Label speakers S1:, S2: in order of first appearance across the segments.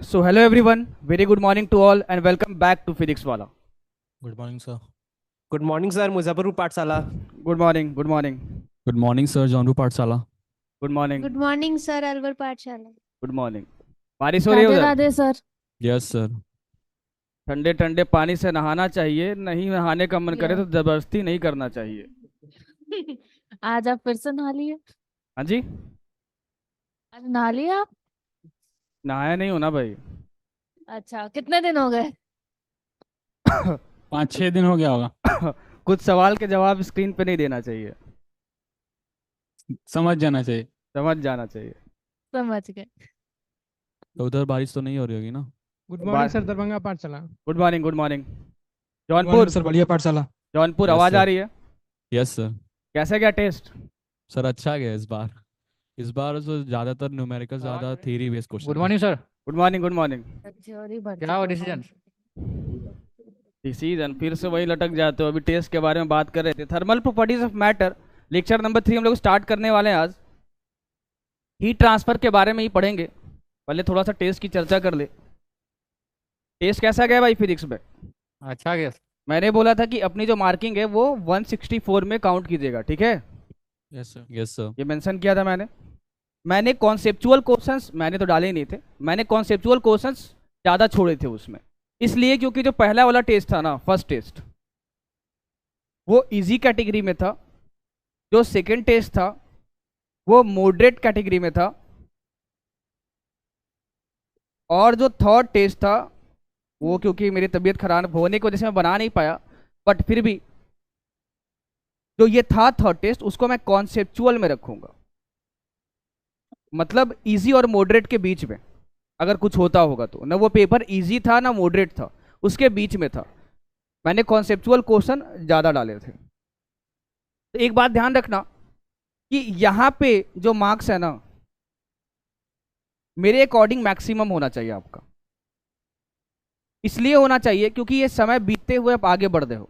S1: So hello everyone, very good morning to all and welcome back to Physics Wala.
S2: Good morning sir.
S3: Good morning sir, Muzaffarpur पाठशाला.
S1: Good morning, good morning,
S2: good morning sir, Jaunpur पाठशाला.
S1: good morning,
S4: good morning sir, Alwar पाठशाला.
S1: good morning. बारिश हो रही है
S4: राधे
S1: उधर?
S4: Radhe sir.
S2: Yes sir.
S1: ठंडे ठंडे पानी से नहाना चाहिए, नहीं नहाने का मन करे तो जबरदस्ती नहीं करना चाहिए.
S4: आज आप फिर से नहा लिए?
S1: हाँ जी,
S4: आज नहा लिए आप?
S1: नहाया नहीं हो ना भाई.
S4: अच्छा, कितने दिन हो गए?
S2: 5-6 दिन हो गया होगा.
S1: कुछ सवाल के जवाब स्क्रीन पे नहीं देना चाहिए,
S2: समझ जाना चाहिए.
S1: समझ जाना चाहिए.
S4: समझ गए.
S2: तो उधर बारिश तो नहीं हो रही होगी ना?
S5: गुड मॉर्निंग सर, दरभंगा पाठशाला.
S1: Good morning, good morning.
S5: Morning
S1: Jaunpur,
S5: sir, Ballia पाठशाला.
S1: जौनपुर
S2: Yes,
S1: आवाज
S2: sir.
S1: आ रही है?
S2: Yes sir.
S1: कैसा गया टेस्ट?
S2: सर अच्छा गया इस बार. इस बार तो ज़्यादातर न्यूमेरिकल, ज़्यादा theory based question.
S5: Good morning sir.
S1: Good morning, good morning.
S4: Theory भर
S5: क्या हुआ डिसीजन?
S1: डिसीजन फिर से वही लटक जाते हो. अभी टेस्ट के बारे में बात कर रहे थे. Thermal properties of matter, lecture number 3 हम लोग स्टार्ट करने वाले हैं आज. हीट ट्रांसफर के बारे में ही पढ़ेंगे. पहले थोड़ा सा टेस्ट की चर्चा कर ले. टेस्ट कैसा गया भाई फिजिक्स में?
S5: अच्छा गया.
S1: मैंने बोला था कि अपनी जो मार्किंग है वो 164 में काउंट कीजिएगा, ठीक है?
S2: Yes sir. Yes sir.
S1: ये मेंशन किया था मैंने कॉन्सेप्चुअल क्वेश्चंस मैंने तो डाले ही नहीं थे. मैंने कॉन्सेप्चुअल क्वेश्चंस ज़्यादा छोड़े थे उसमें, इसलिए क्योंकि जो पहला वाला टेस्ट था ना, फर्स्ट टेस्ट, वो इजी कैटेगरी में था. जो सेकंड टेस्ट था वो मॉडरेट कैटेगरी में था. और जो थर्ड टेस्ट था वो क्योंकि मेरी तबीयत खराब होने की वजह से मैं बना नहीं पाया, बट फिर भी जो ये था थर्ड टेस्ट, उसको मैं कॉन्सेप्चुअल में रखूंगा. मतलब इजी और मॉडरेट के बीच में अगर कुछ होता होगा तो. ना वो पेपर इजी था ना मॉडरेट था, उसके बीच में था. मैंने कॉन्सेप्चुअल क्वेश्चन ज़्यादा डाले थे. तो एक बात ध्यान रखना कि यहाँ पे जो मार्क्स है ना, मेरे अकॉर्डिंग मैक्सिमम होना चाहिए आपका. इसलिए होना चाहिए क्योंकि ये समय बीतते हुए आप आगे बढ़ रहे हो.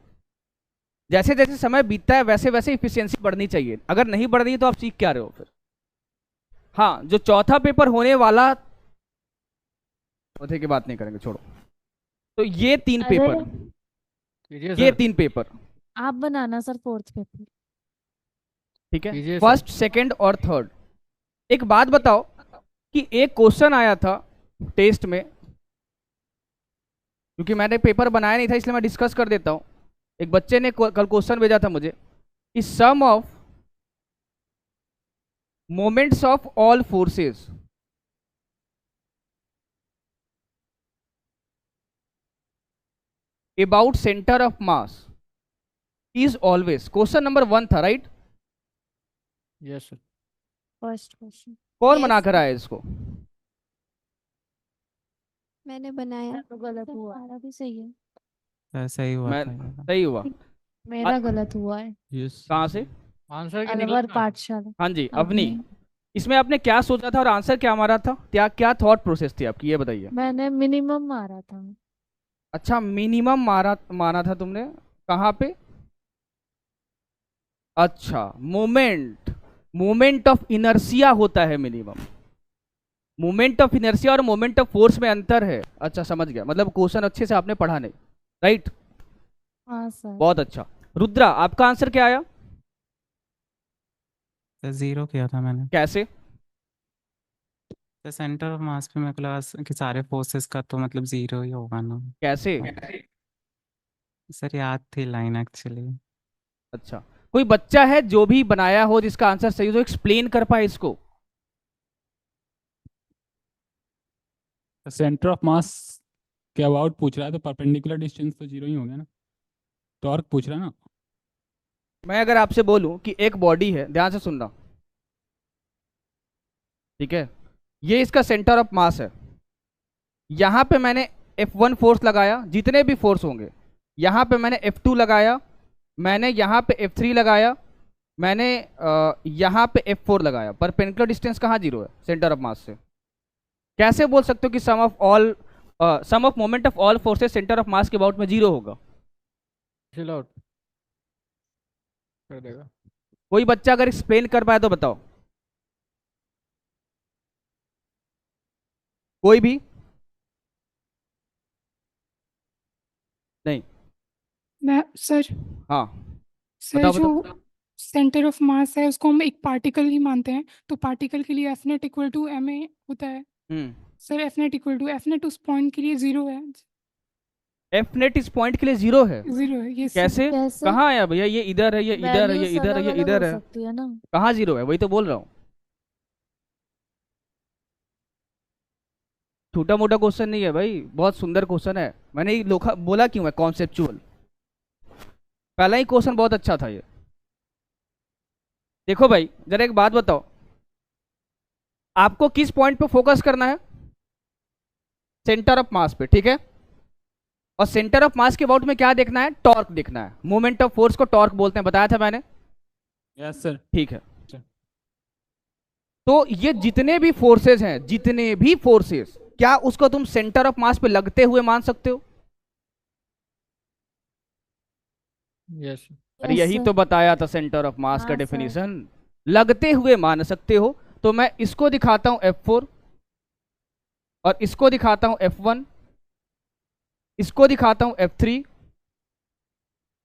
S1: जैसे जैसे समय बीतता है वैसे वैसे इफिशियंसी बढ़नी चाहिए. अगर नहीं बढ़ रही तो आप सीख क्या रहे हो फिर? हाँ, जो चौथा पेपर होने वाला, चौथे की बात नहीं करेंगे, छोड़ो. तो ये तीन
S4: अरे,
S1: पेपर, ये तीन पेपर,
S4: आप बनाना सर फोर्थ पेपर.
S1: ठीक है?
S5: कीजिए सर.
S1: फर्स्ट, सेकंड और थर्ड. एक बात बताओ कि एक क्वेश्चन आया था टेस्ट में, क्योंकि मैंने पेपर बनाया नहीं था इसलिए मैं डिस्कस कर देता हूं. एक बच्चे ने कल क्वेश्चन भेजा था मुझे कि some of moments of all forces about centre of mass is always. Question number 1 था, right?
S5: Yes sir.
S4: First question
S1: कौन
S4: Yes.
S1: बना कर आया इसको?
S4: मैंने बनाया. तो गलत हुआ. हमारा भी सही है.
S6: सही हुआ
S1: मैं
S6: था.
S1: सही हुआ.
S4: मेरा गलत हुआ है.
S2: यस.
S1: कहाँ से?
S5: आंसर की
S4: अलवर
S5: निकला.
S4: पाठशाला.
S1: हाँ जी, अवनी.
S4: अपनी.
S1: इसमें आपने क्या सोचा था और आंसर क्या मारा था? क्या क्या थॉट प्रोसेस थी आपकी, ये बताइए.
S4: मैंने मिनिमम मारा था.
S1: अच्छा, मिनिमम माना था तुमने. कहाँ पे? अच्छा, मोमेंट ऑफ इनर्सिया होता है मिनिमम. मोमेंट ऑफ इनर्सिया और मोमेंट ऑफ फोर्स में अंतर है. अच्छा, समझ गया. मतलब क्वेश्चन अच्छे से आपने पढ़ा नहीं, राइट?
S4: हाँ सर.
S1: बहुत अच्छा. रुद्रा, आपका आंसर क्या आया?
S6: तो 0 किया था मैंने.
S1: कैसे?
S6: तो सेंटर ऑफ मास पे मेरे को लगा कि सारे फोर्सेस का तो मतलब 0 ही होगा ना.
S1: कैसे?
S6: सर याद थी लाइन एक्चुअली.
S1: अच्छा, कोई बच्चा है जो भी बनाया हो जिसका आंसर सही हो तो एक्सप्लेन कर पाए इसको.
S7: सेंटर ऑफ मास के अबाउट पूछ रहा है तो परपेंडिकुलर डिस्टेंस तो 0 ही हो गया ना. टॉर्क पूछ रहा है ना.
S1: मैं अगर आपसे बोलूं कि एक बॉडी है, ध्यान से सुनना, ठीक है? ये इसका सेंटर ऑफ मास है. यहां पे मैंने F1 फोर्स लगाया, जितने भी फोर्स होंगे. यहां पे मैंने F2 लगाया, मैंने यहां पे F3 लगाया, मैंने यहां पे F4 लगाया. परपेंडिकुलर डिस्टेंस कहाँ 0 है सेंटर ऑफ मास से? कैसे बोल सकते हो कि some of moment of all forces centre of mass के अबाउट में 0 होगा?
S5: चिल आउट कर देगा.
S1: कोई बच्चा अगर एक्सप्लेन कर पाए तो बताओ. कोई भी?
S8: मैं सर
S1: हाँ
S8: सर
S1: बताओ
S8: जो
S1: बताओ।
S8: सेंटर ऑफ मास है उसको हम एक पार्टिकल ही मानते हैं, तो पार्टिकल के लिए F net equal to M A होता है। Sir F net equal to F net उस पॉइंट के लिए 0 है।
S1: एफ नेट इस पॉइंट के लिए 0 है?
S8: 0 है ये सर।
S1: कैसे?
S4: कैसे?
S1: कहाँ आया भैया? ये इधर है, ये इधर है, ये
S4: वैल्यूज
S1: इधर है,
S4: अलग
S1: ये
S4: अलग
S1: इधर
S4: हो
S1: है।
S4: सकती है ना।
S1: कहाँ 0 है? वही तो बोल रहा हूँ। छोटा मोटा क्वेश्चन नहीं है भाई, बहुत सुंदर क्वेश्चन है। मैंने ये लोखा बोला क्यों है, कॉन्सेप्चुअल। पहला ही क्वेश्चन बहुत अच्छा था ये। देखो भाई जरा एक बात बताओ, आपको किस पॉइंट पे फोकस करना है? सेंटर ऑफ मास पे, ठीक है। और सेंटर ऑफ मास के अबाउट में क्या देखना है? टॉर्क देखना है। मोमेंट ऑफ फोर्स को टॉर्क बोलते हैं, बताया था मैंने।
S7: Yes sir.
S1: ठीक है, तो ये जितने भी फोर्सेस हैं, जितने भी फोर्सेस, क्या उसको तुम सेंटर ऑफ मास पे लगते हुए मान सकते हो?
S5: यस
S1: अरे
S4: Yes,
S1: यही
S4: sir.
S1: तो बताया था सेंटर ऑफ मास का
S4: हाँ, sir.
S1: डेफिनेशन। लगते हुए मान सकते हो। तो मैं इसको दिखाता हूं F4, और इसको दिखाता हूं F1, इसको दिखाता हूं F3,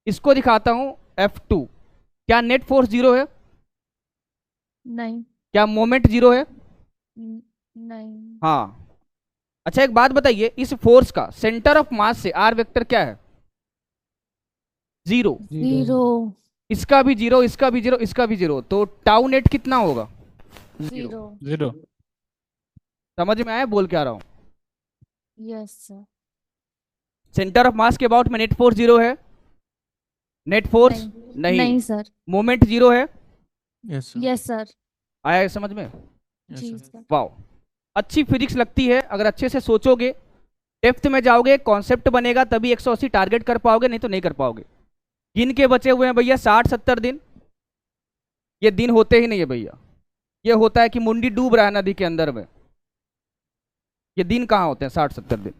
S1: इसको दिखाता हूं F2। क्या नेट फोर्स 0 है?
S4: नहीं।
S1: क्या मोमेंट 0 है?
S4: नहीं।
S1: हाँ। अच्छा एक बात बताइए, इस फोर्स का सेंटर ऑफ मास से आर वेक्टर क्या है? 0।
S4: 0
S1: इसका भी 0, इसका भी 0, इसका भी 0। तो टाउ नेट कितना होगा?
S4: 0
S7: 0।
S1: समझ में आया बोल क्या रहा हूं?
S4: Yes sir.
S1: Centre of mass के अबाउट में नेट फोर्स 0 है। नेट फोर्स नहीं,
S4: नहीं सर।
S1: मोमेंट 0 है।
S2: Yes
S4: yes sir.
S1: आया समझ में?
S4: जी सर।
S1: वाओ, अच्छी फिजिक्स लगती है अगर अच्छे से सोचोगे, डेप्थ में जाओगे, कॉन्सेप्ट बनेगा, तभी 180 टारगेट कर पाओगे, नहीं तो नहीं कर पाओगे। गिन के बचे हुए हैं भैया 60-70 दिन। ये दिन होते ही नहीं है भैया, ये होता है कि मुंडी डूब रहा है नदी के अंदर में। ये दिन कहाँ होते हैं 60-70 दिन?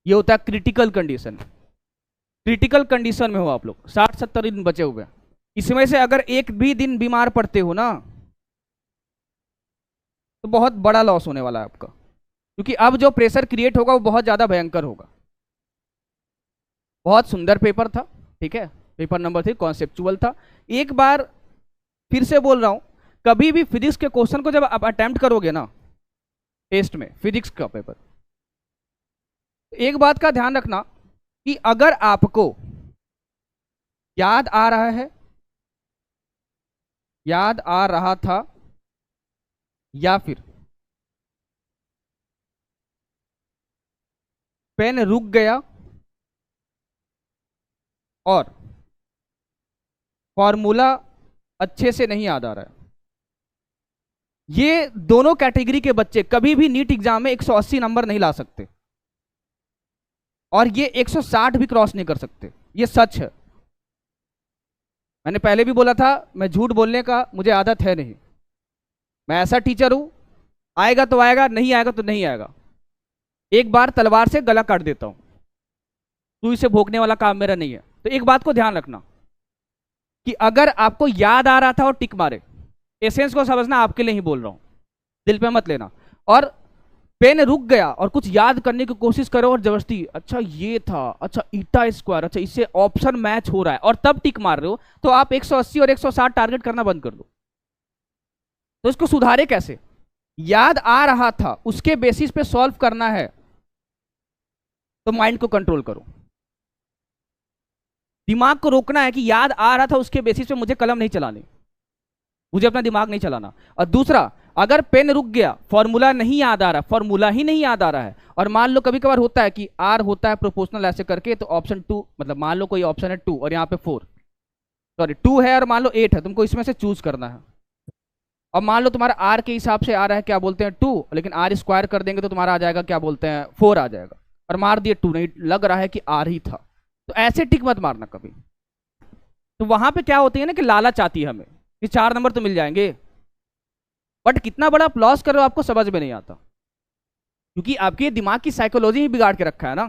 S1: ये होता है क्रिटिकल कंडीशन। क्रिटिकल कंडीशन में हो आप लोग, 60-70 दिन बचे हुए हैं। इसमें से अगर एक भी दिन बीमार पड़ते हो ना, तो बहुत बड़ा लॉस होने वाला है आपका, क्योंकि अब जो प्रेशर क्रिएट होगा वो बहुत ज़्यादा भयंकर होगा। बहुत सुंदर पेपर था, ठीक है। पेपर नंबर 3 कॉन्सेप्चुअल था। एक बार फिर से बोल रहा हूं, कभी भी फिजिक्स के क्वेश्चन को जब आप अटेम्प्ट करोगे ना टेस्ट में, फिजिक्स का पेपर, एक बात का ध्यान रखना कि अगर आपको याद आ रहा है, याद आ रहा था, या फिर पेन रुक गया और फॉर्मूला अच्छे से नहीं याद आ रहा है, ये दोनों कैटेगरी के बच्चे कभी भी नीट एग्जाम में 180 नंबर नहीं ला सकते, और ये 160 भी क्रॉस नहीं कर सकते। ये सच है। मैंने पहले भी बोला था, मैं झूठ बोलने का मुझे आदत है नहीं। मैं ऐसा टीचर हूं, आएगा तो आएगा, नहीं आएगा तो नहीं आएगा। एक बार तलवार से गला काट देता हूं, सुई से भोंकने वाला काम मेरा नहीं है। तो एक बात को ध्यान रखना कि अगर आपको याद आ रहा था और टिक मारे, एसेंस को समझना, आपके लिए ही बोल रहा हूं, दिल पे मत लेना। और पेन रुक गया और कुछ याद करने की कोशिश करो और जबरदस्ती, अच्छा ये था, अच्छा ईटा स्क्वायर, अच्छा इससे ऑप्शन मैच हो रहा है, और तब टिक मार रहे हो, तो आप 180 और 160 टारगेट करना बंद कर दो। तो इसको सुधारे कैसे? याद आ रहा था, उसके बेसिस पे सॉल्व करना है, तो माइंड को कंट्रोल करो। दिमाग को रोकना है कि याद आ रहा था, उसके बेसिस पे मुझे कलम नहीं चलानी, मुझे अपना दिमाग नहीं चलाना। और दूसरा, अगर पेन रुक गया, फॉर्मूला नहीं याद आ रहा, फॉर्मूला ही नहीं याद आ रहा है, और मान लो कभी कभार होता है कि आर होता है प्रोपोर्शनल ऐसे करके, तो ऑप्शन 2, मतलब मान लो कोई ऑप्शन है 2 और यहाँ पे 4, सॉरी 2 है और मान लो 8 है, तुमको इसमें से चूज करना है। और मान लो तुम्हारा आर के हिसाब से आ रहा है, क्या बोलते हैं 2, लेकिन आर स्क्वायर कर देंगे तो तुम्हारा आ जाएगा, क्या बोलते हैं 4 आ जाएगा, और मार दिए 2, नहीं लग रहा है कि आर ही था। तो ऐसे टिक मत मारना कभी। तो वहां पे क्या होती है ना कि लालच आती है हमें कि 4 नंबर तो मिल जाएंगे, बट कितना बड़ा प्लॉस कर रहे हो आपको समझ में नहीं आता, क्योंकि आपके दिमाग की साइकोलॉजी ही बिगाड़ के रखा है ना।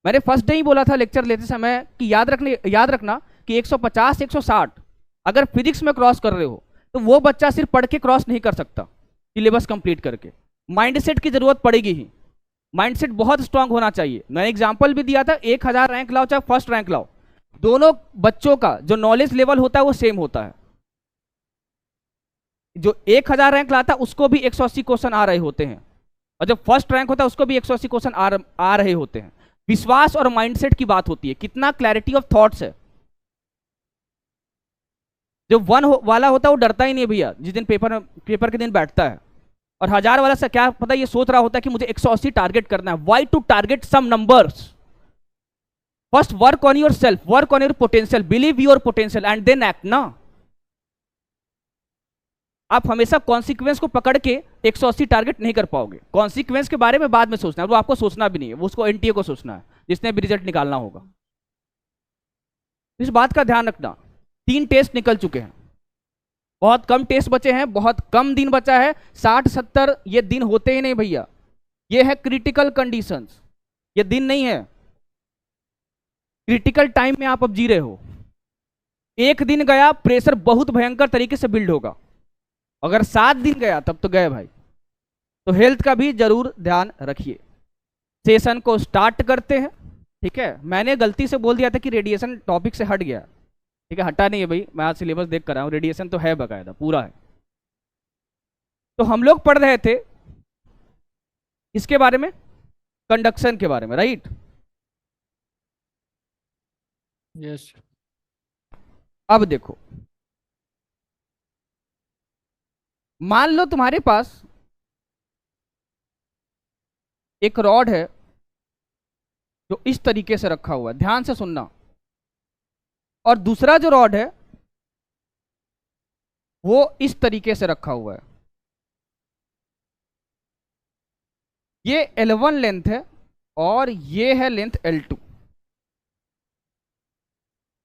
S1: मैंने फर्स्ट डे ही बोला था लेक्चर लेते समय कि याद रखना कि 150 160 अगर फिजिक्स में क्रॉस कर रहे हो, तो वो बच्चा सिर्फ पढ़ के क्रॉस नहीं कर सकता, सिलेबस कंप्लीट करके माइंडसेट की जरूरत पड़ेगी ही। माइंडसेट बहुत स्ट्रांग होना चाहिए। मैंने एग्जांपल भी दिया था, 1000 रैंक लाओ चाहे फर्स्ट रैंक लाओ, दोनों बच्चों का जो नॉलेज लेवल होता है वो सेम होता है। जो 1000 रैंक लाता है उसको भी 180 क्वेश्चन आ रहे होते हैं, और जो फर्स्ट रैंक होता है उसको भी 180 क्वेश्चन आ रहे होते हैं। विश्वास और माइंडसेट की बात होती है, कितना क्लैरिटी ऑफ थॉट्स है। जो 1 वाला होता है वो डरता ही नहीं भैया, जिस दिन पेपर के दिन बैठता है। और 1000 वाला से क्या पता, ये सोच रहा होता है कि मुझे 180 टारगेट करना है। Why to target some numbers? First work on your self, work on your potential, believe your potential and then act ना। आप हमेशा कॉन्सिक्वेंस को पकड़ के 180 टारगेट नहीं कर पाओगे। कॉन्सिक्वेंस के बारे में बाद में सोचना है, वो आपको सोचना भी नहीं है, वो उसको एनटीए को सोचना है जिसने भी रिजल्ट निकालना होगा। इस बात का ध्यान रखना। 3 टेस्ट निकल चुके हैं, बहुत कम टेस्ट बचे हैं, बहुत कम दिन बचा है। 60-70 ये दिन होते ही नहीं भैया, ये है क्रिटिकल कंडीशंस, ये दिन नहीं है। क्रिटिकल टाइम में आप अब जी रहे हो। एक दिन गया, प्रेशर बहुत भयंकर तरीके से बिल्ड होगा। अगर 7 दिन गया तब तो गए भाई। तो हेल्थ का भी जरूर ध्यान रखिए। सेशन को स्टार्ट करते हैं, ठीक है। मैंने गलती से बोल दिया था कि रेडिएशन टॉपिक से हट गया, ठीक है, हटा नहीं है भाई, मैं आज सिलेबस देख कर रहा हूँ, रेडिएशन तो है बकायदा, पूरा है। तो हम लोग पढ़ रहे थे इसके बारे में, कंडक्शन के बारे में, राइट?
S5: यस।
S1: अब देखो, मान लो तुम्हारे पास एक रॉड है जो इस तरीके से रखा हुआ है, ध्यान से सुनना, और दूसरा जो रॉड है वो इस तरीके से रखा हुआ है। ये L1 लेंथ है और ये है लेंथ L2।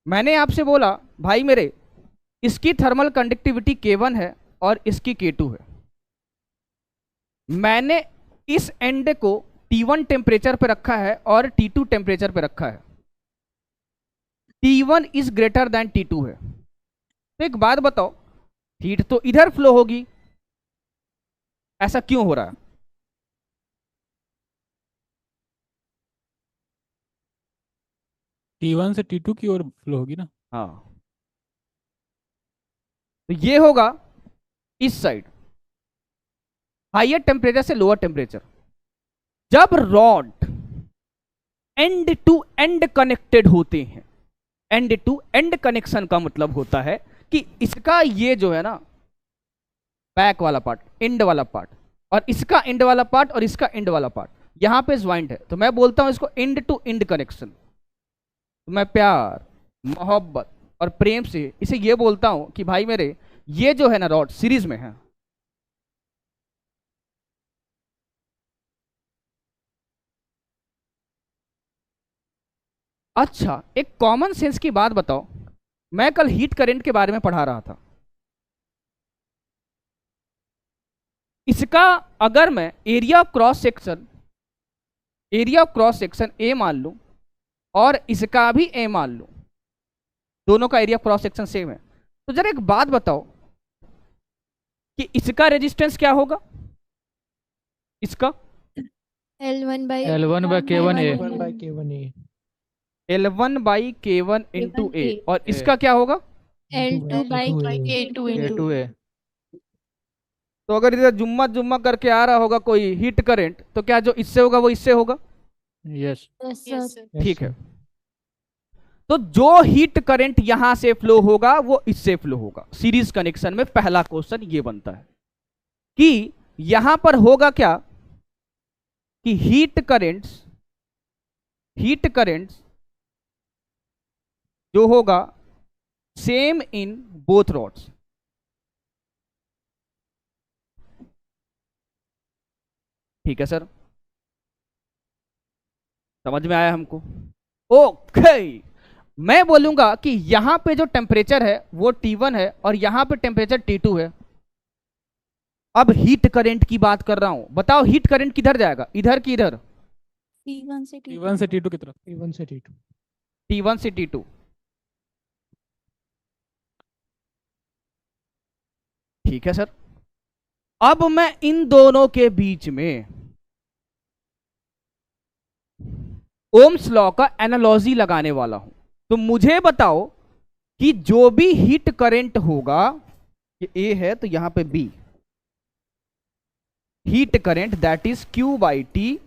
S1: मैंने आपसे बोला भाई मेरे, इसकी थर्मल कंडक्टिविटी K1 है और इसकी K2 है। मैंने इस एंड को T1 टेम्परेचर पे रखा है और T2 टेम्परेचर पे रखा है। T1 is greater than T2 है। तो एक बात बताओ, हीट तो इधर फ्लो होगी, ऐसा क्यों हो रहा है?
S7: T1 से T2 की ओर फ्लो होगी ना।
S1: हाँ, तो ये होगा इस साइड, हायर टेम्परेचर से लोअर टेम्परेचर। जब rod end to end connected होते हैं, एंड टू एंड कनेक्शन का मतलब होता है कि इसका ये जो है ना बैक वाला पार्ट, एंड वाला पार्ट, और इसका एंड वाला पार्ट और इसका एंड वाला पार्ट यहां पे ज्वाइंट है, तो मैं बोलता हूं इसको एंड टू एंड कनेक्शन। तो मैं प्यार, मोहब्बत और प्रेम से इसे ये बोलता हूं कि भाई मेरे, ये जो है ना रॉड सीरीज में है। अच्छा, एक कॉमन सेंस की बात बताओ, मैं कल हीट करंट के बारे में पढ़ा रहा था। इसका अगर मैं area of cross section A मान लूं और इसका भी ए मान लूं, दोनों का area of cross section same है, तो जरा एक बात बताओ कि इसका रेजिस्टेंस क्या होगा? इसका
S4: L1 by
S5: L1 by K1 A।
S1: L1 by K1 into A, और इसका क्या होगा?
S4: L2 by K2 into
S5: A।
S1: तो अगर इधर जुम्मा जुम्मा करके आ रहा होगा कोई हीट करंट, तो क्या जो इससे होगा वो इससे होगा?
S5: यस।
S4: Yes, sir.
S1: ठीक है। तो जो हीट करंट यहां से फ्लो होगा वो इससे फ्लो होगा। सीरीज कनेक्शन में पहला क्वेश्चन ये बनता है कि यहां पर होगा क्या कि हीट करंट्स जो होगा सेम इन बोथ रॉड्स। ठीक है सर, समझ में आया हमको? ओके, मैं बोलूंगा कि यहां पे जो टेम्परेचर है वो T1 है और यहां पे टेम्परेचर T2 है। अब हीट करंट की बात कर रहा हूं, बताओ हीट करंट किधर जाएगा, इधर की इधर?
S4: T1 से
S7: T1 से T2 की तरफ।
S5: T1 से T2।
S1: T1 से T2। ठीक है सर। अब मैं इन दोनों के बीच में ओम्स लॉ का एनालॉजी लगाने वाला हूं। तो मुझे बताओ कि जो भी हीट करंट होगा, ये ए है तो यहां पे B, heat current that is Q by T,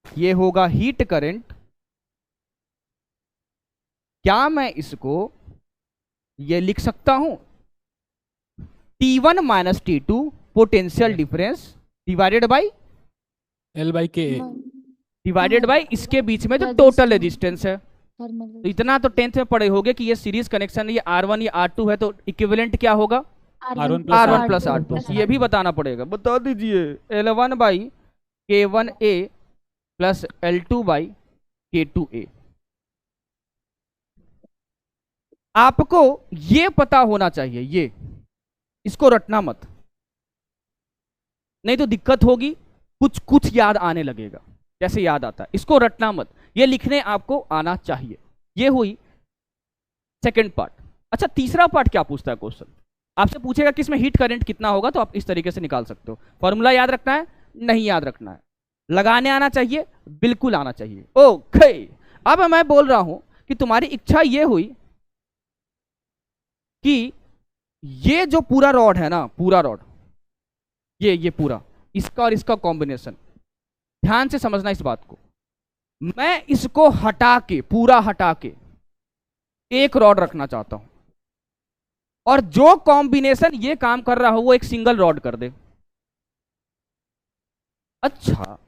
S1: ये होगा हीट करंट। क्या मैं इसको ये लिख सकता हूं, T1 minus T2 potential difference divided by इसके बीच में जो टोटल रेजिस्टेंस है। तो इतना तो 10th में पढ़े होगे कि ये सीरीज कनेक्शन, ये R1 ये R2 है, तो इक्विवेलेंट क्या होगा,
S7: R1
S1: R1 प्लस R2। ये भी बताना पड़ेगा, बता दीजिए। L1 by K1A plus L2 by K2A। आपको ये पता होना चाहिए, ये इसको रटना मत, नहीं तो दिक्कत होगी। कुछ कुछ याद आने लगेगा, जैसे याद आता है, इसको रटना मत, ये लिखने आपको आना चाहिए। ये हुई सेकंड पार्ट। अच्छा, तीसरा पार्ट क्या पूछता है क्वेश्चन, आपसे पूछेगा कि इसमें हीट करंट कितना होगा, तो आप इस तरीके से निकाल सकते हो। फॉर्मूला याद रखना है, नहीं याद रखना है, लगाने आना चाहिए, बिल्कुल आना चाहिए। ओके, अब मैं बोल रहा हूं कि तुम्हारी इच्छा ये हुई कि ये जो पूरा रॉड है ना, पूरा रॉड, ये पूरा, इसका और इसका कॉम्बिनेशन, ध्यान से समझना इस बात को। मैं इसको हटा के, पूरा हटा के एक रॉड रखना चाहता हूं, और जो कॉम्बिनेशन ये काम कर रहा हो वो एक सिंगल रॉड कर दे। अच्छा,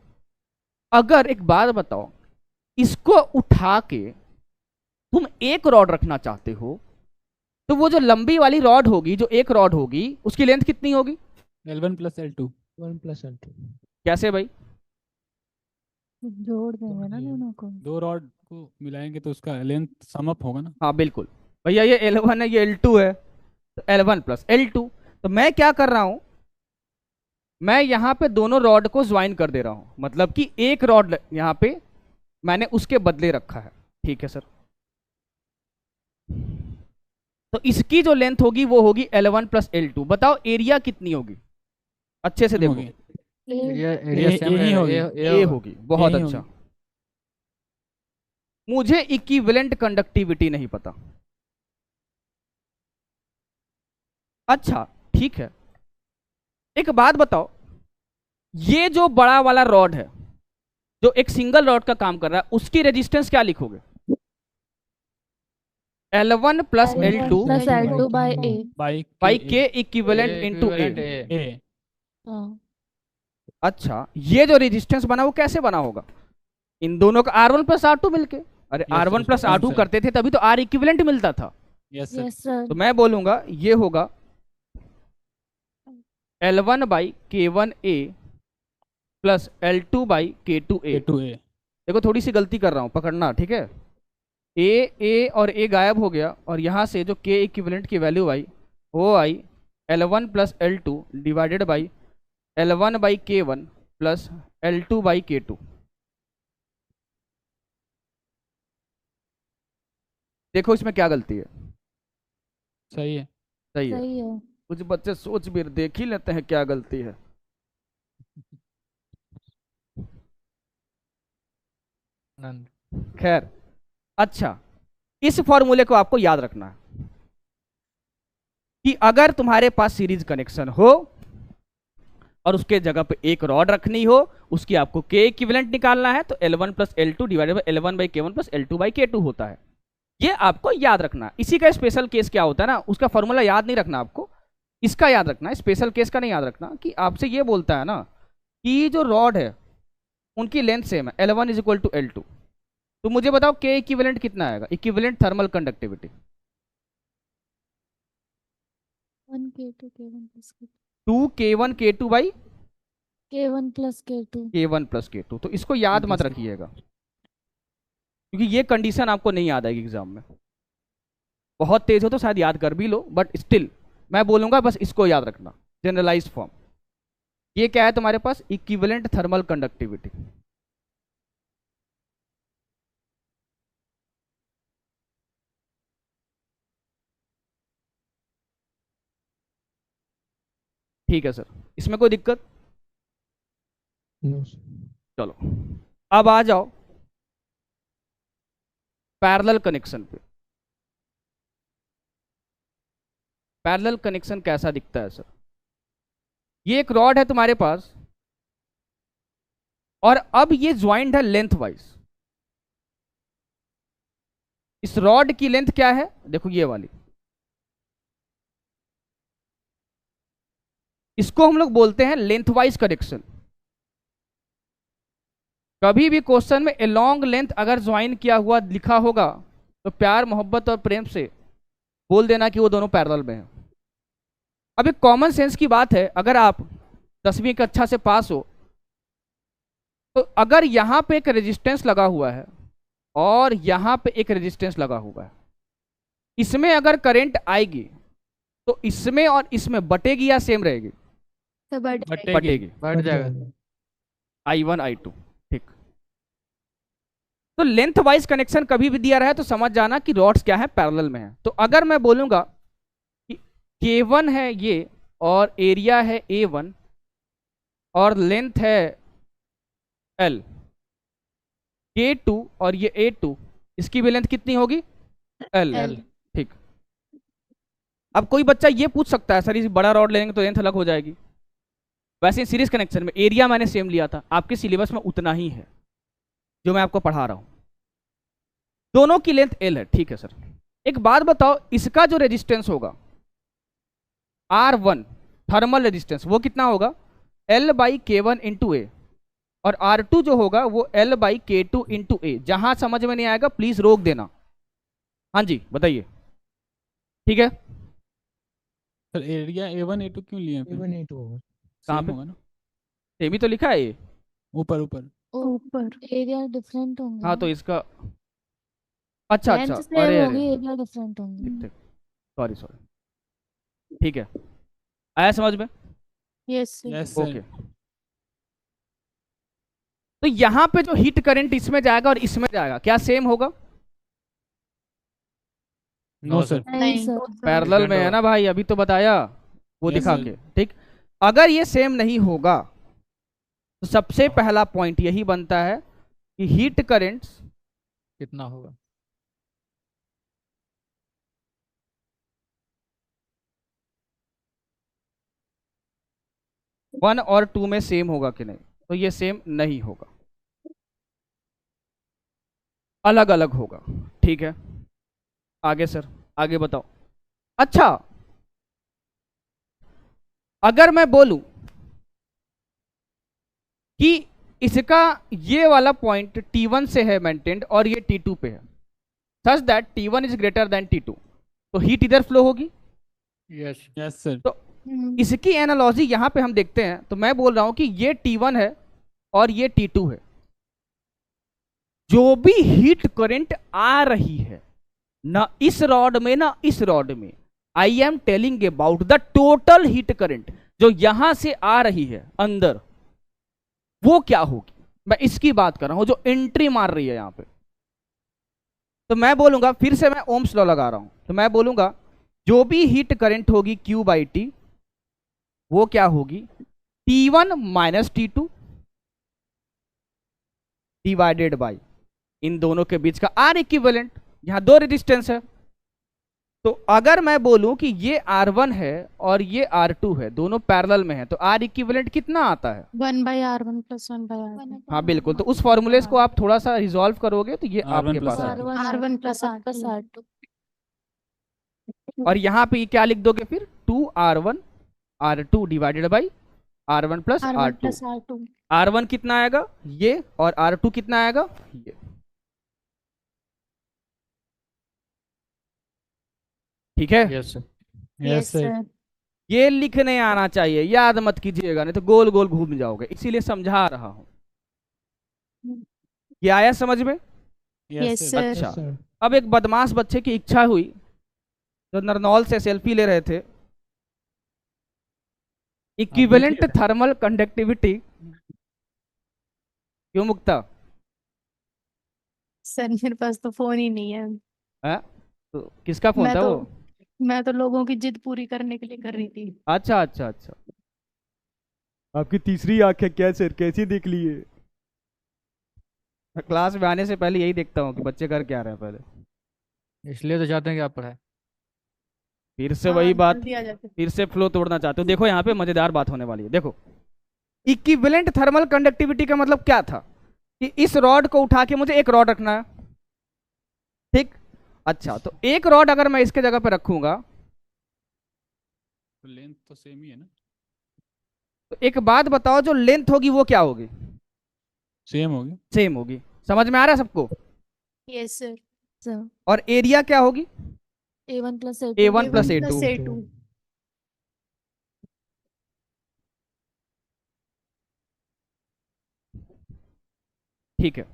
S1: अगर एक बात बताओ, इसको उठा के तुम एक रॉड रखना चाहते हो, तो वो जो लंबी वाली रॉड होगी, जो एक रॉड होगी, उसकी लेंथ कितनी होगी,
S7: L1 plus L2।
S5: 1 plus L2।
S1: कैसे भाई,
S4: जोड़ देंगे ना दोनों को।
S7: दो रॉड को मिलाएंगे तो उसका लेंथ सम अप होगा ना।
S1: हाँ बिल्कुल भैया, ये L1 है, ये L2 है, तो L1 प्लस L2। तो मैं क्या कर रहा हूं, मैं यहां पे दोनों रॉड को ज्वाइन कर दे रहा हूं, मतलब कि एक रॉड यहां पे मैंने उसके बदले रखा है। ठीक है सर, तो इसकी जो लेंथ होगी वो होगी L1 प्लस L2। बताओ एरिया कितनी होगी, अच्छे से देखो।
S5: एरिया
S7: यही होगी।
S1: ए होगी, बहुत
S7: यही
S1: अच्छा।
S7: होगी।
S1: मुझे इक्विवेलेंट कंडक्टिविटी नहीं पता। अच्छा ठीक है, एक बात बताओ, ये जो बड़ा वाला रॉड है, जो एक सिंगल रॉड का काम कर रहा है, उसकी रेजिस्टेंस क्या लिखोगे, L1 plus L2
S4: plus L2 by A।
S1: By K equivalent into A। अच्छा, ये जो रेजिस्टेंस बना वो कैसे बना होगा, इन दोनों का R1 प्लस R2 मिलके। अरे
S7: Yes,
S1: R1
S7: sir,
S1: plus
S7: sir,
S1: R2
S7: sir.
S1: करते थे तभी तो R इक्विवेलेंट मिलता था।
S7: Yes sir.
S4: Yes sir.
S1: तो मैं बोलूंगा ये होगा L1 by K1A plus L2 by K2A।
S7: K2A।
S1: देखो थोड़ी सी गलती कर रहा हूं, पकड़ना, ठीक है। ए और ए गायब हो गया, और यहां से जो K इक्विवेलेंट की वैल्यू आई वो आई L1 plus L2 divided by L1 by K1 plus L2 by K2। देखो इसमें क्या गलती है,
S7: सही है।
S1: सही है।
S4: सही है।
S1: कुछ बच्चे सोच भी देख ही लेते हैं क्या गलती है। खैर, अच्छा, इस फॉर्मूले को आपको याद रखना है कि अगर तुम्हारे पास सीरीज कनेक्शन हो और उसके जगह पे एक रॉड रखनी हो, उसकी आपको K इक्विवेलेंट निकालना है, तो L1 plus L2 divided by L1 by K1 plus L2 by K2 होता है। ये आपको याद रखना है। इसी का स्पेशल केस क्या होता है ना, उसका फॉर्मूला याद नहीं रखना आपको, इसका याद रखना है, स्पेशल केस का नहीं याद रखना। कि आपसे ये बोलता है ना कि जो रॉड है उनकी लेंथ सेम है, L1 is equal to L2, तो मुझे बताओ K इक्विवेलेंट कितना आएगा, equivalent thermal conductivity
S4: 1K2 K1 plus
S1: 2K1 K2 by
S4: K1 plus K2।
S1: K1 plus K2। तो इसको याद मत रखिएगा, क्योंकि ये कंडीशन आपको नहीं याद आएगी एग्जाम में। बहुत तेज हो तो शायद याद कर भी लो, बट स्टिल मैं बोलूंगा बस इसको याद रखना, जनरलाइज्ड फॉर्म। ये क्या है तुम्हारे पास, इक्विवेलेंट थर्मल कंडक्टिविटी। ठीक है सर, इसमें कोई दिक्कत, चलो अब आ जाओ पैरेलल कनेक्शन पे। पैरेलल कनेक्शन कैसा दिखता है सर? ये एक रॉड है तुम्हारे पास और अब ये ज्वाइंट है लेंथ वाइज। इस रॉड की लेंथ क्या है? देखो ये वाली, इसको हम लोग बोलते हैं लेंथ वाइज कनेक्शन। कभी भी क्वेश्चन में एलॉन्ग लेंथ अगर ज्वाइन किया हुआ लिखा होगा तो प्यार मोहब्बत और प्रेम से बोल देना कि वो दोनों पैरेलल में हैं। अब एक कॉमन सेंस की बात है, अगर आप 10वीं कक्षा से पास हो तो अगर यहां पे एक रेजिस्टेंस लगा हुआ है और यहां पे एक रेजिस्टेंस लगा हुआ है, इसमें अगर करंट आएगी तो इसमें और इसमें बटेगी या सेम रहेगी?
S4: तो
S1: बटेगी।
S5: बढ़ जाएगा।
S1: I1 I2, ठीक। तो लेंथ वाइज कनेक्शन कभी भी दिया रहा है तो समझ जाना कि रॉड्स क्या है, पैरेलल में है। तो अगर मैं बोलूंगा कि K1 है ये और एरिया है A1 और लेंथ है L, K2 और ये A2, इसकी भी लेंथ कितनी होगी? L, ठीक। अब कोई बच्चा ये पूछ सकता है सर इस बड़ा रॉड लेंगे तो लेंथ अलग हो जाएगी। वैसे सीरीज कनेक्शन में एरिया मैंने सेम लिया था, आपके सिलेबस में उतना ही है जो मैं आपको पढ़ा रहा हूं। दोनों की लेंथ L है, ठीक है सर। एक बात बताओ, इसका जो रेजिस्टेंस होगा R1 थर्मल रेजिस्टेंस वो कितना होगा? L by K1 into A, और R2 जो होगा वो L बाई K2 इंटू ए। जहां समझ में नहीं आएगा प्लीज रोक देना। हाँ जी बताइए, ठीक है।
S7: सर एरिया A1 A2 क्यों लिए फिर?
S5: A1 A2 होगा।
S1: कहाँ
S7: सेम
S1: पे?
S7: होगा ना?
S1: सेम ही तो लिखा है ये।
S7: ऊपर ऊपर।
S4: ऊपर एरिया डिफरेंट होंगे
S1: हाँ तो इसका अच्छा
S4: लेंथ
S1: अच्छा,
S4: सेम
S1: अरे
S4: होगी,
S1: अरे
S4: एरिया डिफरेंट होंगे।
S1: सॉरी सॉरी, ठीक है, आया समझ में?
S4: Yes
S7: yes sir.
S1: ओके। तो यहां पे जो हीट करंट इसमें जाएगा और इसमें जाएगा क्या सेम होगा?
S7: No sir.
S4: नहीं सर,
S1: पैरेलल में है ना भाई, अभी तो बताया वो
S7: Yes,
S1: दिखा
S7: sir.
S1: के, ठीक। अगर ये सेम नहीं होगा तो सबसे पहला पॉइंट यही बनता है कि हीट करंट्स
S5: कितना होगा?
S1: वन और टू में सेम होगा कि नहीं? तो ये सेम नहीं होगा, अलग अलग होगा, ठीक है। आगे सर, आगे बताओ। अच्छा, अगर मैं बोलूं कि इसका ये वाला पॉइंट T1 से है मेंटेन्ड और ये T2 पे है, such that T1 is greater than T2, तो हीट इधर फ्लो होगी।
S5: यस।
S7: Yes sir.
S1: तो इसकी एनालॉजी यहां पे हम देखते हैं, तो मैं बोल रहा हूं कि ये T1 है और ये T2 है। जो भी हीट करंट आ रही है ना इस रॉड में ना इस रॉड में, I am telling about the total heat current जो यहां से आ रही है अंदर, वो क्या होगी, मैं इसकी बात कर रहा हूं, जो एंट्री मार रही है यहां पे। तो मैं बोलूंगा, फिर से मैं ओम्स लॉ लगा रहा हूं, तो मैं बोलूंगा जो भी हीट करंट होगी Q बाई टी वो क्या होगी? T1 minus T2 divided by इन दोनों के बीच का R इक्विवेलेंट। यहां दो रेजिस्टेंस है, तो अगर मैं बोलूं कि ये R1 है और ये R2 है, दोनों पैरेलल में है, तो R इक्विवेलेंट कितना आता है?
S4: 1/R1 plus 1/R2।
S1: हाँ बिल्कुल, तो उस फॉर्मूले को आप थोड़ा सा रिजॉल्व करोगे तो ये
S7: R1
S1: आपके
S7: plus
S1: पास आ जाएगा।
S4: R1 plus R2।
S1: और यहाँ पे ये क्या लिख दोगे फिर? 2R1 R2 divided by R1 plus
S4: R1
S1: R2।
S4: Plus R2।
S1: R1 कितना आएगा? ये, और R2 कितना आएगा? ये। ठीक है,
S5: यस सर।
S7: Yes sir.
S1: ये लिखने आना चाहिए, याद मत कीजिएगा नहीं तो गोल गोल घूम जाओगे, इसीलिए समझा रहा हूं। ये आया समझ में?
S4: Yes
S7: sir.
S4: सर।
S1: अच्छा,
S5: यस सर।
S1: अब एक बदमाश बच्चे की इच्छा हुई जो नरनौल से सेल्फी ले रहे थे, इक्विवेलेंट थर्मल कंडक्टिविटी। क्यों मुक्ता?
S4: सर मेरे पास तो फोन ही नहीं है।
S1: है? तो किसका फोन था वो?
S4: मैं तो लोगों की जिद पूरी करने के लिए कर रही थी।
S1: अच्छा अच्छा अच्छा, आपकी तीसरी आंख है क्या सर? कैसी देख लिए? मैं क्लास में आने से पहले यही देखता हूँ कि बच्चे कर क्या रहे हैं पहले।
S5: इसलिए तो चाहते हैं कि आप पढ़ाए।
S1: फिर से वही बात, फिर से फ्लो तोड़ना चाहते हो। देखो यहाँ पे मजेदार बात होने वाली है। देखो इक्विवेलेंट थर्मल कंडक्टिविटी का मतलब क्या था कि इस रॉड को उठा के मुझे एक रॉड रखना है, ठीक। अच्छा, तो एक रॉड अगर मैं इसके जगह पे रखूंगा
S7: तो लेंथ तो सेम ही है ना?
S1: तो एक बात बताओ, जो लेंथ होगी वो क्या होगी?
S7: सेम होगी।
S1: सेम होगी। समझ में आ रहा है सबको?
S4: Yes sir. सर
S1: और एरिया क्या होगी?
S4: A1 plus
S1: A1 plus A2।
S4: A2।
S1: ठीक है।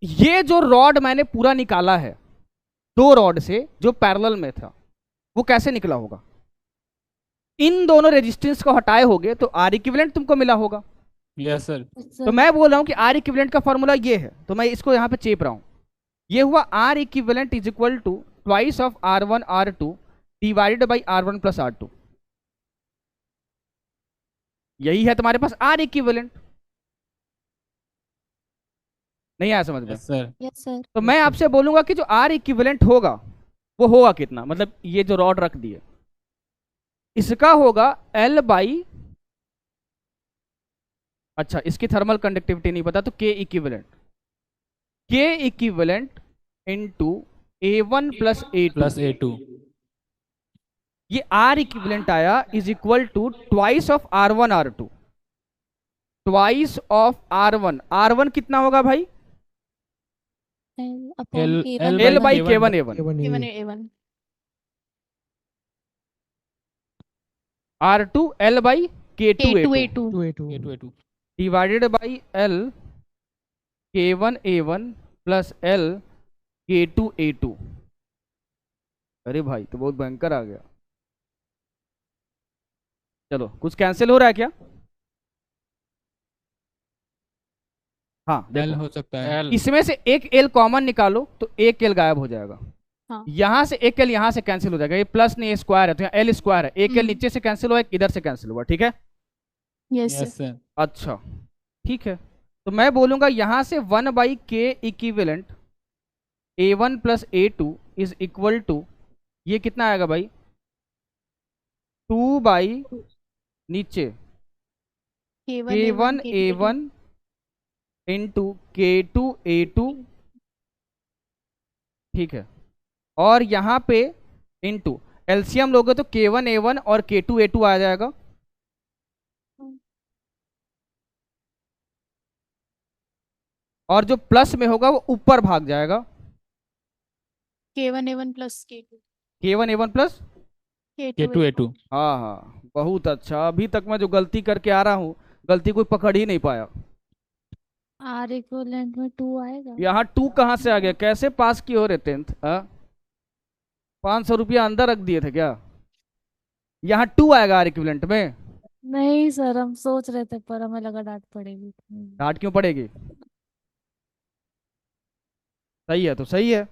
S1: ये जो रॉड मैंने पूरा निकाला है दो रॉड से जो पैरेलल में था, वो कैसे निकला होगा? इन दोनों रेजिस्टेंस को हटाए होगे तो आर इक्विवेलेंट तुमको मिला होगा।
S7: Yes sir.
S1: तो मैं बोल रहा हूं कि आर इक्विवेलेंट का फॉर्मूला ये है, तो मैं इसको यहां पे चेप रहा हूं। ये हुआ R equivalent is equal to twice of R1 R2 divided by R1 plus R2। यही है तुम्हारे पास आर इक्विवेलेंट। नहीं आया समझ में?
S7: Yes sir.
S4: Yes sir.
S1: तो मैं आपसे बोलूंगा कि जो आर इक्विवेलेंट होगा वो होगा कितना, मतलब ये जो रॉड रख दिए इसका होगा L बाई, अच्छा इसकी थर्मल कंडक्टिविटी नहीं पता तो K equivalent into A1 plus A2। ये R इक्विवेलेंट आया is equal to twice of R1 R2। Twice of R1 कितना होगा भाई? L by K1 A1। R2 L by K2 A2 divided by L K1 A1 plus L K2 A2। अरे भाई तो बहुत भयंकर आ गया। चलो कुछ कैंसिल हो रहा है क्या? हाँ
S7: L
S1: देखो,
S7: हो सकता है।
S1: इसमें से एक L कॉमन निकालो तो एक L गायब हो जाएगा।
S4: हाँ।
S1: यहाँ से एक L यहाँ से कैंसिल हो जाएगा, ये प्लस नहीं स्क्वायर है तो यहाँ L स्क्वायर है। एक L नीचे से कैंसिल हुआ, एक इधर से कैंसिल हुआ, ठीक है?
S4: Yes
S7: yes sir.
S1: अच्छा ठीक है, तो मैं बोलूंगा यहाँ से 1 by K equivalent A1 plus A2 is equal to, ये कितना आएगा भाई? 2 बाई नीचे K1 A1 into K2 A2, ठीक है। और यहाँ पे इंटू एलसीएम लोगे तो K1 A1 और K2 A2 आ जाएगा। और जो प्लस में होगा वो ऊपर भाग जाएगा।
S4: K1 A1 plus K2
S1: K1 A1 plus
S7: K2 A2।
S1: हाँ हाँ बहुत अच्छा। अभी तक मैं जो गलती करके आ रहा हूँ गलती कोई पकड़ ही नहीं पाया।
S4: R इक्विवेलेंट में 2 आएगा।
S1: यहाँ 2 कहाँ से आ गया? कैसे पास की हो रहे 10th? 500 रुपया अंदर रख दिए थे क्या? यहाँ 2 आएगा आर इक्विवेलेंट में?
S4: नहीं सर, हम सोच रहे थे पर हमें लगा डांट पड़ेगी।
S1: डांट क्यों पड़ेगी? सही है तो सही है,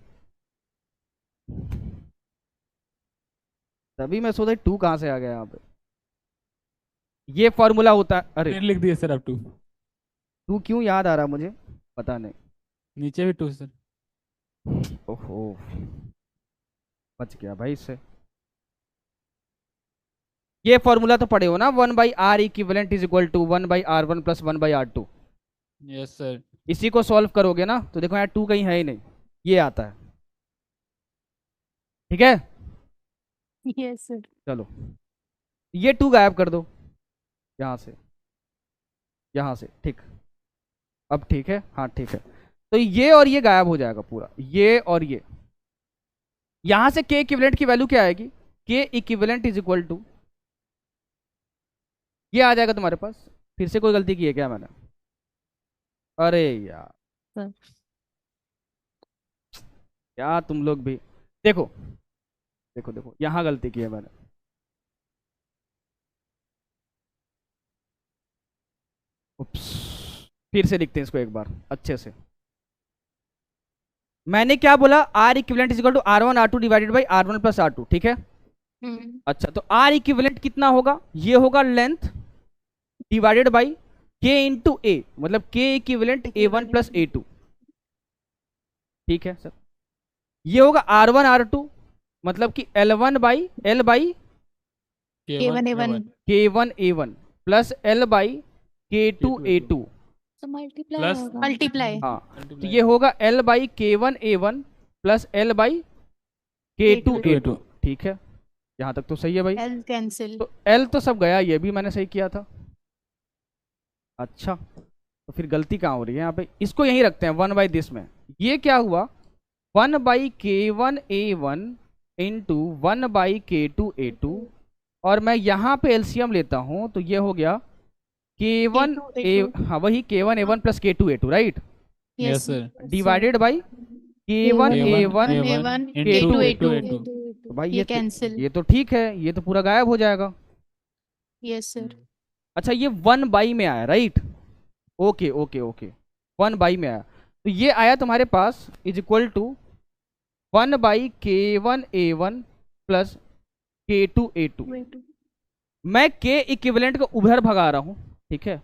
S1: तभी मैं सोचा 2 कहाँ से आ गया यहाँ पे। ये फॉर्मूला होता है। अरे
S7: फिर लिख दिए सर अब 2।
S1: 2 क्यों याद आ रहा मुझे पता नहीं।
S7: नीचे भी 2 सर।
S1: ओहो बच गया भाई इससे। ये फॉर्मूला तो पढ़े हो ना, 1 by R equivalent is equal to 1 by R1 plus 1 by R2।
S7: Yes sir.
S1: इसी को सॉल्व करोगे ना तो देखो यहाँ 2 कहीं है ही नहीं, ये आता है, ठीक है?
S4: Yes sir.
S1: चलो ये 2 गायब कर दो यहाँ से, ठीक। अब ठीक है, हाँ ठीक है। तो ये और ये गायब हो जाएगा पूरा, ये और ये। यहाँ से के इक्विवेलेंट की वैल्यू क्या आएगी? के इक्विवेलेंट इज इक्वल टू, ये आ जाएगा तुम्हारे पास। फिर से कोई गलती की है क्या मैंने? अरे यार
S4: सर
S1: क्या तुम लोग भी। देखो देखो देखो यहाँ गलती की है मैंने। उप्स, फिर से लिखते हैं इसको एक बार अच्छे से। मैंने क्या बोला? R equivalent is equal to R1 R2 divided by R1 plus R2, ठीक है? अच्छा तो आर इक्विवेलेंट कितना होगा? ये होगा length divided by k into A, मतलब k equivalent A1 plus A2। ठीक है सर, ये होगा R1 R2, मतलब कि L1 by L by
S5: K1 A1
S1: K1 A1 plus L by K2 A2।
S4: तो मल्टीप्लाई
S5: प्लस
S4: होगा।
S5: मल्टीप्लाई
S1: हाँ, तो ये होगा L by K1 A1 plus L by K2 A2। ठीक है, यहाँ तक तो सही है भाई।
S5: L cancel.
S1: तो L तो सब गया, ये भी मैंने सही किया था। अच्छा, तो फिर गलती कहाँ हो रही है यहाँ पे? इसको यहीं रखते हैं 1 बाई दिस में। ये क्या हुआ, 1 by K1 A1 into 1 by K2 A2, और मैं यहाँ पे एलसीएम लेता हूँ तो ये हो गया K1 A, हाँ वही K1 A1 plus K2 A2, right,
S5: yes
S2: sir
S1: divided by K1 A1
S5: A1
S1: K2
S5: A2
S1: तो भाई
S5: ये कैंसिल।
S1: ये तो ठीक है, ये तो पूरा गायब हो जाएगा।
S5: Yes sir.
S1: अच्छा, ये 1 बाई में आया, right, okay okay okay, 1 by में आया, तो ये आया तुम्हारे पास is equal to 1 by K1 A1 plus K2 A2। मैं K इक्विवेलेंट को उधर भगा रहा हूँ, ठीक है,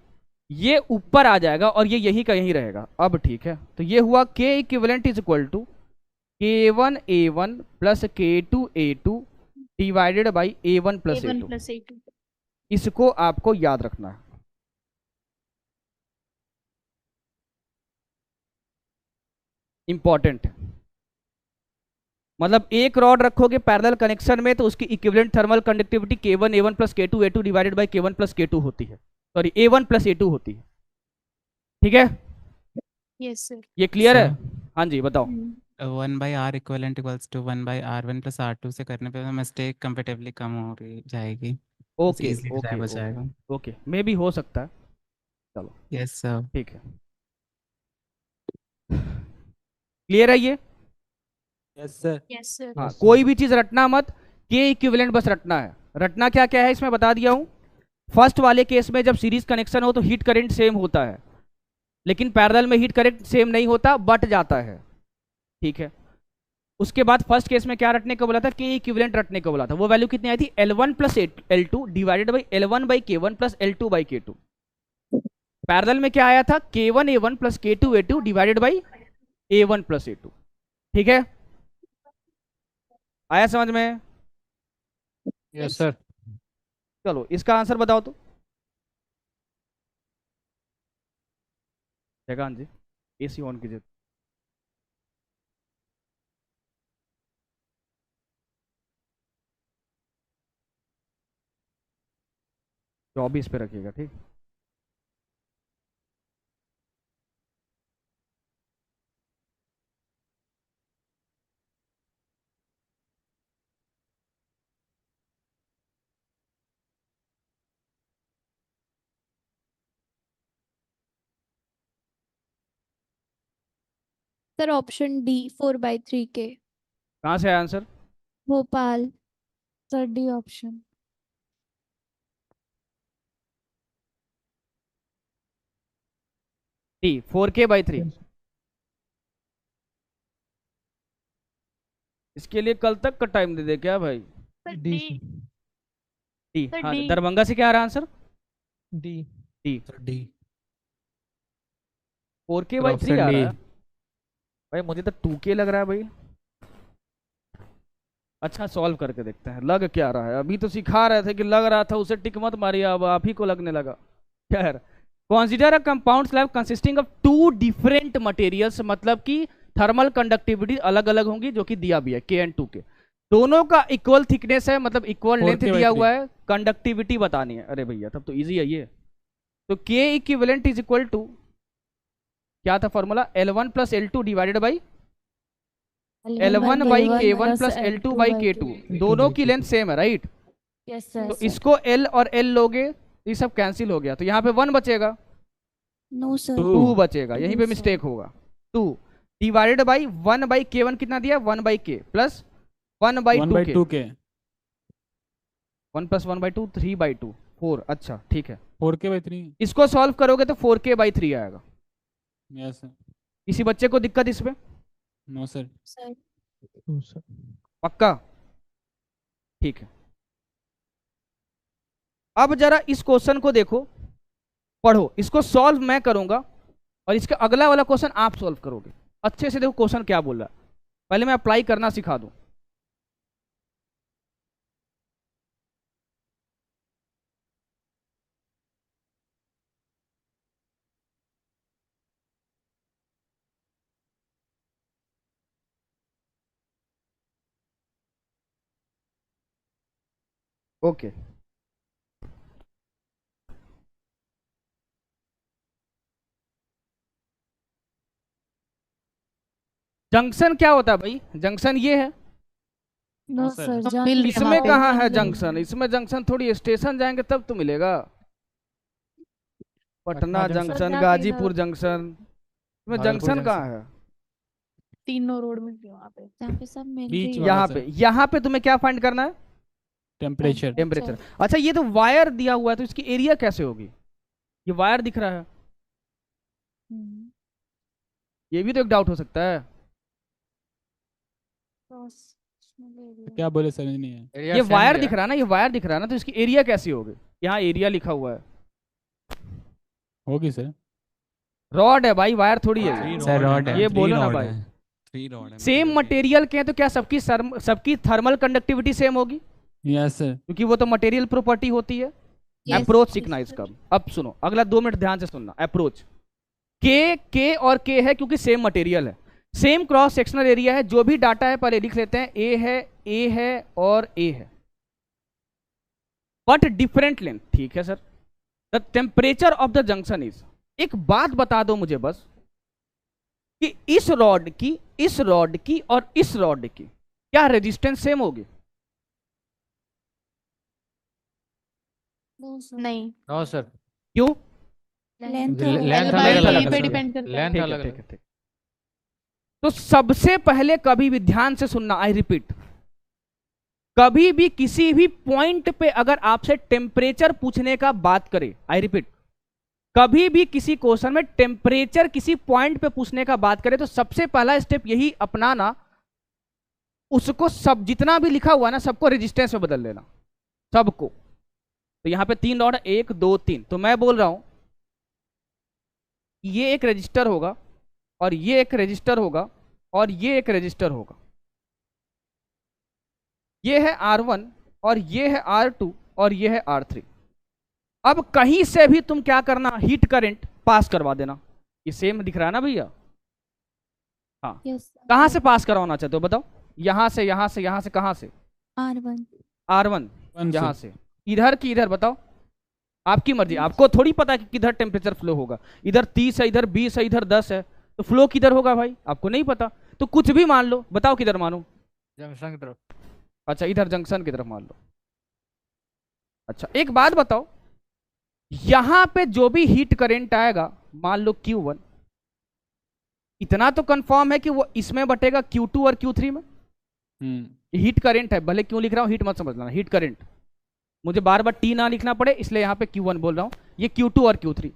S1: ये ऊपर आ जाएगा और ये यहीं का यहीं रहेगा। अब ठीक है, तो ये हुआ K equivalent is equal to K1 A1 plus K2 A2 divided by A1 plus A2। इसको आपको याद रखना है। इंपॉर्टेंट, मतलब एक रॉड रखोगे पैरेलल कनेक्शन में तो उसकी equivalent thermal conductivity K1 A1 plus K2 A2 divided by K1 plus K2 होती है, सॉरी A1 प्लस A2 होती है। ठीक है,
S5: यस सर।
S1: ये क्लियर है? हाँ जी बताओ।
S6: 1 by R equivalent equals to 1 by R1 plus R2 से करने पे मिस्टेक कंपेटिवली कम हो रही जाएगी।
S1: ओके
S6: easily
S1: ओके
S6: हो जाएगा।
S1: ओके, मे भी हो सकता है, चलो
S6: यस सर।
S1: ठीक है। क्लियर है ये?
S2: Yes sir
S5: yes sir.
S1: हाँ, कोई भी चीज रटना मत, के इक्विवेलेंट बस रटना है। रटना क्या क्या है इसमें बता दिया हूं। फर्स्ट वाले केस में जब सीरीज कनेक्शन हो तो हीट करंट सेम होता है, लेकिन पैरेलल में हीट करंट सेम नहीं होता, बट जाता है। ठीक है, उसके बाद फर्स्ट केस में क्या रटने को बोला था, के इक्विवेलेंट रटने को बोला था। वो वैल्यू कितनी आई थी, L1 plus L2 divided by L1 by K1 plus L2 by K2। Parallel में क्या आया था, K1 A1 plus K2 A2 divided by A1 plus A2। ठीक है, आया समझ में?
S5: Yes sir.
S1: चलो इसका आंसर बताओ तो। जगह जी एसी ऑन कीजिए। 24 पे रखिएगा, ठीक।
S4: सर ऑप्शन डी 4/3 के।
S1: कहाँ से आया answer?
S4: Bhopal. Sir D option.
S1: T 4K/3। इसके लिए कल तक का टाइम दे दे क्या भाई?
S5: डी।
S1: टी,
S5: सर,
S1: हाँ
S5: D।
S1: दरभंगा से क्या आ रहा answer?
S5: D.
S1: T,
S2: D
S1: 4K/3 आ रहा है भाई, मुझे तो 2K लग रहा है भाई। अच्छा सॉल्व करके देखते हैं लग क्या रहा है। अभी तो सिखा रहे थे कि लग रहा था, उसे टिक मत मारिए, अब आप ही को लगने लगा। खैर, consider a compound slab consisting of 2 different materials, मतलब कि थर्मल कंडक्टिविटी अलग अलग होंगी, जो कि दिया भी है K and 2K। दोनों का इक्वल थिकनेस है, मतलब इक्वल लेंथ
S2: 4K/3
S1: दिया हुआ है, कंडक्टिविटी बतानी है। अरे भैया तब तो इजी है ये। तो K equivalent is equal to क्या था formula, L1 plus L2 divided by L1 by K1 plus L2 by K2। दोनों की लेंथ सेम है, राइट?
S4: Yes sir.
S1: तो इसको L और L लोगे तो ये सब कैंसिल हो गया, तो यहाँ पे 1 बचेगा,
S4: नो सर।
S1: 2 बचेगा, यहीं पे
S4: Two,
S1: मिस्टेक होगा। 2 डिवाइडेड बाई 1 बाई K1 कितना दिया, 1 by K plus 1 by 2K।
S7: 1/2K
S1: 1 plus 1/2 3/2 4। अच्छा ठीक है,
S7: 4K/3।
S1: इसको सॉल्व करोगे तो 4K/3 आएगा।
S7: Yes sir.
S1: किसी बच्चे को दिक्कत इसमें?
S7: No sir.
S4: सर
S1: पक्का? ठीक है, अब जरा इस क्वेश्चन को देखो। पढ़ो, इसको सॉल्व मैं करूंगा और इसका अगला वाला क्वेश्चन आप सॉल्व करोगे। अच्छे से देखो क्वेश्चन क्या बोल रहा है, पहले मैं अप्लाई करना सिखा दूं। ओके, जंक्शन क्या होता है भाई? जंक्शन ये है,
S4: नो
S2: सर।
S4: सर,
S5: तो मिल
S1: इसमें
S5: यहाँ पे
S1: कहाँ है
S5: मिल रही
S1: जंक्शन? इसमें जंक्शन थोड़ी स्टेशन जाएंगे तब तो मिलेगा। पटना
S7: जंक्शन।
S1: जंक्शन,
S4: पटना
S1: गाजीपुर
S4: के
S1: जंक्शन, इसमें
S7: भागलपुर
S1: जंक्शन कहाँ है?
S5: तीनों रोड में वहाँ पे।
S4: जहाँ पे सब मिल
S7: बीच
S4: रही
S7: वाला
S1: यहाँ
S7: सर।
S1: पे, यहाँ पे तुम्हें क्या फाइंड करना है?
S7: टेम्परेचर।
S1: टेम्परेचर। अच्छा, ये तो वायर दिया हुआ है तो इसकी एरिया कैसे होगी? ये वायर दिख रहा है,
S4: हम्म,
S1: ये भी तो एक डाउट हो सकता है।
S4: cross में ले लिया।
S7: क्या बोले समझ नहीं है।
S1: ये वायर दिख रहा है ना, ये वायर दिख रहा है ना, तो इसकी एरिया कैसी होगी? यहाँ एरिया लिखा हुआ है,
S7: होगी सर।
S1: रॉड है भाई, वायर थोड़ी है।
S2: Three
S6: सर
S2: rod
S6: रॉड
S2: है,
S6: है।
S1: ये
S2: three
S1: बोलो ना
S2: rod
S1: भाई।
S2: है, three rod है
S1: सेम
S2: material की।
S1: मटेरियल के हैं तो क्या सबकी थर्मल कंडक्टिविटी सेम होगी?
S7: Yes sir.
S1: क्योंकि वो तो मटेरियल प्रॉपर्टी होती है।
S4: Yes,
S1: अप्रोच
S4: yes,
S1: सीखना
S4: sir.
S1: इसका। अब सुनो, अगला 2 मिनट ध्यान से सुनना। अप्रोच के और के है क्योंकि सेम मटेरियल है, सेम क्रॉस सेक्शनल एरिया है। जो भी डाटा है पहले लिख लेते हैं, ए है और ए है, बट डिफरेंट लेंथ। ठीक है sir. The temperature of the junction is, एक बात बता दो मुझे बस कि इस रॉड की और इस रॉड की क्या रेजिस्टेंस सेम होगी?
S4: No, sir.
S5: नहीं,
S9: नो सर,
S1: क्यों?
S4: Length
S9: L-
S4: अलग
S9: length
S4: है।
S9: अलग
S5: L by
S9: अलग
S5: E पे
S9: है।
S5: डिपेंड करता है।
S9: लेंथ
S1: ठीक है,
S9: अलग
S1: ठीक
S9: अलग।
S1: है, ठीक। तो सबसे पहले कभी भी ध्यान से सुनना, आई रिपीट, कभी भी किसी भी पॉइंट पे अगर आपसे टेम्परेचर पूछने का बात करे, आई रिपीट, कभी भी किसी क्वेश्चन में टेम्परेचर किसी पॉइंट पे पूछने का बात करे तो सबसे पहला स्टेप यही अपनाना, उसको सब जितना भी लिखा हुआ है ना सबको रेजिस्टेंस में बदल लेना, सबको। तो यहां पे 3 रॉड, 1 2 3, तो मैं बोल रहा हूं ये एक रजिस्टर होगा और ये एक रजिस्टर होगा और ये एक रजिस्टर होगा। ये है R1 और ये है R2 और ये है R3। अब कहीं से भी तुम क्या करना, हीट करंट पास करवा देना। ये सेम दिख रहा है ना भैया? हाँ,
S4: Yes, sir.
S1: कहां से पास करवाना चाहते हो बताओ? यहां से, यहां से, यहां से, कहां से?
S4: R1.
S1: R1 यहां से, इधर की इधर, बताओ आपकी मर्जी। आपको थोड़ी पता है कि किधर टेम्परेचर फ्लो होगा, इधर 30 है, इधर 20 है, इधर 10 है, तो फ्लो किधर होगा भाई? आपको नहीं पता, तो कुछ भी मान लो। बताओ किधर मानो?
S9: जंक्शन की तरफ।
S1: अच्छा, इधर जंक्शन की तरफ मान लो। अच्छा, एक बात बताओ, यहां पे जो भी हीट करंट आएगा, मान लो Q1, इतना तो कंफर्म है कि वो इसमें बटेगा Q2 और Q3 में। हीट करंट है, भले क्यों लिख रहा हूं हीट मत समझ लेना, हीट करंट। मुझे बार बार टी ना लिखना पड़े इसलिए यहां पे Q1 बोल रहा हूं, ये Q2 और Q3।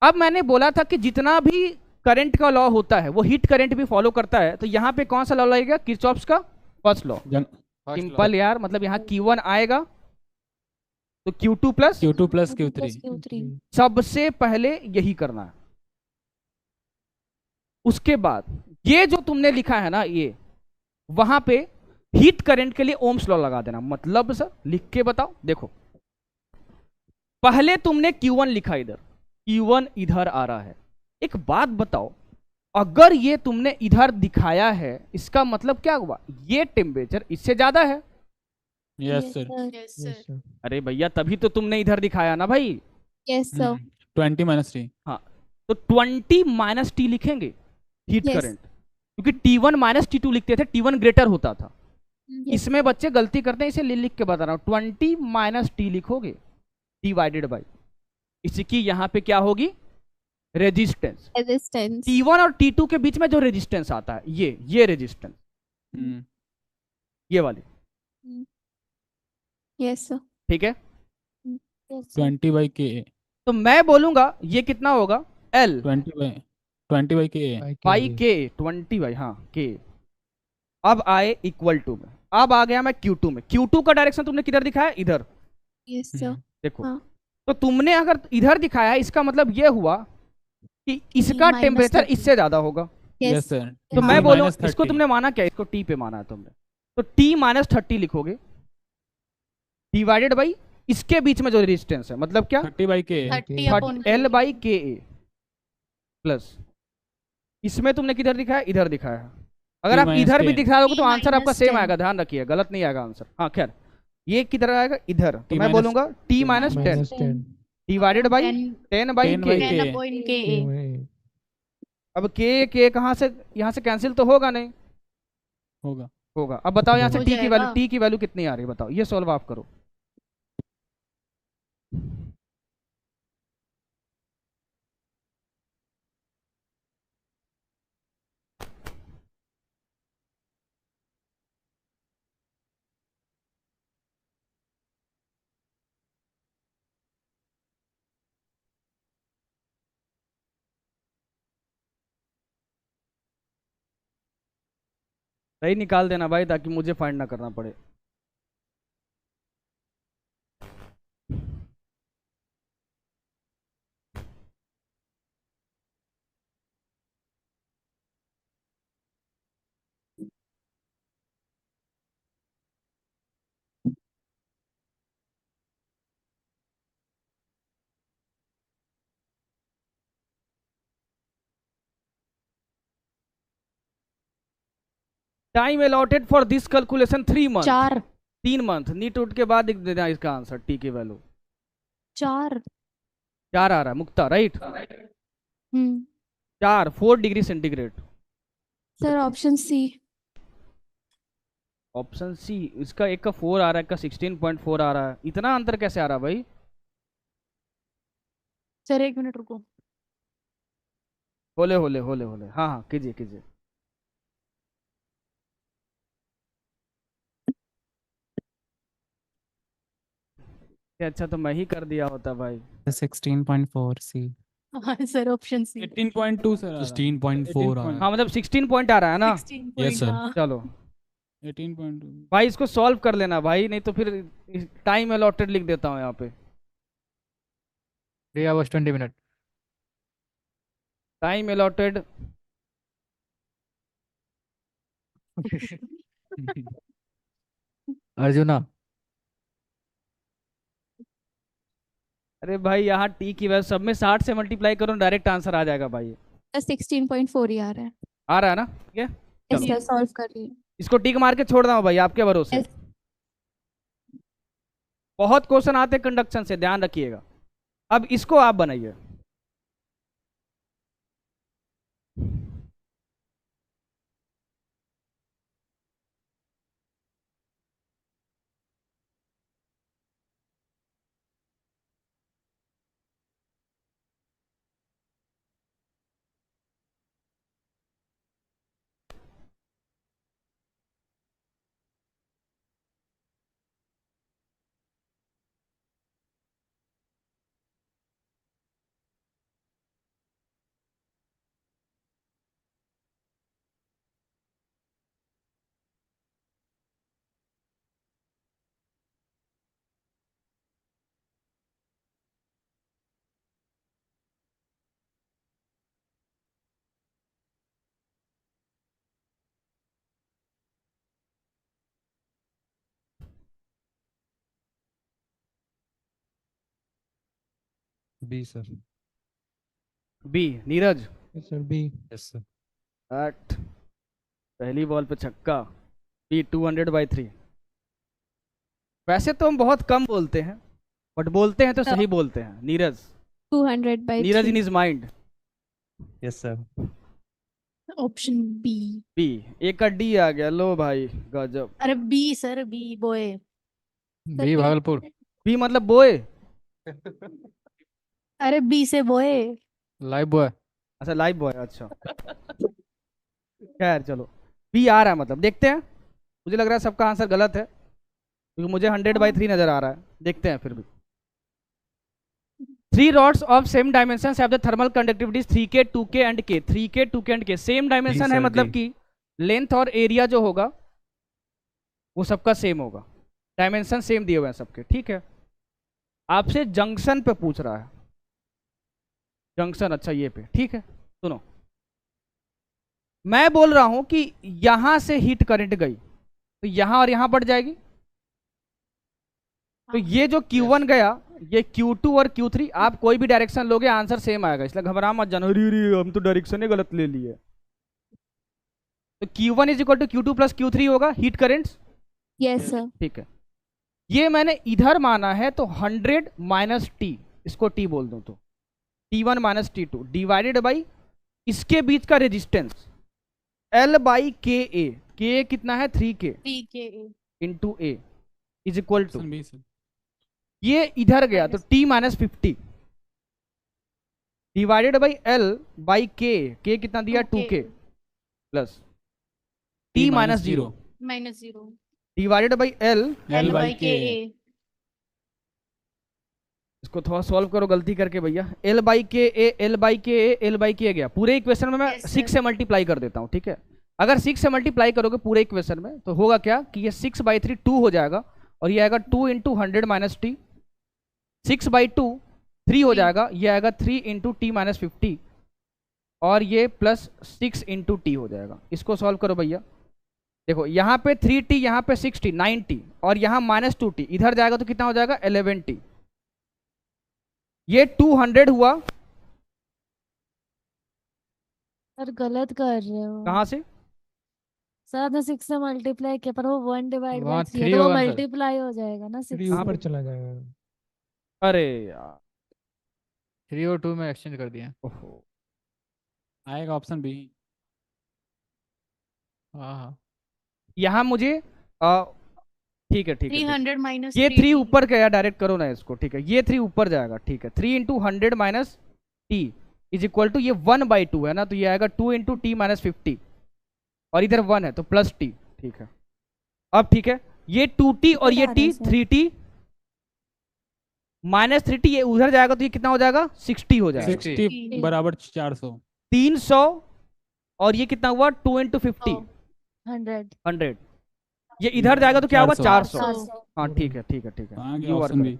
S1: अब मैंने बोला था कि जितना भी करंट का लॉ होता है वो हीट करंट भी फॉलो करता है, तो यहां पे कौन सा लॉ लगेगा? किरचॉफ्स का फर्स्ट लॉ। सिंपल यार, मतलब यहाँ Q1 आएगा तो Q2 plus
S7: Q2 plus
S4: Plus
S7: Q3।
S4: Q3.
S1: सबसे पहले यही करना है। उसके बाद ये जो तुमने लिखा है ना, ये वहां पे हीट करंट के लिए ओम्स लॉ लगा देना। मतलब सर लिख के बताओ, देखो पहले तुमने Q1 लिखा, इधर Q1 इधर आ रहा है। एक बात बताओ, अगर ये तुमने इधर दिखाया है इसका मतलब क्या हुआ? ये टेम्परेचर इससे ज्यादा है।
S7: Yes
S4: Yes,
S7: sir.
S4: sir.
S5: Yes, sir.
S1: अरे भैया तभी तो तुमने इधर दिखाया ना भाई।
S4: Yes, sir.
S7: 20 - T।
S1: तो 20 - T लिखेंगे हीट
S4: Yes.
S1: करंट, क्योंकि T1 - T2 लिखते थे, T1 ग्रेटर होता था।
S4: Yes.
S1: इसमें बच्चे गलती करते हैं, इसे लिख के बता रहा हूं। 20 - T लिखोगे डिवाइडेड बाई इसकी यहां पे क्या होगी? रेजिस्टेंस।
S4: Resistance.
S1: T1 और T2 के बीच में जो रेजिस्टेंस आता है, ये रेजिस्टेंस, ये वाली,
S4: Yes, sir.
S1: ठीक है?
S4: Yes, sir.
S7: 20/K।
S1: तो मैं बोलूंगा ये कितना होगा? L
S7: 20/K।
S1: By K, 20 by, हाँ K। अब आए इक्वल टू में, अब आ गया मैं Q2 में। Q2 का डायरेक्शन तुमने किधर दिखाया? इधर।
S4: Yes, sir.
S1: देखो
S4: हाँ.
S1: तो तुमने अगर इधर दिखाया, इसका मतलब ये हुआ कि इसका
S4: minus
S1: टेम्परेचर
S4: 30
S1: इससे ज्यादा होगा।
S7: Yes sir.
S1: तो मैं
S7: T
S1: बोलूँ,
S7: -30
S1: इसको तुमने माना क्या, इसको टी पे माना है तुमने, तो टी -30 लिखोगे डिवाइडेड बाई इसके बीच में जो रेजिस्टेंस है, मतलब क्या
S7: 30/K
S1: 30L/Ka प्लस इसमें तुमने किधर दिखाया, इधर दिखाया है। अगर आप इधर भी दिखा दोगे तो आंसर आपका सेम आएगा, ध्यान रखिए, गलत नहीं आएगा आंसर। हाँ खैर, ये किधर आएगा, इधर, तो मैं बोलूंगा T -10 divided by 10/K।
S5: 10/Ka
S1: अब K कहाँ से, यहाँ से कैंसिल तो होगा नहीं,
S7: होगा।
S1: होगा। अब बताओ यहाँ से
S5: हो
S1: T की वैल्यू,
S5: जाएगा।
S1: T की वैल्यू कितनी आ रही है, बताओ, ये सॉल्व आप करो। सही निकाल देना भाई, ताकि मुझे फाइंड ना करना पड़े। Time allotted for this calculation 3 month.
S4: 4
S1: 3 month. नीट उठ के बाद देना इसका आंसर, टी की वैल्यू
S4: 4
S1: 4 आ रहा है Mukta, right? 4 degree centigrade.
S4: Sir option C.
S1: Option C, इसका एक का 4 आ रहा है, एक का 16.4 आ रहा है, इतना अंतर कैसे आ रहा है भाई?
S5: सर 1 मिनट रुको।
S1: होले होले होले होले, हाँ हाँ कीजिए कीजिए। अच्छा तो मैं ही कर दिया होता भाई।
S6: 16.4 C।
S5: हाँ सर ऑप्शन सी।
S7: 18.2 सर।
S2: 16.4 आ रहा है।
S1: हाँ मतलब 16 पॉइंट आ रहा है ना?
S5: 16
S2: Yes, sir.
S5: हाँ।
S1: चलो
S7: 18.2।
S1: भाई इसको सॉल्व कर लेना भाई, नहीं तो फिर टाइम अलॉटेड लिख देता हूँ यहाँ पे।
S9: 3 hours 20 minutes।
S1: Time allotted
S9: arjuna.
S1: अरे भाई यहाँ टी की वैल्यू सब में 60 से मल्टीप्लाई करो, डायरेक्ट आंसर आ जाएगा भाई।
S4: 16.4 ही आ रहा है।
S1: आ रहा है ना? ठीक है,
S4: यस
S1: चलो
S4: सर, सॉल्व कर लिए।
S1: इसको टिक मार के छोड़ दूँ भाई, आपके भरोसे।
S4: Yes.
S1: बहुत क्वेश्चन आते हैं कंडक्शन से, ध्यान रखिएगा। अब इसको आप बनाइए।
S2: B sir.
S1: B, Neeraj.
S9: Sir B.
S2: Yes sir.
S1: 8 पहली बॉल पे छक्का। बी 200/3। वैसे तो हम बहुत कम बोलते हैं, बट बोलते हैं तो सही बोलते हैं। Neeraj,
S4: 200/3।
S1: Neeraj in his mind.
S3: Yes sir.
S5: Option B.
S1: B, एक का डी आ गया, लो भाई गजब।
S5: अरे B sir, B boy.
S9: B Bhagalpur.
S1: B मतलब बोए?
S5: अरे बी से बॉय।
S9: Lifebuoy.
S1: अच्छा लाइव बॉय, अच्छा खैर चलो, बी आ रहा है, मतलब देखते हैं। मुझे लग रहा है सबका आंसर गलत है, क्योंकि मुझे 100/3 नजर आ रहा है। देखते हैं फिर भी। 3 rods of same dimensions have the thermal conductivities 3K, 2K and K। 3K, 2K and K same dimension है,
S3: sir,
S1: मतलब
S3: D।
S1: कि लेंथ और एरिया जो होगा वो सबका सेम होगा। डायमेंशन सेम दिए हुए हैं सबके, ठीक है। आपसे जंक्शन पे पूछ रहा है, जंक्शन, अच्छा ये पे, ठीक है। सुनो, मैं बोल रहा हूं कि यहां से हीट करंट गई तो यहां और यहां बढ़ जाएगी, तो ये जो Q1 गया, ये Q2 और Q3, आप कोई भी डायरेक्शन लोगे आंसर सेम आएगा, इसलिए घबरा मत जाना, अरे हम तो डायरेक्शन ही गलत ले लिए। तो Q1 is equal to Q2 plus Q3 होगा हीट करेंट्स,
S4: यस सर।
S1: ठीक है। ये मैंने इधर माना है तो 100 माइनस टी, इसको टी बोल दूं तो T1 minus T2 divided by इसके बीच का रेजिस्टेंस L बाई के ए, के कितना है 3K
S5: 3K
S1: into A is equal to,
S7: option B sir.
S1: ये इधर गया तो T minus 50 divided by L by K कितना दिया 2K plus T minus 0
S5: -0
S1: divided by L
S7: L by
S5: K
S7: K।
S1: इसको थोड़ा सॉल्व करो गलती करके भैया, L बाई के ए, L बाई के ए, L बाई के गया, पूरे इक्वेशन में मैं
S5: Yes,
S1: 6 से मल्टीप्लाई कर देता हूँ, ठीक है। अगर 6 से मल्टीप्लाई करोगे पूरे इक्वेशन में तो होगा क्या कि ये 6/3 2 हो जाएगा, और ये आएगा 2 इंटू 100 माइनस टी, 6/2 3 हो जाएगा, ये आएगा 3 इंटू टी माइनस 50, और ये प्लस 6 इंटू टी हो जाएगा। इसको सॉल्व करो भैया, देखो यहाँ पे 3t, यहाँ पे 6t 9t, और यहाँ माइनस 2t, इधर जाएगा तो कितना हो जाएगा 11t, ये 200 हुआ,
S4: सर गलत कर रहे हो।
S1: कहाँ से?
S4: सर आपने 6 से मल्टीप्लाई किया पर वो 1 डिवाइड बाय
S9: वहाँ
S4: 3
S9: 3
S4: तो वो
S9: होगा सर।
S4: मल्टीप्लाई हो जाएगा ना 6
S1: कहाँ पे?
S9: चला जाएगा।
S1: अरे यार,
S9: 3 और 2 में एक्सचेंज कर दिया।
S1: ओहो,
S7: आएगा ऑप्शन बी।
S9: हाँ हाँ।
S1: यहाँ मुझे ठीक है, ठीक है, ठीक है।
S5: 300 माइनस
S1: ये 3 ऊपर गया, डायरेक्ट करो ना इसको, ठीक है, ये 3 ऊपर जाएगा, ठीक है। 3 into 100 minus T is equal to, ये 1/2 है ना, तो ये आएगा 2 इंटू टी माइनस 50, और इधर 1 है तो प्लस टी, ठीक है। अब ठीक है, ये 2t और ये t 3t माइनस 3t, ये उधर जाएगा तो ये कितना हो जाएगा 60 हो जाएगा,
S7: 60 बराबर 400।
S1: 300, और ये कितना हुआ 2 इंटू 50
S4: 100
S1: 100, ये इधर जाएगा तो क्या होगा 400।
S4: 400
S1: हाँ ठीक है, ठीक है, ठीक है,
S7: कहाँ गया
S1: you are
S7: option B?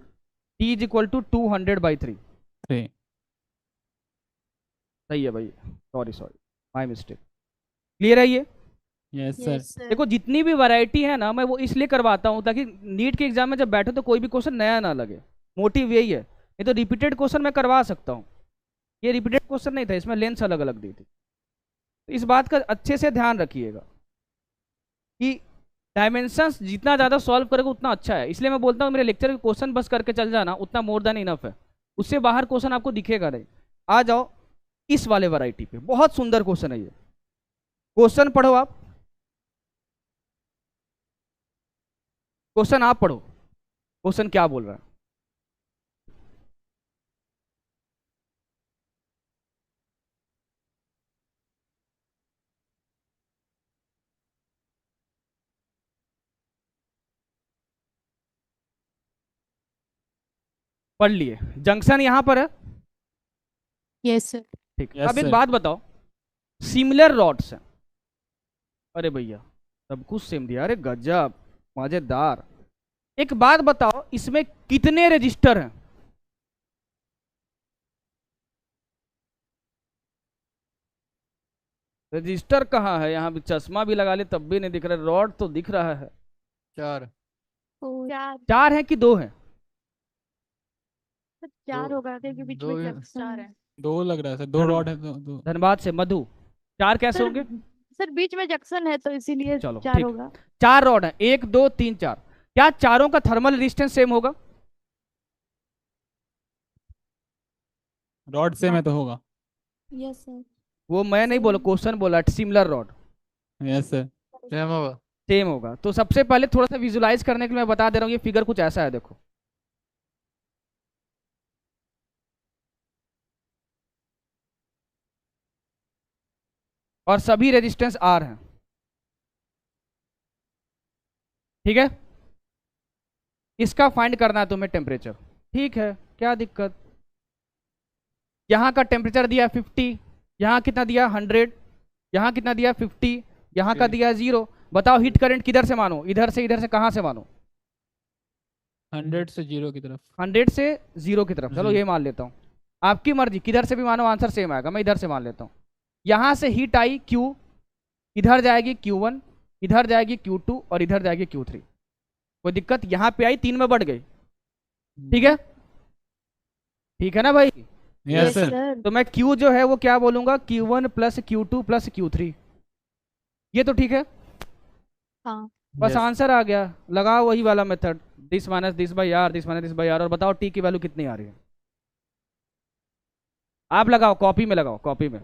S1: t is equal to 200/3,
S7: सही।
S1: सही है भाई, सॉरी माय मिस्टेक। क्लियर है ये?
S7: Yes
S5: Yes,
S7: sir.
S5: sir.
S1: देखो जितनी भी वैरायटी है ना, मैं वो इसलिए करवाता हूँ ताकि नीट के एग्जाम में जब बैठो तो कोई भी क्वेश्चन नया ना लगे, मोटिव यही है। ये तो रिपीटेड क्वेश्चन मैं करवा सकता हूँ, ये रिपीटेड क्वेश्चन नहीं था, इसमें लेंस अलग अलग दी थी। तो इस बात का अच्छे से ध्यान रखिएगा कि डायमेंशंस जितना ज़्यादा सॉल्व करोगे उतना अच्छा है। इसलिए मैं बोलता हूँ मेरे लेक्चर के क्वेश्चन बस करके चल जाना, उतना मोर देन इनफ है, उससे बाहर क्वेश्चन आपको दिखेगा नहीं। आ जाओ इस वाले वैरायटी पे, बहुत सुंदर क्वेश्चन है ये। क्वेश्चन पढ़ो आप, क्वेश्चन आप पढ़ो, क्वेश्चन क्या बोल रहा है। पढ़ लिए, जंक्शन यहां पर है,
S5: यस सर।
S1: ठीक है।
S7: Yes,
S1: अब एक
S7: sir.
S1: बात बताओ, सिमिलर रॉड्स हैं, अरे भैया सब कुछ सेम दिया, अरे गजब मजेदार। एक बात बताओ, इसमें कितने रजिस्टर हैं? रजिस्टर कहाँ है? यहाँ भी चश्मा भी लगा ले तब भी नहीं दिख रहा, रॉड तो दिख रहा है।
S9: 4
S1: 4 हैं कि 2 हैं?
S4: 4 होगा क्योंकि बीच
S9: दो
S4: में
S9: ही-
S4: जंक्शन
S5: 4 है।
S7: 2 लग रहा है सर, 2 रॉड है तो 2।
S1: धन्यवाद से मधु, 4 कैसे
S4: सर
S1: होंगे?
S4: सर बीच में जंक्शन है तो इसीलिए
S1: चलो,
S4: 4
S1: ठीक।
S4: होगा।
S1: 4 रॉड हैं, 1 2 3 4, क्या चारों का थर्मल रेजिस्टेंस सेम होगा?
S7: रॉड से में तो होगा।
S4: Yes sir.
S1: वो मैं नहीं बोला, क्वेश्चन बोला similar rod
S7: yes sir.
S9: Same होगा।
S1: सेम होगा। तो सबसे पहले थोड़ा सा विजुलाइज करने के लिए मैं बता दे रहा हूँ, ये फिगर कुछ ऐसा है, देखो और सभी रेजिस्टेंस आर हैं, ठीक है। इसका फाइंड करना है तुम्हें टेम्परेचर, ठीक है, क्या दिक्कत। यहाँ का टेम्परेचर दिया 50, यहाँ कितना दिया 100, यहाँ कितना दिया 50, यहाँ का दिया 0। बताओ हीट करंट किधर से मानो, इधर से कहाँ से मानो?
S7: 100 से 0 की तरफ।
S1: 100 से 0 की तरफ, चलो
S7: जी।
S1: ये मान लेता हूँ। आपकी मर्जी, किधर से भी मानो आंसर सेम आएगा, मैं इधर से मान लेता हूँ। यहाँ से हीट आई Q, इधर जाएगी Q1, इधर जाएगी Q2 और इधर जाएगी Q3। कोई दिक्कत? यहाँ पे आई 3 में बढ़ गई, ठीक है? ठीक है ना भाई?
S7: Yes sir.
S1: तो मैं Q जो है वो क्या बोलूंगा, Q1 plus Q2 plus Q3। ये तो ठीक है,
S4: हाँ
S1: बस
S3: Yes.
S1: आंसर आ गया। लगाओ वही वाला method, this minus this by R, this minus this by R, और बताओ टी की वैल्यू कितनी आ रही है। आप लगाओ, कॉपी में लगाओ, कॉपी में,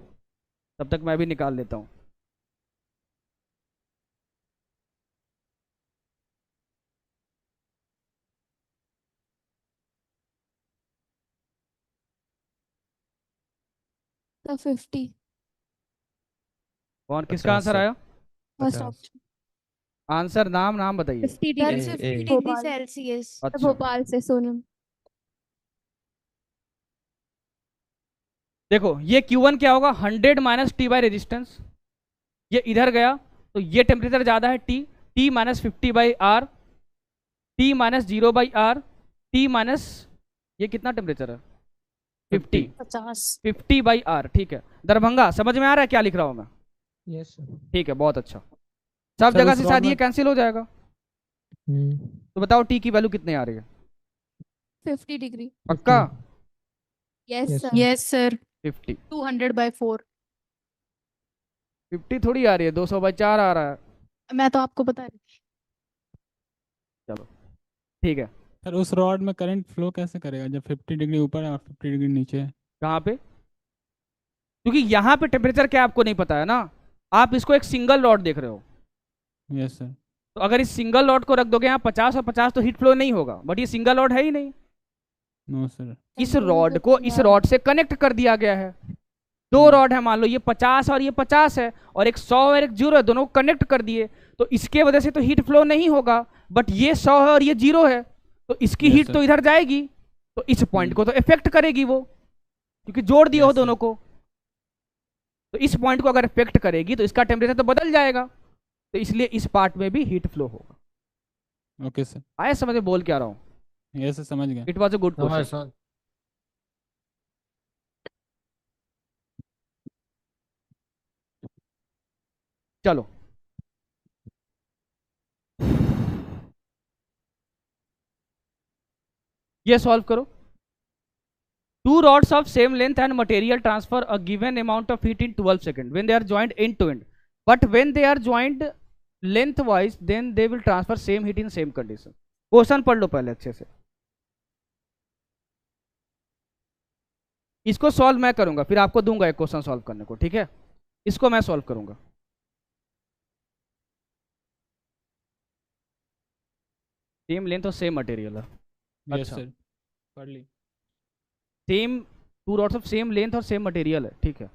S1: तब तक मैं भी निकाल लेता हूँ।
S4: तो 50
S1: कौन, किसका आंसर
S3: 50
S1: आया?
S4: First
S3: 50
S4: option.
S1: आंसर नाम बताइए।
S4: 50
S3: ए,
S4: डिग्री
S3: ए।
S4: 50 डिग्री सेल्सियस
S1: अच्छा।
S4: भोपाल से सोनम।
S1: देखो ये Q1 क्या होगा, 100 माइनस टी बाई रेजिस्टेंस, ये इधर गया तो ये टेम्परेचर ज़्यादा है T minus 50 by R, T minus 0 by R, T minus ये कितना टेम्परेचर है 50, 50 बाई आर। ठीक है दरभंगा, समझ में आ रहा है क्या लिख रहा हूँ मैं?
S3: Yes sir.
S1: ठीक है, बहुत अच्छा। सब
S7: सर,
S1: जगह
S7: उस
S1: से
S7: रॉड
S1: शायद ये
S7: में-
S1: कैंसिल हो जाएगा। तो बताओ टी की वैल्यू कितने आ रही है?
S4: 50 डिग्री।
S1: पक्का?
S4: Yes
S3: Yes,
S4: sir.
S5: Yes sir
S1: 50
S5: 200/4।
S1: 50 थोड़ी आ रही है, 200/4 आ रहा है।
S5: मैं तो आपको बता रही थी।
S1: चलो ठीक है।
S7: सर उस रॉड में करंट फ्लो कैसे करेगा जब 50 डिग्री ऊपर है और 50 डिग्री नीचे है?
S1: कहाँ पे? क्योंकि यहाँ पे टेम्परेचर क्या आपको नहीं पता है ना, आप इसको एक सिंगल रॉड देख रहे हो।
S7: Yes sir.
S1: तो अगर इस सिंगल रॉड को रख दोगे यहाँ 50 और 50 तो हीट फ्लो नहीं होगा, बट ये सिंगल रॉड है ही नहीं।
S7: No sir.
S1: इस रॉड को इस रॉड से कनेक्ट कर दिया गया है। दो रॉड है, मान लो ये 50 और ये 50 है, और एक 100 और एक 0 है, दोनों को कनेक्ट कर दिए, तो इसके वजह से तो हीट फ्लो नहीं होगा। बट ये 100 है और ये 0 है, तो इसकी
S7: Yes,
S1: हीट
S7: sir.
S1: तो इधर जाएगी, तो इस पॉइंट को तो इफेक्ट करेगी वो, क्योंकि जोड़ दिए हो
S7: Yes, sir.
S1: दोनों को। तो इस पॉइंट को अगर इफेक्ट करेगी तो इसका टेम्परेचर तो बदल जाएगा, तो इसलिए इस पार्ट में भी हीट फ्लो होगा।
S7: Okay sir.
S1: आया समझ में बोल क्या रहा हूँ?
S7: यस सर, समझ गया।
S1: इट वॉज अ गुड
S9: समझ
S1: क्वेश्चन।
S9: समझ।
S1: चलो ये सॉल्व करो। Two rods of same length and material transfer a given amount of heat in 12 seconds when they are joined end to end. But when they are joined lengthwise, then they will transfer same heat in same condition. Question पढ़ लो पहले अच्छे से। इसको solve मैं करूंगा, फिर आपको दूंगा एक क्वेश्चन सॉल्व करने को, ठीक है? इसको मैं सॉल्व करूंगा। सेम लेंथ और सेम मटेरियल है।
S7: यस
S1: अच्छा।
S7: सर, पढ़ ली।
S1: Same two rods of same length और सेम मटेरियल है, ठीक है?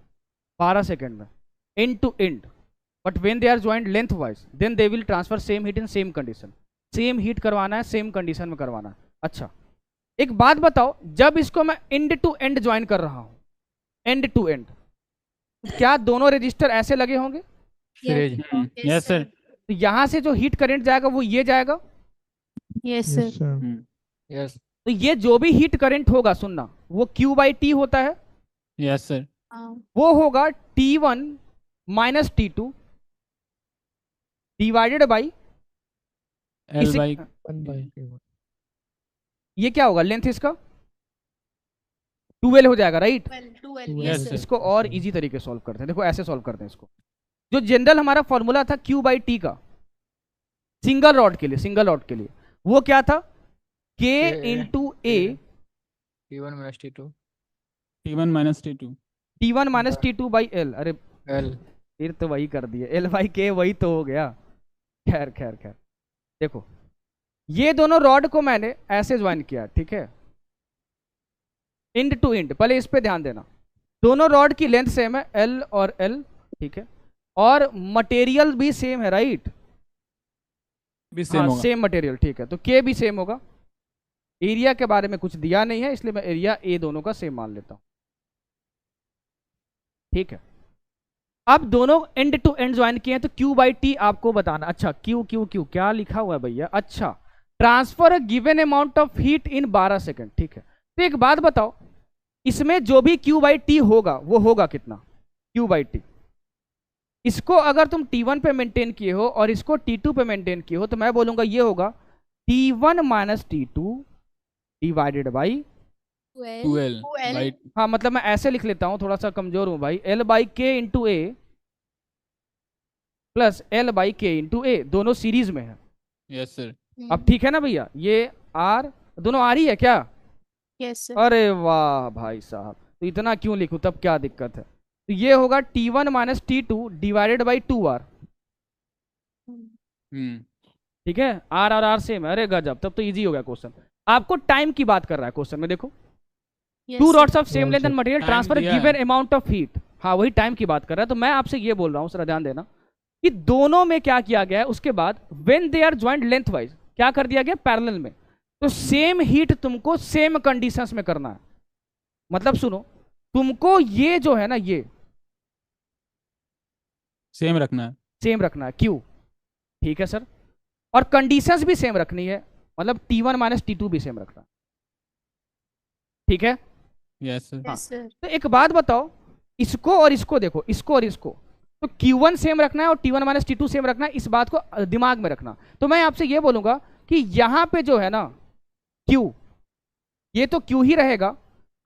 S1: 12 सेकेंड में end to end, but when they are joint length wise then they will transfer same heat in same condition. Same heat करवाना है, सेम कंडीशन में करवाना है। अच्छा एक बात बताओ, जब इसको मैं एंड टू एंड ज्वाइन कर रहा हूँ, एंड टू एंड, क्या दोनों रजिस्टर ऐसे लगे होंगे?
S9: सिरेज।
S7: Yes sir.
S1: तो यहाँ से जो हीट करंट जाएगा वो ये जाएगा,
S5: यस सर
S9: यस।
S1: तो ये जो भी हीट करंट होगा, सुनना, वो Q/T होता है,
S7: यस सर।
S1: वो होगा T1 minus T2 divided by
S7: L
S1: इसे-
S7: बाई
S3: 1/Q1।
S1: ये क्या होगा, लेंथ इसका 12 हो जाएगा, right?
S5: 12
S7: Yes,
S5: yes
S7: sir.
S5: Sir
S1: इसको और इजी तरीके सॉल्व करते हैं। देखो ऐसे सॉल्व करते हैं इसको। जो जनरल हमारा फॉर्मूला था Q/T का सिंगल रॉड के लिए, सिंगल रॉड के लिए वो क्या था? K into A
S9: T1 minus T2
S7: T1 minus T2।
S1: T1 minus T2 by L। अरे
S9: L।
S1: फिर तो वही कर दिए, L/K वही तो हो गया। खैर खैर खैर, देखो ये दोनों रॉड को मैंने ऐसे ज्वाइन किया, ठीक है? एंड टू एंड, पहले इस पे ध्यान देना, दोनों रॉड की लेंथ सेम है, L और L, ठीक है? और मटेरियल भी सेम है, राइट?
S7: भी सेम
S1: हाँ
S7: होगा।
S1: सेम मटेरियल, ठीक है? तो K भी सेम होगा। एरिया के बारे में कुछ दिया नहीं है, इसलिए मैं एरिया A दोनों का सेम मान लेता हूं, ठीक है? अब दोनों एंड टू एंड ज्वाइन किए हैं, तो Q/T आपको बताना। अच्छा Q Q Q क्या लिखा हुआ है भैया? अच्छा transfer a given amount of heat in 12 second, ठीक है। तो एक बात बताओ, इसमें जो भी Q बाई टी होगा वो होगा कितना, Q बाई टी। इसको अगर तुम T1 पे मेंटेन किए हो और इसको T2 पे मेंटेन किए हो, तो मैं बोलूंगा ये होगा T1 minus T2 divided by
S7: 12 by
S1: हाँ मतलब मैं ऐसे लिख लेता हूँ, थोड़ा सा कमजोर हूँ भाई, L बाई के into A plus L by के इंटू ए, दोनों सीरीज में है।
S7: yes sir
S1: अब ठीक है ना भैया, ये R दोनों आ रही है क्या?
S5: Yes sir.
S1: अरे वाह भाई साहब, तो इतना क्यों लिखूं, तब क्या दिक्कत है। तो ये होगा T1 minus T2 divided by 2R, ठीक है। R और R सेम है, अरे गजब, तब तो इजी हो गया क्वेश्चन। आपको टाइम की बात कर रहा है क्वेश्चन में, देखो two rods of same length and material
S7: Time
S1: transfer
S7: दिया है।
S1: गिवन अमाउंट ऑफ हीट, हाँ वही टाइम की बात कर रहा है। तो मैं आपसे ये बोल रहा हूँ, जरा ध्यान देना कि दोनों में क्या किया गया है, उसके बाद when they are joint length wise क्या कर दिया गया, पैरेलल में। तो सेम हीट तुमको सेम कंडीशंस में करना है। मतलब सुनो, तुमको ये जो है ना, ये
S7: सेम रखना है
S1: सेम रखना है, क्यों, ठीक है सर। और कंडीशंस भी सेम रखनी है, मतलब T1 माइनस T2 भी सेम रखना है, ठीक है।
S7: yes sir
S5: yes sir.
S1: तो एक बात बताओ, इसको और इसको देखो, इसको और इसको, तो Q1 सेम रखना है और T1 माइनस T2 सेम रखना है, इस बात को दिमाग में रखना। तो मैं आपसे ये बोलूंगा कि यहां पे जो है ना Q, ये तो Q ही रहेगा,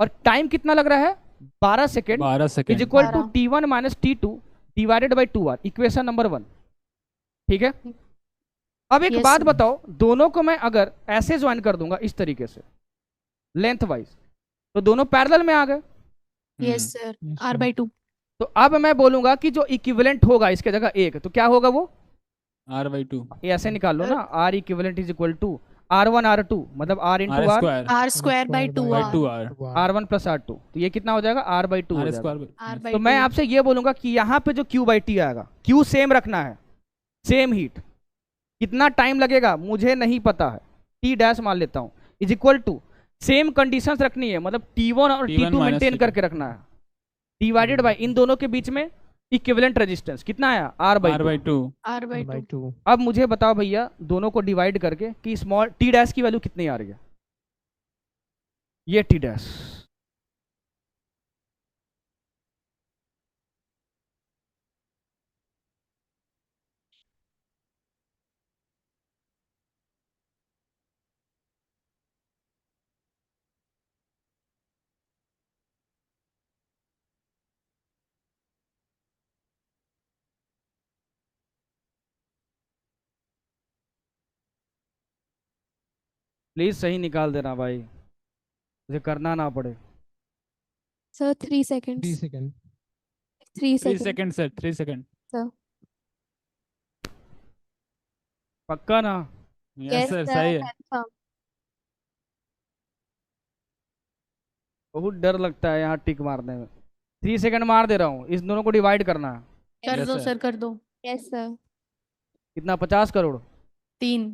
S1: और टाइम कितना लग रहा है, 12 second
S7: 12
S1: is
S7: second
S1: equal to
S5: 12
S1: T1 minus T2 divided by 2R, equation number 1, ठीक है। अब एक
S5: Yes,
S1: बात
S5: sir.
S1: बताओ, दोनों को मैं अगर ऐसे ज्वाइन कर दूंगा इस तरीके से लेंथ वाइज, तो दोनों पैरेलल में आ गए।
S5: Yes sir. R/2।
S1: तो अब मैं बोलूंगा कि जो इक्विवेलेंट होगा इसके जगह एक, तो क्या होगा वो,
S7: R/2
S1: ये ऐसे निकाल लो ना, R equivalent is equal to R1 R2, मतलब R into
S7: R
S1: R,
S7: square
S5: R² by 2R।
S7: 2R
S1: R1 plus R2, तो ये कितना हो जाएगा, R बाई टू हो
S7: R
S1: जाएगा।
S7: square
S5: R by
S1: तो मैं
S5: 2।
S1: आपसे ये बोलूंगा कि यहाँ पे जो Q बाई टी आएगा, Q सेम रखना है, सेम हीट, कितना टाइम लगेगा मुझे नहीं पता है, T डैश मान लेता हूँ, is equal to same conditions रखनी है, मतलब T1 और
S7: T1
S1: T2
S7: minus
S1: maintain
S7: T2
S1: करके रखना है, डिवाइडेड बाय इन दोनों के बीच में इक्विवेलेंट रेजिस्टेंस कितना आया, R by to.
S7: R/2
S5: R/2।
S1: अब मुझे बताओ भैया, दोनों को डिवाइड करके कि स्मॉल T डैश की वैल्यू कितनी आ रही है, ये T डैश, प्लीज सही निकाल देना भाई, मुझे करना ना पड़े।
S4: Sir 3 seconds 3
S7: 3
S4: seconds
S7: second sir 3 second
S4: sir.
S1: पक्का ना?
S7: यस सर सही है
S4: कंफर्म।
S1: बहुत डर लगता है यहाँ टिक मारने में। 3 सेकंड मार दे रहा हूँ, इस दोनों को डिवाइड करना है,
S5: कर
S7: Yes,
S5: दो
S7: sir.
S5: सर, कर दो।
S4: Yes sir.
S1: कितना, 50 करोड़?
S5: 3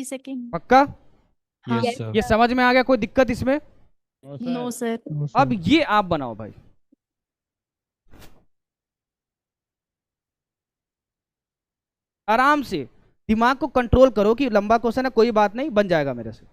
S5: सेकंड।
S1: पक्का?
S5: हाँ।
S2: Yes sir.
S1: ये समझ में आ गया, कोई दिक्कत इसमें?
S5: No sir.
S1: अब ये आप बनाओ भाई, आराम से दिमाग को कंट्रोल करो कि लंबा क्वेश्चन है, कोई बात नहीं, बन जाएगा मेरे से।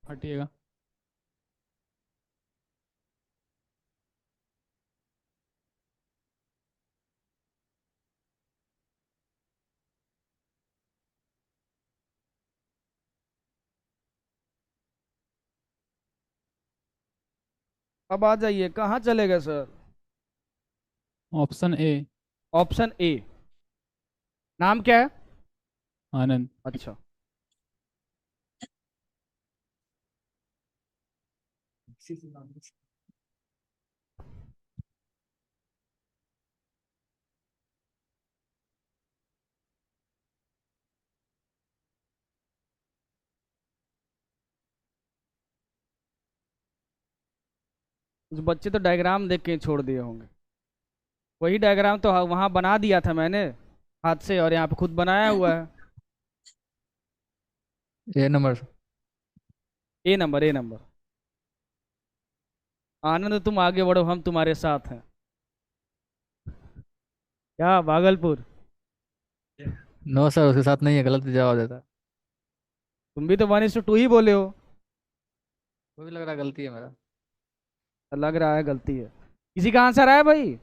S7: हटिएगा।
S1: अब आ जाइए, कहाँ चले गए sir?
S7: Option A.
S1: Option A. नाम क्या है?
S7: आनंद।
S1: अच्छा, उस बच्चे तो डायग्राम देख के ही छोड़ दिए होंगे। वही डायग्राम तो वहां बना दिया था मैंने हाथ से, और यहाँ पे खुद बनाया हुआ है।
S9: ए नंबर।
S1: ए नंबर, ए नंबर। आनंद तुम आगे बढ़ो, हम तुम्हारे साथ हैं। क्या भागलपुर?
S9: नो सर, उसके साथ नहीं है, गलत जवाब देता है।
S1: तुम भी तो 1:2 ही बोले हो।
S9: वो भी लग रहा है गलती है मेरा।
S1: लग रहा है गलती है। किसी का आंसर आया भाई?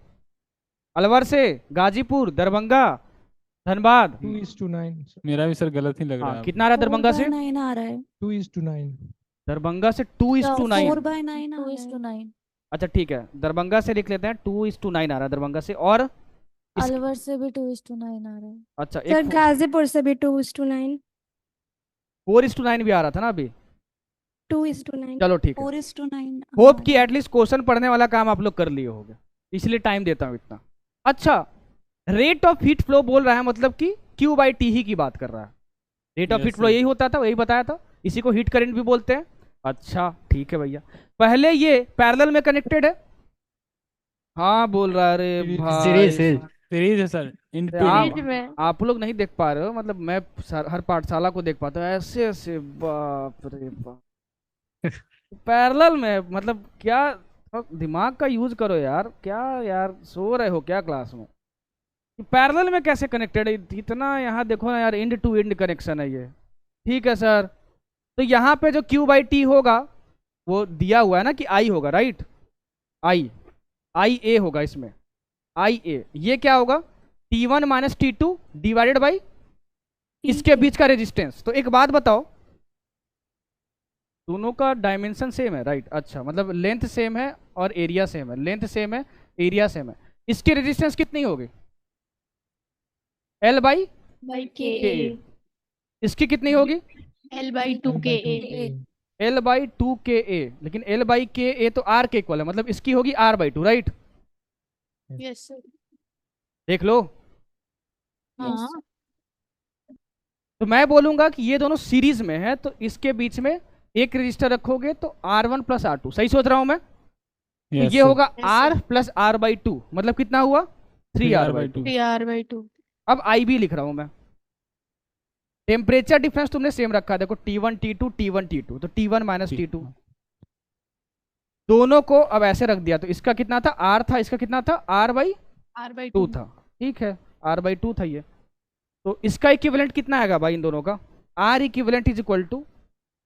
S1: अलवर से, गाजीपुर, दरभंगा, धनबाद।
S10: 2:9।
S7: मेरा भी सर गलत ही लग रहा
S1: हाँ,
S7: है।
S1: कितना आ रहा है दरभंगा से?
S5: 4/9 आ रहा है।
S10: 2:9।
S1: दरभंगा से 2:9।
S5: 4/9 आ रहा है। 2:9।
S1: अच्छा ठीक है, दरभंगा से लिख लेते हैं, 2:9 आ रहा है दरभंगा से। और
S5: अलवर से भी 2:9 आ रहा है।
S1: अच्छा,
S4: सर
S1: एक
S4: गाजीपुर से भी 2:9।
S1: 4:9 भी आ रहा था ना अभी।
S4: 2:9।
S1: चलो ठीक है।
S5: 4:9।
S1: होप कि एटलीस्ट क्वेश्चन पढ़ने वाला काम आप लोग कर लिए होगे, इसलिए टाइम देता हूँ इतना। अच्छा, रेट ऑफ हीट फ्लो बोल रहा है, मतलब कि Q/T ही की बात कर रहा है। Rate of
S7: Yes,
S1: heat flow
S7: sir.
S1: यही होता था, वही बताया था। इसी को हीट करंट भी बोलते हैं। अच्छा ठीक है भैया। पहले ये पैरेलल में कनेक्टेड है। हाँ बोल रहा है, अरे भाई
S9: सीरीज है।
S7: सीरीज है सर, इन
S1: अरे
S7: टू
S4: सीरीज
S7: इन।
S4: में।
S1: आप लोग नहीं देख पा रहे हो, मतलब मैं हर पाठशाला को देख पाता हूँ ऐसे ऐसे, बाप रे बाप। पैरेलल में मतलब क्या? दिमाग का यूज करो यार, क्या यार सो रहे हो क्या क्लास में? पैरेलल में कैसे कनेक्टेड है? इतना यहाँ देखो ना यार, एंड टू एंड कनेक्शन है ये। ठीक है सर, तो यहाँ पे जो Q/T होगा वो दिया हुआ है ना कि I होगा, राइट? I A होगा इसमें। IA ये क्या होगा? T1 - T2 डिवाइडेड बाई इसके बीच का रेजिस्टेंस। तो एक बात बताओ, दोनों का डायमेंशन सेम है, राइट? अच्छा, मतलब लेंथ सेम है और एरिया सेम है। लेंथ सेम है, एरिया सेम है। इसकी रेजिस्टेंस कितनी होगी? L/K। इसकी कितनी होगी?
S5: L/2KA।
S1: L/2KA। लेकिन L/KA तो R के इक्वल है, मतलब इसकी होगी R/2, राइट?
S5: Yes sir.
S1: देख लो।
S5: हाँ।
S1: तो मैं बोलूंगा कि ये दोनों सीरीज में है, तो इसके बीच में एक रजिस्टर रखोगे तो R1 + R2। सही सोच रहा हूं मैं? तो
S7: Yes,
S1: ये
S7: sir.
S1: होगा R + R/2, मतलब कितना हुआ? 3R/2।
S5: 3R/2।
S1: अब IB लिख रहा हूं मैं। टेम्परेचर डिफरेंस तुमने सेम रखा है, देखो T1 T2 T1 T2, तो T1 - T2 दोनों को अब ऐसे रख दिया। तो इसका कितना था? R था, इसका कितना था? R/2 था। ठीक है, R/2 था ये। तो इसका इक्विवेलेंट कितना आएगा भाई इन दोनों का? R equivalent is equal to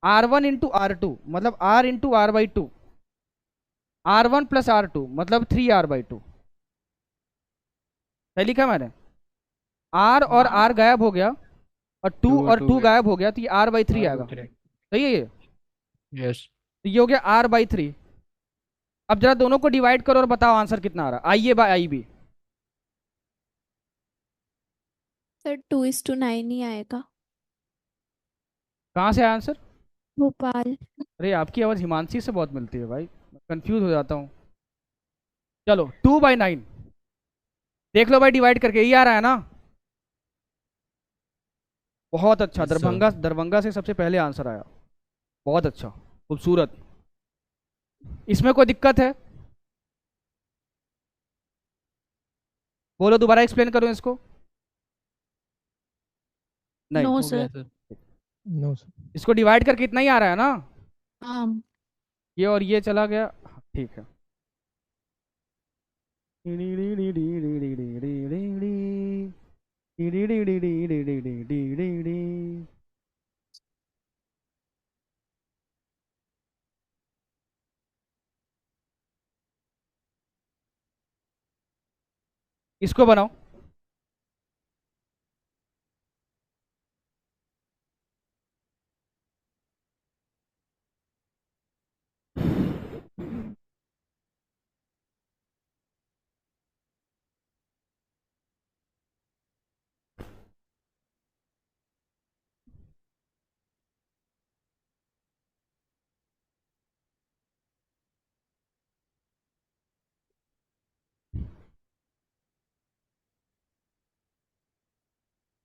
S1: R1 × R2, मतलब R × R/2। R1 + R2 मतलब 3R/2। सही लिखा मैंने? R और R गायब हो गया, और 2 और 2 गायब हो गया, तो ये R/3 आएगा। सही है ये?
S9: यस।
S1: तो ये हो गया R/3। अब जरा दोनों को डिवाइड करो और बताओ आंसर कितना आ रहा है। IA/IB।
S4: सर 2:9 ही आएगा।
S1: कहाँ से आया आंसर?
S4: भोपाल।
S1: अरे आपकी आवाज़ हिमांशी से बहुत मिलती है भाई, कंफ्यूज हो जाता हूँ। चलो 2/9 देख लो भाई, डिवाइड करके ये आ रहा है ना। बहुत अच्छा,
S9: Yes, sir.
S1: दरभंगा से सबसे पहले आंसर आया। बहुत अच्छा, खूबसूरत। इसमें कोई दिक्कत है? बोलो, दोबारा एक्सप्लेन करो इसको। नहीं,
S5: नो
S7: हो
S5: सर।
S7: गया सर।
S10: No sir.
S1: इसको डिवाइड करके इतना ही आ रहा है ना।
S5: हाँ।
S1: ये और ये चला गया, ठीक है। इसको बनाओ।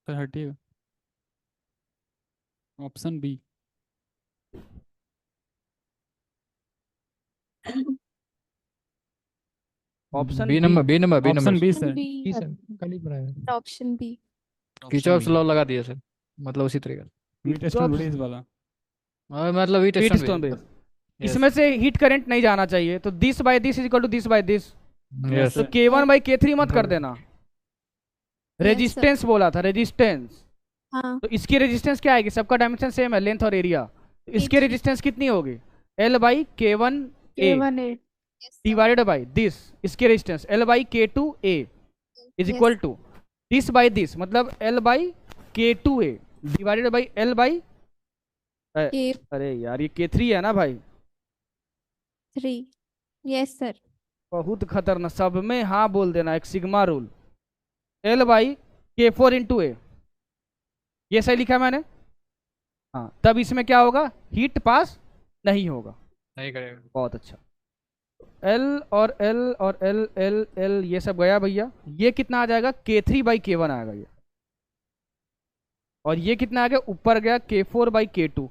S7: सर हटिएगा। Option B.
S1: Option
S9: B number, B number, B
S7: option
S9: number.
S7: B
S4: option
S7: sir.
S4: B
S10: जी सर, कल ही बनाया।
S4: Option B.
S9: किर्चॉफ्स लॉ लगा दिया सर, मतलब उसी तरीके से।
S7: वीट स्टोन ब्रिज वाला।
S9: मतलब heat
S1: heat
S9: stone
S1: stone
S9: base.
S1: Base. इसमें से हीट करंट नहीं जाना चाहिए, तो this by this is equal to this by this.
S9: Yes
S1: तो
S7: सर।
S1: K1 बाई K3 मत कर देना।
S4: sir.
S1: रेजिस्टेंस बोला था, रेजिस्टेंस।
S4: हाँ
S1: तो इसकी रेजिस्टेंस क्या आएगी? सबका डायमेंशन सेम है, लेंथ और एरिया। तो इसकी
S4: H.
S1: रेजिस्टेंस कितनी होगी? L by K1 A
S5: K1A.
S1: Divided by this. इसकी resistance L by K2 A is
S4: Yes.
S1: Equal to this by this, मतलब L by K2 A divided by L by
S4: K3।
S1: अरे यार ये K3 है ना भाई।
S4: Yes sir.
S1: बहुत खतरनाक, सब में हाँ बोल देना, एक sigma rule. L by K4 into ए, ये सही लिखा मैंने? हाँ, तब इसमें क्या होगा? हीट पास नहीं होगा।
S9: नहीं करेगा।
S1: बहुत अच्छा। L और L और L L L ये सब गया भैया। ये कितना आ जाएगा? K3 बाई K1 आएगा ये। और ये कितना आ गया? ऊपर गया K4 बाई K2।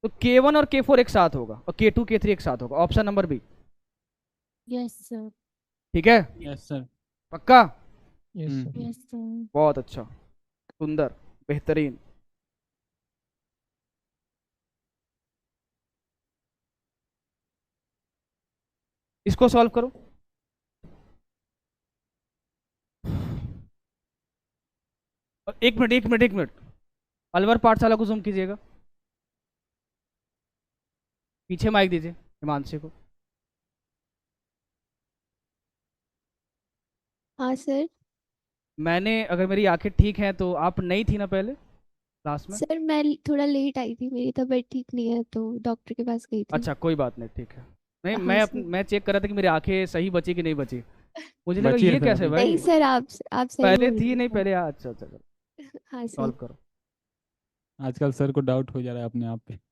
S1: तो K1 और K4 एक साथ होगा और K2 K3 एक साथ होगा। Option number B.
S4: Yes sir.
S1: ठीक है,
S7: यस सर।
S1: पक्का?
S10: Yes sir.
S4: Yes sir.
S1: बहुत अच्छा, सुंदर, बेहतरीन। इसको सॉल्व करो। एक मिनट, एक मिनट, एक मिनट। अलवर पाठशाला को जूम कीजिएगा। पीछे माइक दीजिए हिमांशु को।
S4: हाँ सर।
S1: मैंने, अगर मेरी आंखें ठीक हैं तो आप नहीं थी ना पहले क्लास में?
S4: सर मैं थोड़ा लेट आई थी, मेरी तबीयत ठीक नहीं है तो डॉक्टर के पास गई थी।
S1: अच्छा कोई बात नहीं, ठीक है। नहीं,
S4: हाँ
S1: मैं
S4: सर।
S1: मैं चेक कर रहा था कि मेरी आंखें सही बची कि नहीं बची। मुझे लगा
S7: बची है
S1: ये
S7: सर
S1: कैसे
S7: अभी।
S1: भाई?
S4: नहीं सर, आप सही
S1: पहले
S4: बोल
S1: थी
S4: रहे
S1: नहीं,
S4: हैं।
S1: पहले अच्छा अच्छा चलो
S4: हाँ सर।
S1: सॉल्व करो।
S7: आजकल सर को डाउट हो जा रहा है अपने आप पे।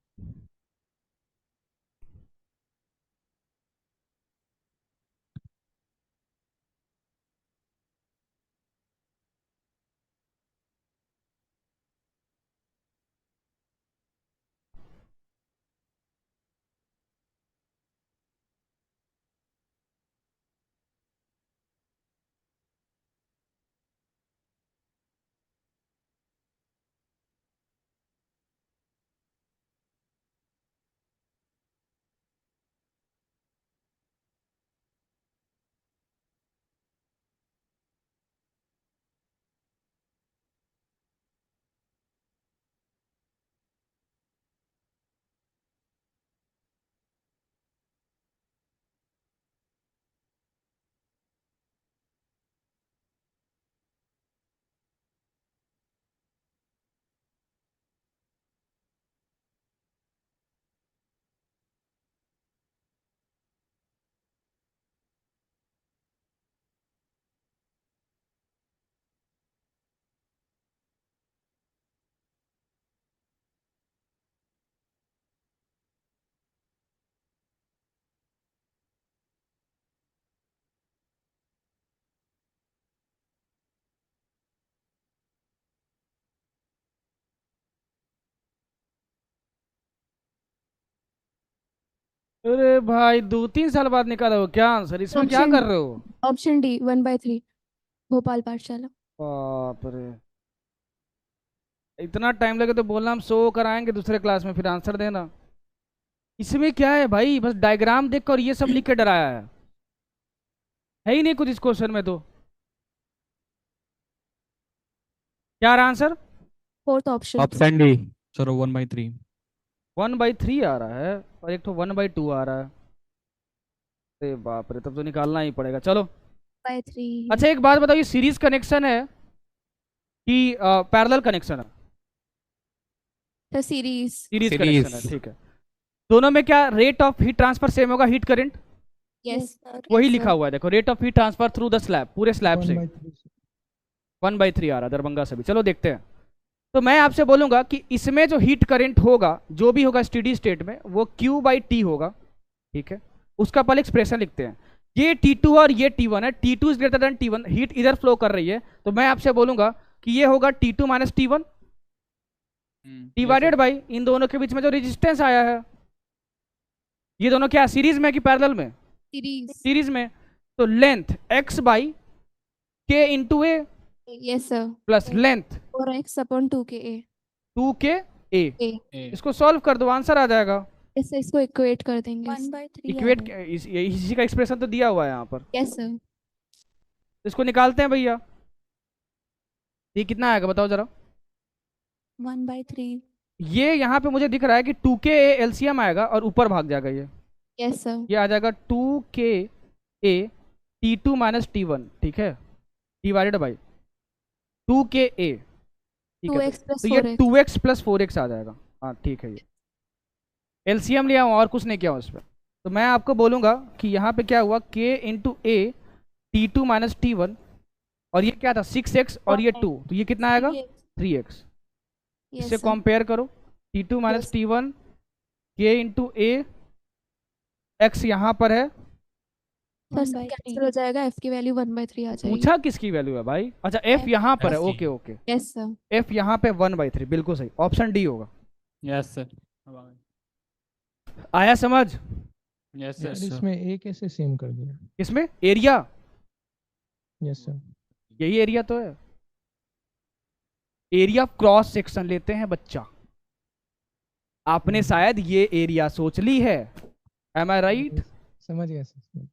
S1: अरे भाई 2-3 साल बाद निकाला हो क्या आंसर? इसमें क्या कर रहे हो?
S4: ऑप्शन डी 1/3 भोपाल पाठशाला।
S1: बाप रे, इतना टाइम लगे तो बोलना हम शो कराएंगे दूसरे क्लास में, फिर आंसर देना। इसमें क्या है भाई? बस डायग्राम देख कर ये सब लिख के डराया है ही नहीं कुछ इस क्वेश्चन में। तो क्या रहा answer?
S4: Fourth option.
S2: Option D. Sir 1/3।
S1: 1/3 आ रहा है और एक तो 1/2 आ रहा है। अरे बाप रे, तब तो निकालना ही पड़ेगा। चलो
S4: 1/3
S1: अच्छा एक बात बताओ, ये सीरीज कनेक्शन है कि पैरेलल कनेक्शन है?
S4: तो सीरीज
S1: सीरीज कनेक्शन है, ठीक है। दोनों में क्या rate of heat transfer same होगा, हीट करंट?
S4: यस सर
S1: वही लिखा हुआ है, देखो rate of heat transfer through the slab, पूरे स्लैब से
S10: 1/3
S1: 1/3 आ रहा दरभंगा से भी। चलो देखते हैं। तो मैं आपसे बोलूंगा कि इसमें जो हीट करंट होगा, जो भी होगा स्टेडी स्टेट में, वो Q/T होगा, ठीक है। उसका पहले एक्सप्रेशन लिखते हैं। ये T2 और ये T1 है, T2 is greater than T1, heat इधर फ्लो कर रही है, तो मैं आपसे बोलूंगा कि ये होगा T2 minus T1 divided by इन दोनों के बीच में जो रेजिस्टेंस आया है। ये दोनों क्या सीरीज में कि पैरेलल में?
S4: सीरीज
S1: सीरीज में। तो length x by k into A
S4: yes sir
S1: plus length
S4: 4x/2
S1: 2k a।
S4: A
S1: इसको सॉल्व कर दो, आंसर आ जाएगा।
S4: इससे इसको इक्वेट कर देंगे
S5: 1/3
S1: इक्वेट इसी का एक्सप्रेशन तो दिया हुआ है यहाँ पर,
S4: यस सर
S1: इसको निकालते हैं भैया। ये कितना आएगा बताओ जरा?
S5: 1/3
S1: ये यहाँ पे मुझे दिख रहा है कि 2k a एलसीएम आएगा और ऊपर भाग जाएगा ये
S4: यस सर
S1: ये आ जाएगा 2k a T2 minus T1, ठीक है, डिवाइडेड बाई 2k a, ठीक है।
S4: 2x प्लस
S1: तो ये
S4: 4x
S1: 2x प्लस 4x आ जाएगा, हाँ ठीक है। ये एलसीएम लिया हूँ और कुछ नहीं किया हूँ इस पर। तो मैं आपको बोलूँगा कि यहाँ पे क्या हुआ, k into a T2 minus T1, और ये क्या था 6x और ये 2, तो ये कितना आएगा 3x। इससे कंपेयर करो, T2 minus T1 k into a, x यहाँ पर है,
S4: कैंसिल हो जाएगा, f की वैल्यू 1/3 आ जाएगी।
S1: पूछा किसकी वैल्यू है भाई? अच्छा f यहाँ पर है, okay okay,
S4: yes sir
S1: f यहाँ पे 1/3, बिल्कुल सही, ऑप्शन डी होगा।
S7: Yes sir.
S1: आया समझ?
S7: यस
S10: यार
S7: सर।
S10: इसमें ए कैसे सेम कर दिया?
S1: इसमें एरिया,
S10: यस सर।
S1: यही एरिया तो है, एरिया क्रॉस सेक्शन लेते हैं बच्चा। आपने शायद ये एरिया सोच ली है, एम आई राइट?
S10: समझ गया सर।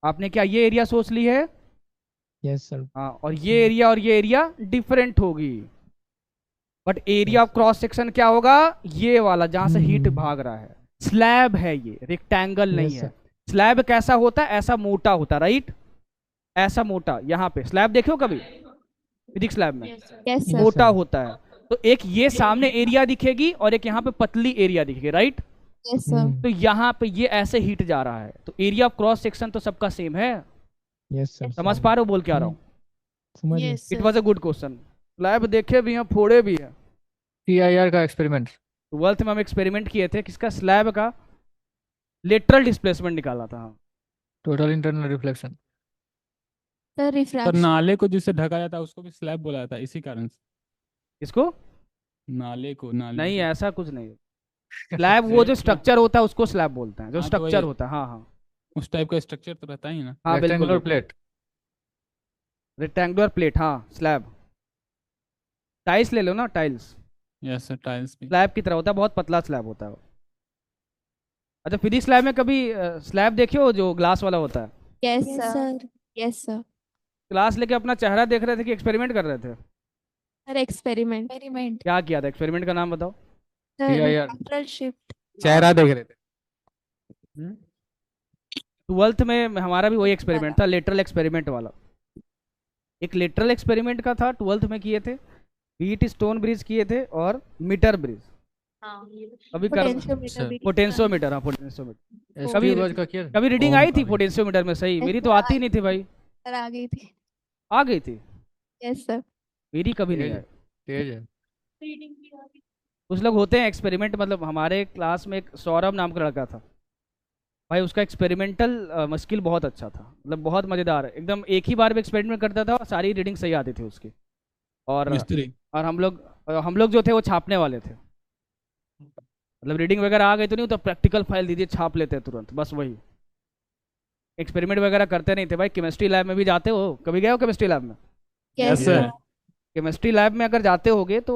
S1: आपने क्या ये एरिया सोच ली है?
S10: Yes sir.
S1: हाँ, और ये एरिया डिफरेंट होगी, but area of cross section क्या होगा? ये वाला जहां से हीट भाग रहा है। स्लैब है ये, रेक्टेंगल नहीं
S10: Yes,
S1: है।
S10: sir.
S1: स्लैब कैसा होता है? ऐसा मोटा होता है, राइट? ऐसा मोटा, यहाँ पे स्लैब देखो कभी फिजिक्स स्लैब में
S4: यस सर
S1: मोटा होता है। तो एक ये सामने एरिया दिखेगी और एक यहाँ पे पतली एरिया दिखेगी, राइट?
S4: यस सर
S1: तो यहाँ पे ये ऐसे हीट जा रहा है, तो एरिया ऑफ क्रॉस सेक्शन तो सबका सेम है।
S10: Yes sir.
S1: समझ पा रहे हो बोल के आ रहा हूँ?
S10: समझ गया।
S5: Yes
S1: it was a good question. Slab देखे भी हैं, फोड़े भी हैं।
S9: CIR का एक्सपेरिमेंट।
S1: 12th में हम एक्सपेरिमेंट किए थे, किसका? स्लैब का लेटरल डिस्प्लेसमेंट निकाला था।
S9: Total internal reflection.
S4: Sir
S7: sir
S4: refraction
S7: नाले को जिससे ढका जाता है उसको भी स्लैब बोला जाता है, इसी कारण से।
S1: इसको
S7: नाले को
S1: नहीं, ऐसा कुछ नहीं। स्लैब वो जो स्ट्रक्चर होता है उसको स्लैब बोलते हैं, जो
S7: हाँ, तो
S1: स्ट्रक्चर
S7: वही।
S1: होता है। हाँ हाँ
S7: उस टाइप का स्ट्रक्चर तो रहता ही ना।
S1: हाँ, बिल्कुल
S9: रेक्टेंगुलर प्लेट।
S1: रेक्टेंगुलर प्लेट, हाँ स्लैब। टाइल्स ले लो ना, टाइल्स
S7: यस सर, टाइल्स भी।
S1: स्लैब की तरह होता है, बहुत पतला स्लैब होता है वो। अच्छा, फिजिक्स स्लैब में कभी स्लैब देखे हो जो ग्लास वाला होता है?
S4: Yes
S5: yes
S4: sir
S5: sir
S4: yes sir
S1: class लेके अपना चेहरा देख रहे थे कि एक्सपेरिमेंट कर रहे थे?
S4: सर एक्सपेरिमेंट
S5: एक्सपेरिमेंट
S1: क्या किया था? एक्सपेरिमेंट का नाम बताओ।
S4: Sir
S9: CIR।
S4: लेटरल शिफ्ट
S7: चेहरा देख रहे थे।
S1: 12th में हमारा भी वही एक्सपेरिमेंट था, लेटरल एक्सपेरिमेंट वाला। एक लेटरल एक्सपेरिमेंट का था, 12th में किए थे। बीट स्टोन ब्रिज किए थे और मीटर ब्रिज कभी कर पोटेंशियोमीटर, हाँ पोटेंशियोमीटर।
S9: SQ गॉज का किया।
S1: कभी रीडिंग आई थी पोटेंशियोमीटर में? सही, मेरी तो आती नहीं थी भाई।
S4: सर आ गई थी।
S1: आ गई थी?
S4: यस सर
S1: मेरी कभी नहीं
S9: तेज
S1: आई।
S9: तेज है।
S1: कुछ लोग होते हैं एक्सपेरिमेंट, मतलब हमारे क्लास में एक सौरभ नाम का लड़का था भाई, उसका एक्सपेरिमेंटल स्किल बहुत अच्छा था, मतलब बहुत मज़ेदार, एकदम एक ही बार में एक्सपेरिमेंट करता था और सारी रीडिंग सही आती थी उसकी। और
S7: मिस्त्री।
S1: और हम लोग जो थे वो छापने वाले थे, मतलब रीडिंग वगैरह आ गई तो नहीं, तो प्रैक्टिकल फाइल दीजिए, छाप लेते हैं तुरंत, बस वही। एक्सपेरिमेंट वगैरह करते नहीं थे भाई। केमिस्ट्री लैब में भी जाते हो? कभी गए हो केमिस्ट्री लैब में?
S4: Yes
S7: sir.
S4: Sir
S1: chemistry lab में अगर जाते होगे तो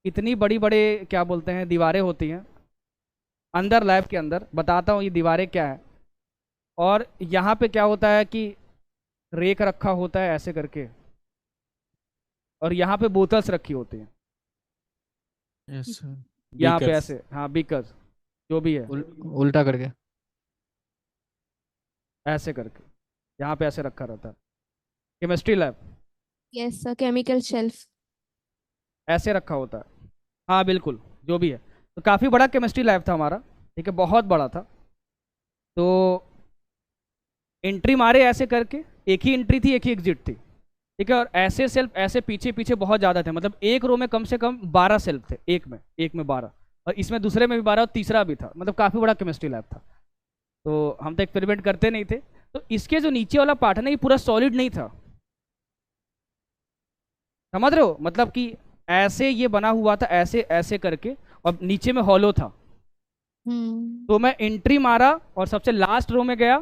S1: इतनी बड़ी बड़े क्या बोलते हैं दीवारें होती हैं अंदर लैब के अंदर। बताता हूँ ये दीवारें क्या है। और यहाँ पे क्या होता है कि रेक रखा होता है ऐसे करके, और यहाँ पे बोतल्स रखी होती हैं,
S2: यस सर।
S1: यहाँ पे
S7: Beakers।
S1: ऐसे, हाँ बीकर्स जो भी है,
S9: उल्टा करके।
S1: ऐसे करके। यहाँ पे ऐसे रखा रहता है। Chemistry lab
S4: yes sir, chemical shelf.
S1: ऐसे रखा होता है। हाँ बिल्कुल, जो भी है। तो काफ़ी बड़ा केमिस्ट्री लैब था हमारा, ठीक है, बहुत बड़ा था। तो एंट्री मारे ऐसे करके, एक ही एंट्री थी एक ही एग्जिट थी, ठीक है। और ऐसे सेल्फ ऐसे पीछे पीछे बहुत ज़्यादा थे, मतलब एक रो में कम से कम 12 सेल्फ थे, एक में 12, और इसमें दूसरे में भी 12 और तीसरा भी था, मतलब काफ़ी बड़ा केमिस्ट्री लैब था। तो हम तो एक्सपेरिमेंट करते नहीं थे। तो इसके जो नीचे वाला पार्ट है ना, ये पूरा सॉलिड नहीं था, समझ रहे हो, मतलब कि ऐसे ये बना हुआ था, ऐसे ऐसे करके, और नीचे में हॉलो था। तो मैं एंट्री मारा और सबसे लास्ट रो में गया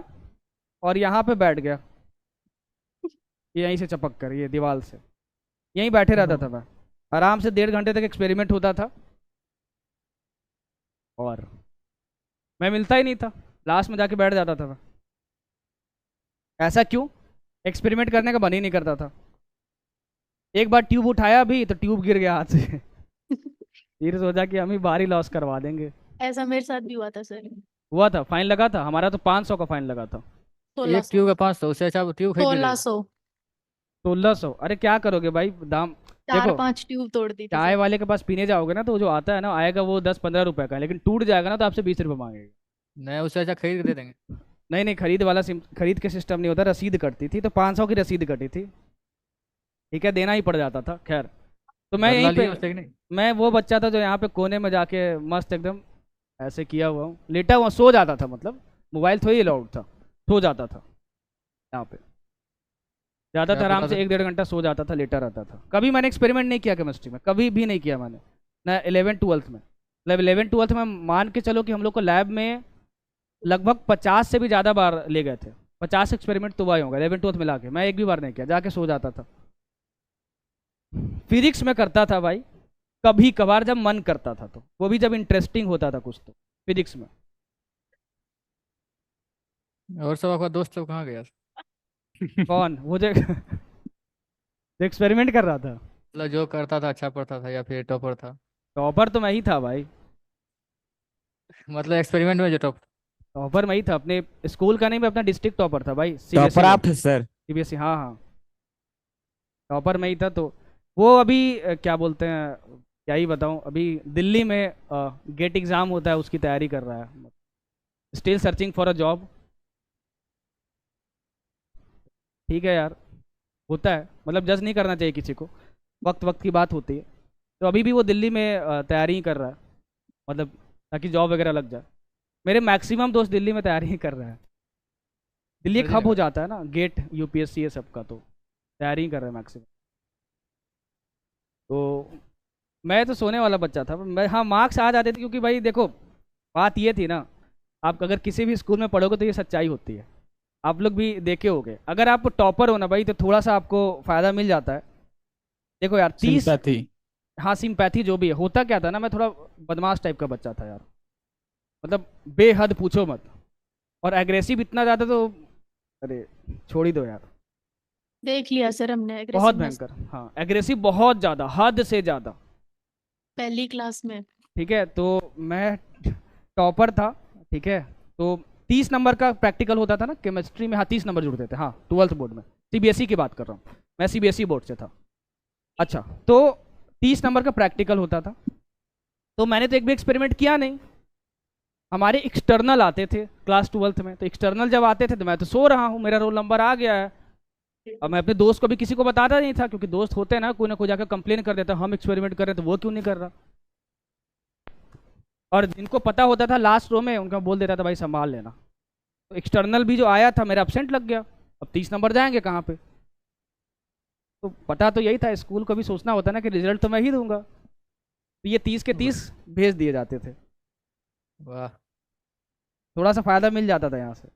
S1: और यहाँ पे बैठ गया, यहीं से चपक कर, ये दीवार से यहीं बैठे रहता था मैं आराम से। 1.5 घंटे तक एक्सपेरिमेंट होता था और मैं मिलता ही नहीं था, लास्ट में जाके बैठ जाता था मैं। ऐसा क्यों? एक्सपेरिमेंट करने का मन ही नहीं करता था। एक बार ट्यूब उठाया भी तो ट्यूब गिर गया हाथ से फिर सोचा कि हम ही बारी लॉस करवा देंगे।
S5: ऐसा मेरे साथ भी हुआ था सर।
S1: हुआ था, फाइन लगा था हमारा, तो 500 का फाइन लगा था।
S9: एक ट्यूब का 500, उससे अच्छा ट्यूब खरीद लीजिए।
S5: 1600।
S1: 1600? अरे क्या करोगे भाई, दाम देखो।
S5: 4-5 ट्यूब तोड़ दी थी
S1: चाय
S5: सर।
S1: वाले के पास पीने जाओगे ना, तो जो आता है ना, आएगा वो 10-15 रुपए का, लेकिन टूट जाएगा ना तो आपसे 20 रुपए मांगेगा।
S9: नहीं, उससे अच्छा खरीद के दे देंगे।
S1: नहीं नहीं, खरीद के सिस्टम नहीं होता, रसीद कटती थी, तो 500 की रसीद कटी थी, ठीक है, देना ही पड़ जाता था। खैर, तो मैं
S9: बदला
S1: यहीं
S9: लिए उससे कि
S1: पे,
S9: नहीं?
S1: मैं वो बच्चा था जो यहाँ पे कोने में जाके मस्त एकदम ऐसे किया हुआ हूँ, लेटा हुआ सो जाता था, मतलब मोबाइल थोड़ी अलाउड था, सो जाता था यहाँ पे, जाता था
S9: क्या
S1: आराम
S9: पता
S1: से
S9: था?
S1: 1-1.5 घंटा सो जाता था, लेटा रहता था। कभी मैंने एक्सपेरिमेंट नहीं किया केमिस्ट्री में, कभी भी नहीं किया मैंने, ना 11th-12th में। मतलब 11th-12th में मान के चलो कि हम लोग को लैब में लगभग 50 से भी ज़्यादा बार ले गए थे, 50 एक्सपेरिमेंट तो हुआ होगा 11th-12th मिला के, मैं एक भी बार नहीं किया, जाके सो जाता था। फिजिक्स में करता था भाई, कभी कभार जब मन करता था, तो वो भी जब इंटरेस्टिंग होता था कुछ, तो फिजिक्स में।
S9: और सब आपका दोस्त सब कहाँ गया?
S1: कौन? वो जो एक्सपेरिमेंट कर रहा था,
S9: मतलब जो करता था अच्छा पढ़ता था या फिर टॉपर था?
S1: टॉपर तो मैं ही था भाई,
S9: मतलब एक्सपेरिमेंट में जो टॉप?
S1: टॉपर मैं ही था, अपने स्कूल का नहीं, मैं अपना डिस्ट्रिक्ट टॉपर था भाई।
S3: टॉपर आप थे सर?
S1: सीबीएसई, हाँ हाँ, टॉपर मैं ही था। तो वो अभी क्या बोलते हैं, क्या ही बताऊं, अभी दिल्ली में गेट एग्ज़ाम होता है, उसकी तैयारी कर रहा है, still searching for a job. ठीक है यार, होता है, मतलब जज नहीं करना चाहिए किसी को, वक्त वक्त की बात होती है। तो अभी भी वो दिल्ली में तैयारी ही कर रहा है, मतलब ताकि जॉब वगैरह लग जाए। मेरे मैक्सिमम दोस्त दिल्ली में तैयारी ही कर रहे हैं, दिल्ली एक हब हो जाता है ना, गेट यूपीएससी ये सब का, तो तैयारी ही कर रहे हैं मैक्सिमम। तो मैं तो सोने वाला बच्चा था मैं, हाँ मार्क्स आ जाते थे, क्योंकि भाई देखो बात ये थी ना, आप अगर किसी भी स्कूल में पढ़ोगे तो ये सच्चाई होती है, आप लोग भी देखे होगे, अगर आप टॉपर हो ना भाई, तो थोड़ा सा आपको फ़ायदा मिल जाता है। देखो यार 30, हाँ सिंपैथी जो भी है, होता क्या था ना, मैं थोड़ा बदमाश टाइप का बच्चा था यार, मतलब बेहद पूछो मत, और एग्रेसिव इतना ज़्यादा, तो अरे छोड़ ही दो यार।
S5: देख लिया सर हमने
S1: बहुत
S5: aggressiveness
S1: भयंकर, हाँ एग्रेसिव बहुत ज़्यादा, हद से ज़्यादा।
S5: पहली क्लास में।
S1: ठीक है, तो मैं टॉपर था, ठीक है, तो 30 नंबर का प्रैक्टिकल होता था ना केमिस्ट्री में, हाँ 30 नंबर जुड़ते थे, हाँ 12th बोर्ड में, सीबीएसई की बात कर रहा हूँ मैं, सीबीएसई बोर्ड से था। अच्छा, तो 30 नंबर का प्रैक्टिकल होता था, तो मैंने तो एक भी एक्सपेरिमेंट किया नहीं। हमारे एक्सटर्नल आते थे क्लास 12th में, तो एक्सटर्नल जब आते थे तो मैं तो सो रहा हूँ, मेरा रोल नंबर आ गया है, और मैं अपने दोस्त को भी किसी को बताता नहीं था, क्योंकि दोस्त होते हैं ना कोई जाकर कंप्लेन कर देता, हम एक्सपेरिमेंट कर रहे हैं तो वो क्यों नहीं कर रहा, और जिनको पता होता था लास्ट रो में, उनका बोल देता था भाई संभाल लेना। तो एक्सटर्नल भी जो आया था, मेरा एब्सेंट लग गया, अब 30 नंबर जाएंगे कहाँ पे। तो पता तो यही था, स्कूल को भी सोचना होता ना कि रिजल्ट तो मैं ही दूंगा, तो ये 30 के 30 भेज दिए जाते थे।
S9: वाह,
S1: थोड़ा सा फायदा मिल जाता था यहाँ से।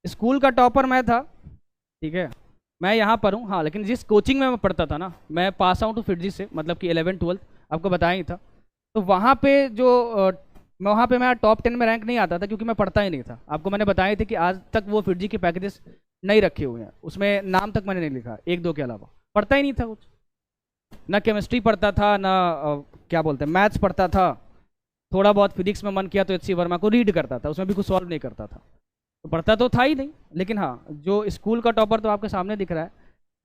S1: स्कूल का टॉपर मैं था, ठीक है, मैं यहाँ पर हूँ, हाँ लेकिन जिस कोचिंग में मैं पढ़ता था ना, मैं पास आउट हूँ फिटजी से, मतलब कि 11th-12th आपको बताया ही था। तो वहाँ पे जो वहाँ पे मेरा टॉप 10 में रैंक नहीं आता था, क्योंकि मैं पढ़ता ही नहीं था। आपको मैंने बताया था कि आज तक वो फिटजी के पैकेजेस नहीं रखे हुए हैं, उसमें नाम तक मैंने नहीं लिखा, 1-2 के अलावा पढ़ता ही नहीं था कुछ, ना केमिस्ट्री पढ़ता था, ना क्या बोलते हैं मैथ्स पढ़ता था, थोड़ा बहुत फिजिक्स में मन किया तो एच सी वर्मा को रीड करता था, उसमें भी कुछ सॉल्व नहीं करता था, तो पढ़ता तो था ही नहीं। लेकिन हाँ, जो स्कूल का टॉपर तो आपके सामने दिख रहा है।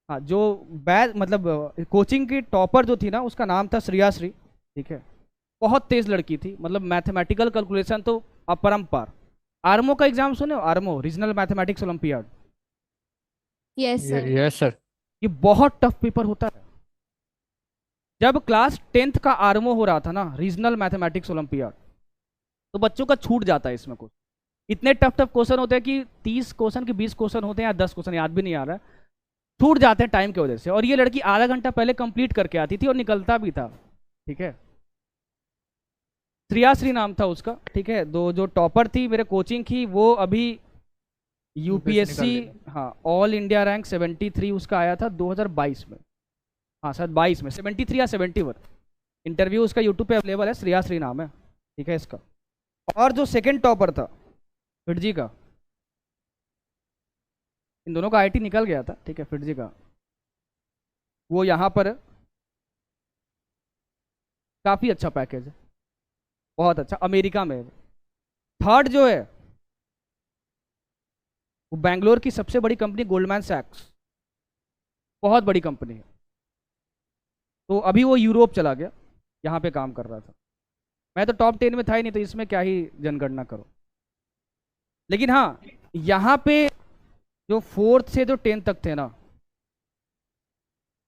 S1: हाँ, जो बैच मतलब कोचिंग की टॉपर जो थी ना, उसका नाम था श्रेयाश्री, ठीक है। बहुत तेज लड़की थी, मतलब मैथमेटिकल कैलकुलेशन तो अपरंपार। आर्मो का एग्जाम सुने हो? RMO regional mathematics olympiad,
S4: yes sir.
S9: Yes sir.
S1: ये बहुत टफ पेपर होता है। जब क्लास 10th का आर्मो हो रहा था ना, रीजनल मैथमेटिक्स ओलंपियाड, तो बच्चों का छूट जाता है इसमें कुछ। इतने टफ टफ क्वेश्चन होते हैं कि 30 क्वेश्चन के 20 क्वेश्चन होते हैं या 10 क्वेश्चन, याद भी नहीं आ रहा है, छूट जाते हैं टाइम की वजह से। और ये लड़की आधा घंटा पहले कंप्लीट करके आती थी और निकलता भी था, ठीक है। श्रेयाश्री नाम था उसका, ठीक है। दो जो टॉपर थी मेरे कोचिंग की, वो अभी यूपीएससी, हाँ, ऑल इंडिया रैंक 73 उसका आया था 2022 में, हाँ शायद 22 में 73 या 71। इंटरव्यू उसका यूट्यूब पे अवेलेबल है, श्रेयाश्री नाम है, ठीक है इसका। और जो सेकंड टॉपर था फिटजी का, इन दोनों का आईटी निकल गया था, ठीक है, फिटजी का, वो यहाँ पर काफ़ी अच्छा पैकेज है, बहुत अच्छा, अमेरिका में। थर्ड जो है वो बैंगलोर की सबसे बड़ी कंपनी गोल्डमैन सैक्स, बहुत बड़ी कंपनी है। तो अभी वो यूरोप चला गया, यहाँ पे काम कर रहा था। मैं तो टॉप 10 में था ही नहीं, तो इसमें क्या ही जनगणना करो। लेकिन हाँ, यहाँ पे जो 4th से जो 10th तक थे ना,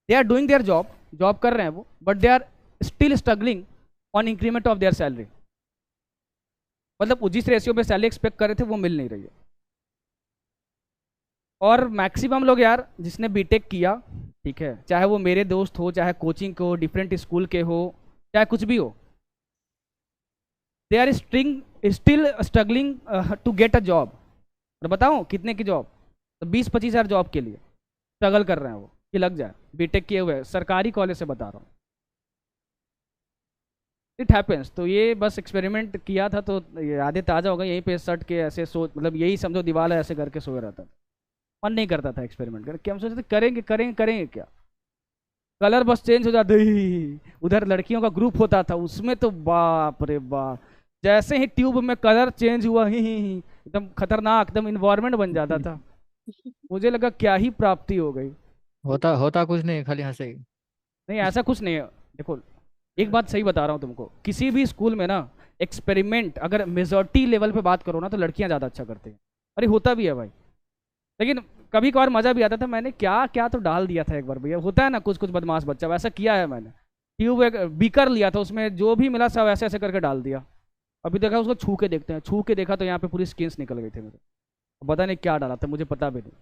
S1: they are doing their job कर रहे हैं वो, but they are still struggling on increment of their salary. मतलब जिस रेशियो पे सैलरी एक्सपेक्ट कर रहे थे वो मिल नहीं रही है। और मैक्सिमम लोग यार जिसने बीटेक किया, ठीक है, चाहे वो मेरे दोस्त हो, चाहे कोचिंग के हो, डिफरेंट स्कूल के हो, चाहे कुछ भी हो, they are still struggling to get a job. और बताऊँ कितने की जॉब? तो 20-25 हज़ार जॉब के लिए स्ट्रगल कर रहे हैं वो कि लग जाए, बीटेक किए हुए, सरकारी कॉलेज से बता रहा हूँ। It happens. तो ये बस एक्सपेरिमेंट किया था, तो यादें ताज़ा हो गई। यहीं पे सट के ऐसे सोच, मतलब यही समझो दीवार ऐसे करके सोए रहता था, मन नहीं करता था एक्सपेरिमेंट करके। हम सोचते थे करेंगे क्या, कलर बस चेंज हो जाते ही। उधर लड़कियों का ग्रुप होता था, उसमें तो बाप रे बाप, जैसे ही ट्यूब में कलर चेंज हुआ ही एकदम खतरनाक, एकदम इन्वायरमेंट बन जाता था। मुझे लगा क्या ही प्राप्ति हो गई।
S9: होता कुछ नहीं, खाली हंसे।
S1: नहीं, ऐसा कुछ नहीं है। देखो एक बात सही बता रहा हूँ तुमको, किसी भी स्कूल में ना एक्सपेरिमेंट अगर मेजॉरिटी लेवल पे बात करो ना, तो लड़कियां ज़्यादा अच्छा करती हैं। अरे होता भी है भाई, लेकिन कभी कभार मज़ा भी आता था। मैंने क्या तो डाल दिया था एक बार भैया, होता है ना कुछ बदमाश बच्चा, वैसा किया है मैंने। ट्यूब एक बीकर लिया था, उसमें जो भी मिला सब ऐसे ऐसे करके डाल दिया। अभी देखा उसको छू के देखते हैं, छू के देखा तो यहाँ पे पूरी स्किन्स निकल गई थी मेरे। पता नहीं क्या डाला था, मुझे पता भी नहीं।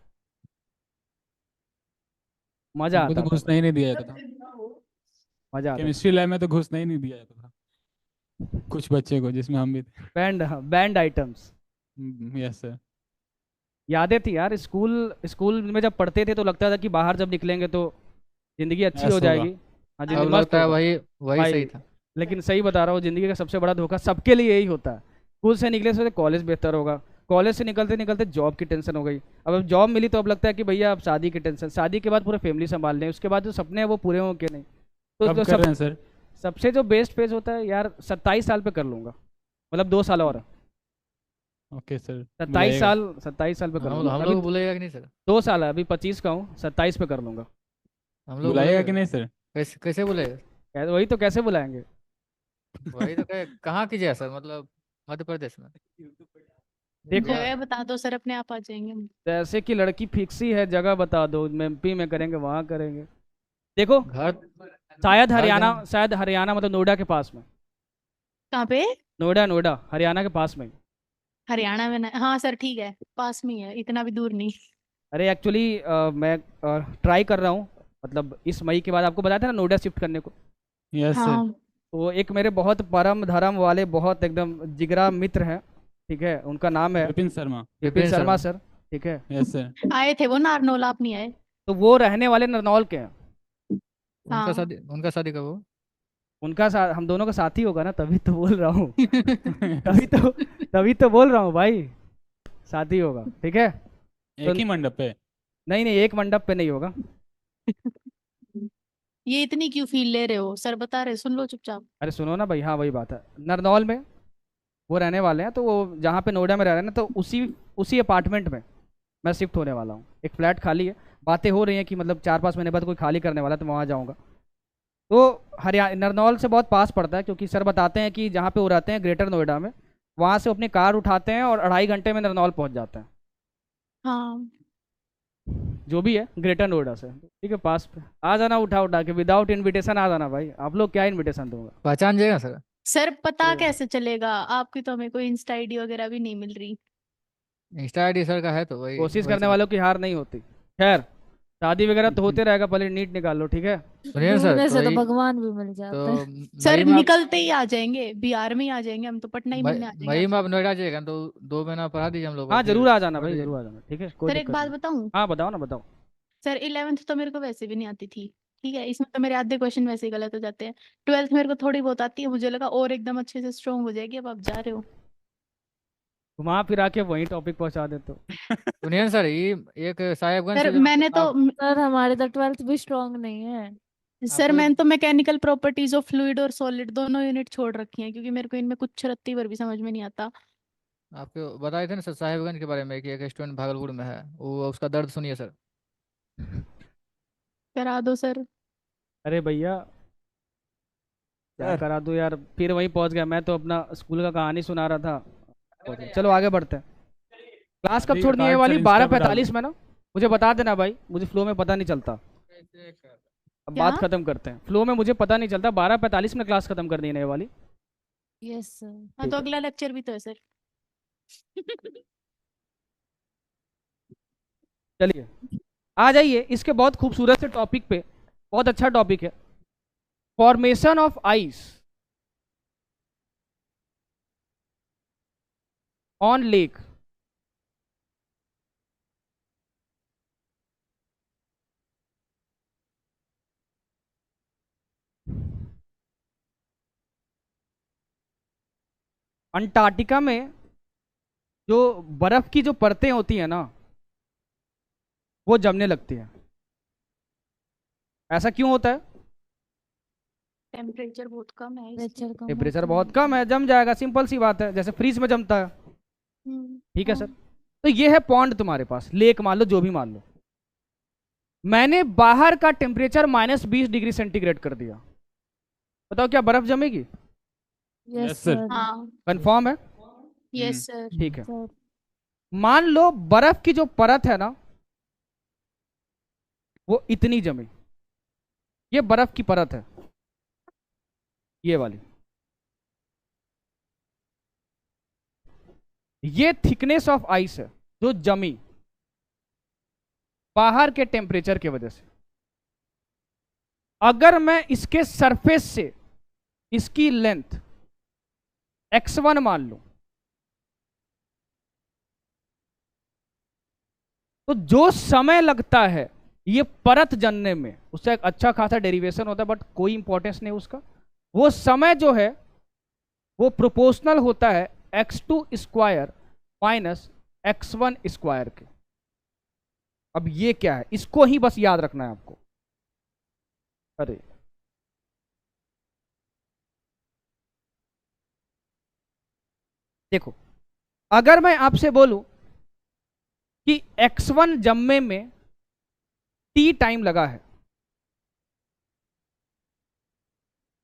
S1: मजा आता
S7: तो
S1: था,
S7: घुसना ही नहीं दिया जाता था।
S1: मजा आता।
S7: केमिस्ट्री लैब में तो घुसना ही नहीं दिया जाता था कुछ बच्चे को, जिसमें हम भी थे।
S1: Band items.
S7: Yes sir.
S1: यादें थी यार, स्कूल में जब पढ़ते थे तो लगता था कि बाहर जब निकलेंगे तो जिंदगी अच्छी
S7: ऐसा
S1: हो
S7: होगा।
S1: जाएगी। हाँ, जिंदगी
S9: अब
S1: मस्त
S9: लगता है
S1: होगा।
S9: वही
S1: भाई,
S9: सही था।
S1: लेकिन सही बता रहा हूँ, जिंदगी का सबसे बड़ा धोखा सबके लिए यही होता है। स्कूल से निकले से कॉलेज बेहतर होगा, कॉलेज से निकलते निकलते जॉब की टेंशन हो गई। अब जॉब मिली तो अब लगता है कि भैया अब शादी की टेंशन, शादी के बाद पूरे फैमिली संभालने, उसके बाद जो सपने हैं वो पूरे हों कि नहीं।
S7: कब
S1: तो
S7: कर रहे हैं सर?
S1: सबसे जो बेस्ट फेज होता है यार, 27 साल पे कर लूंगा, मतलब 2 साल और।
S7: Okay sir.
S1: 27 साल पे कर लूंगा।
S9: हम
S1: अभी
S9: लोग बुलाएगा कि नहीं सर?
S1: 2 साल है, अभी 25 का हूँ, 27 पे कर लूंगा।
S9: हम लोग
S7: बुलाएगा कि नहीं सर?
S9: कैसे बुलाएगा?
S1: वही तो, कैसे बुलाएंगे?
S9: वही तो कहाँ कीजिए सर, मतलब मध्य प्रदेश में?
S1: देखो
S5: जगह बता दो सर, अपने आप आ जाएंगे हम।
S1: जैसे कि लड़की फिक्स ही है, जगह बता दो, एमपी में करेंगे, वहाँ करेंगे। देखो
S9: घर
S1: शायद
S9: घर
S1: हरियाणा मतलब नोएडा के पास में।
S5: कहाँ पे?
S1: नोएडा हरियाणा के पास में।
S5: हरियाणा में ना? हाँ सर ठीक है, पास में ही है, इतना भी दूर नहीं।
S1: अरे एक्चुअली मैं ट्राई कर रहा हूँ, मतलब इस मई के बाद आपको बताया था ना नोएडा शिफ्ट करने को।
S7: Yes sir.
S5: हाँ
S1: तो एक मेरे बहुत परम धर्म वाले, बहुत एकदम जिगरा मित्र हैं, ठीक है, उनका नाम है
S7: विपिन शर्मा।
S1: विपिन शर्मा सर, ठीक है।
S7: Yes sir.
S5: आए थे वो नारनौल, आप नहीं आए?
S1: तो वो रहने वाले नरनौल के हैं।
S5: हाँ
S9: उनका शादी कब हो?
S1: हम दोनों का साथी होगा ना, तभी तो बोल रहा हूँ। तभी तो बोल रहा हूँ भाई, शादी होगा, ठीक है।
S7: एक ही मंडप पे?
S1: नहीं, एक मंडप पे नहीं होगा।
S5: ये इतनी क्यों फील ले रहे हो? सर बता रहे, सुन लो चुपचाप।
S1: अरे सुनो ना भाई, हाँ वही बात है, नरनौल में वो रहने वाले हैं, तो वो जहाँ पे नोएडा में रह रहे हैं ना, तो उसी अपार्टमेंट में मैं शिफ्ट होने वाला हूँ। एक फ्लैट खाली है, बातें हो रही हैं कि मतलब 4-5 महीने बाद कोई खाली करने वाला है, तो मैं वहाँ जाऊँगा। तो हरियाणा नरनौल से बहुत पास पड़ता है, क्योंकि सर बताते हैं कि जहाँ पे वो रहते हैं ग्रेटर नोएडा में, वहाँ से अपनी कार उठाते हैं और 2.5 घंटे में नरनौल पहुँच जाते हैं,
S5: हाँ
S1: जो भी है ग्रेटर नोएडा से। ठीक है, पास पे आ जाना उठा के, विदाउट इनविटेशन आ जाना भाई। आप लोग क्या इनविटेशन दूंगा?
S9: पहचान जाएगा सर।
S5: सर, पता
S1: तो
S5: कैसे चलेगा? आपकी तो हमें कोई इंस्टा आईडी वगैरह भी नहीं मिल रही।
S9: इंस्टा आईडी सर का है तो वही
S1: कोशिश
S9: वही
S1: करने
S9: सब।
S1: वालों की हार नहीं होती। खैर, शादी वगैरह तो होते रहेगा, पहले नीट निकाल लो, ठीक है?
S9: सुनिए सर,
S4: ढूंढने
S9: तो
S4: से तो
S9: वही
S4: भगवान भी मिल जाते
S9: तो
S4: हैं।
S5: सर
S9: मई में आप
S5: निकलते ही आ जाएंगे, बिहार में ही आ जाएंगे, हम तो पटना ही मिलने आ जाएंगे
S9: मई में
S5: आपसे।
S9: आप नोएडा जाइएगा तो 2 महीना पढ़ा दीजिए हम लोग को,
S1: हाँ
S9: फिर
S1: जरूर आ जाना
S9: लौट
S1: भाई,
S9: जाइए।
S1: जरूर आ जाना, ठीक है, कोई
S5: सर एक
S1: दिक्कत
S5: बात
S1: नहीं।
S5: बताऊं?
S1: हाँ बताओ ना, बताओ।
S5: सर 11th तो मेरे को वैसे भी नहीं आती थी, ठीक है, इसमें तो मेरे आधे क्वेश्चन वैसे ही गलत हो जाते हैं। 12th मेरे को थोड़ी बहुत आती है, मुझे लगा और एकदम अच्छे से स्ट्रोंग हो जाएगी। अब आप जा रहे हो।
S1: घुमा फिरा के वही टॉपिक पहुंचा देते हो।
S9: सुनिए ना सर, ये एक साहेबगंज
S5: सर
S9: से जो
S5: मैंने तो
S9: आप
S4: सर हमारे तो 12th भी स्ट्रांग नहीं है।
S5: सर
S9: आपको
S5: मैंने तो मैकेनिकल प्रॉपर्टीज ऑफ फ्लूइड और सॉलिड दोनों यूनिट छोड़ रखी हैं, क्योंकि मेरे को इनमें कुछ रत्ती भर भी समझ में नहीं आता।
S9: आपको बताए थे ना सर साहेबगंज के बारे में कि एक स्टूडेंट भागलपुर में है, वो उसका दर्द सुनिए सर।
S5: करा दो सर।
S1: अरे भैया क्या करा दूं यार, फिर वहीं पहुंच गया। मैं तो अपना स्कूल का कहानी सुना रहा था। चलो आगे बढ़ते हैं। क्लास कब
S7: अभी
S1: छोड़नी है ये
S7: कार्ड
S1: वाली?
S7: सर इंस्टा पे डाल
S1: 12:45 में ना? मुझे बता देना भाई, मुझे फ्लो में पता नहीं चलता। अब
S5: क्या?
S1: बात खत्म करते हैं, फ्लो में मुझे पता नहीं चलता। 12:45 में क्लास खत्म करनी है ना ये वाली?
S4: Yes sir.
S5: हाँ तो अगला लेक्चर भी तो है सर।
S1: चलिए आ जाइए इसके बहुत खूबसूरत से टॉपिक पे। बहुत अच्छा टॉपिक है, formation of ice on lake. Antarctica में जो बर्फ की जो परतें होती हैं ना, वो जमने लगती हैं। ऐसा क्यों होता है?
S5: टेम्परेचर बहुत कम है इसलिए।
S4: टेम्परेचर कम
S1: टेम्परेचर
S4: होता
S1: बहुत कम है, जम जाएगा, सिंपल सी बात है, जैसे फ्रीज में जमता है। ठीक है
S4: हाँ।
S1: सर। तो ये है पॉन्ड तुम्हारे पास, लेक मान लो, जो भी मान लो। मैंने बाहर का टेम्परेचर -20 डिग्री सेंटीग्रेड कर दिया, बताओ क्या बर्फ जमेगी?
S4: Yes
S7: Yes, sir.
S4: सर।
S5: हाँ
S1: कंफर्म है?
S5: Yes sir.
S1: ठीक है।
S4: सर
S1: मान लो बर्फ की जो परत है ना, वो इतनी जमी, ये बर्फ की परत है, ये वाली। ये थिकनेस ऑफ आइस है जो जमी बाहर के टेम्परेचर की वजह से। अगर मैं इसके सरफेस से इसकी लेंथ x1 मान लूं, तो जो समय लगता है ये परत जनने में, उससे एक अच्छा खासा डेरिवेशन होता है, बट कोई इंपॉर्टेंस नहीं उसका। वो समय जो है वो प्रोपोर्शनल होता है x2 square minus x1 square के। अब ये क्या है, इसको ही बस याद रखना है आपको। अरे देखो, अगर मैं आपसे बोलूं कि x1 जमने में t टाइम लगा है,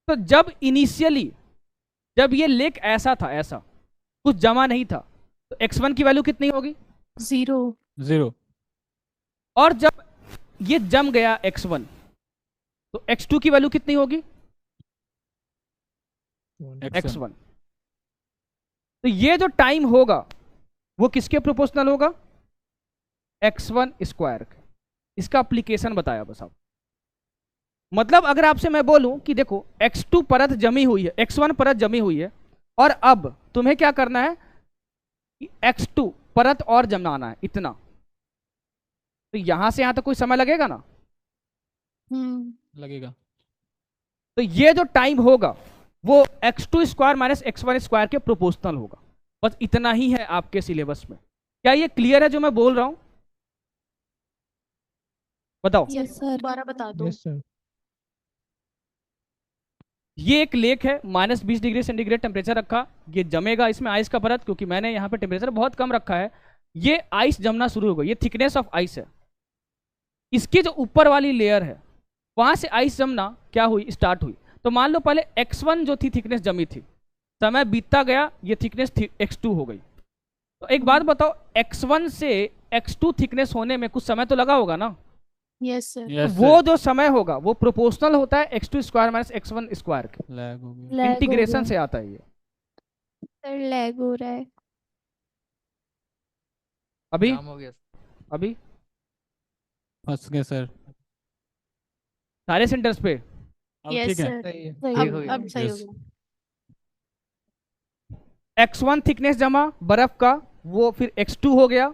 S1: तो जब इनिशियली जब ये लेक ऐसा था, ऐसा कुछ जमा नहीं था, तो x1 की वैल्यू कितनी होगी?
S5: 0।
S7: 0।
S1: और जब ये जम गया x1, तो x2 की वैल्यू कितनी होगी? x1। तो ये जो टाइम होगा वो किसके प्रोपोर्शनल होगा? x1 स्क्वायर के। इसका एप्लीकेशन बताया बस आप। मतलब अगर आपसे मैं बोलूं कि देखो x2 परत जमी हुई है, x1 परत जमी हुई है, और अब तुम्हें क्या करना है कि x2 परत और जमाना है इतना, तो यहां से यहां तक कोई समय लगेगा ना?
S7: लगेगा।
S1: तो ये जो टाइम होगा वो x2 square minus x1 square के प्रोपोर्शनल होगा। बस इतना ही है आपके सिलेबस में। क्या ये क्लियर है जो मैं बोल रहा हूं? बताओ।
S5: Yes sir. दोबारा बता दो।
S10: Yes sir.
S1: ये एक लेक है, -20 डिग्री सेंटीग्रेड टेम्परेचर रखा, ये जमेगा इसमें आइस का परत, क्योंकि मैंने यहाँ पे टेम्परेचर बहुत कम रखा है, ये आइस जमना शुरू हो गई, ये थिकनेस ऑफ आइस है। इसकी जो ऊपर वाली लेयर है वहां से आइस जमना क्या हुई, स्टार्ट हुई। तो मान लो पहले x1 जो थी थिकनेस जमी थी, समय बीतता गया, ये थिकनेस x2 हो गई। तो एक बात बताओ, x1 से x2 थिकनेस होने में कुछ समय तो लगा होगा ना?
S5: Yes sir.
S1: तो वो जो समय होगा वो प्रोपोर्शनल होता है x2 square minus x1 square के।
S2: लैग हो गया।
S1: इंटीग्रेशन से आता है ये।
S4: सर लैग हो रहा है।
S1: अभी
S9: जाम हो गया।
S1: अभी
S2: फंस गए सर।
S1: सारे सेंटर्स पे
S7: अब
S5: यस
S7: ठीक है।
S5: सर।
S4: सही है।
S9: ठीक हो गया।
S5: अब सही हो
S2: Yes.
S5: गया।
S1: x1 थिकनेस जमा बर्फ का, वो फिर x2 हो गया,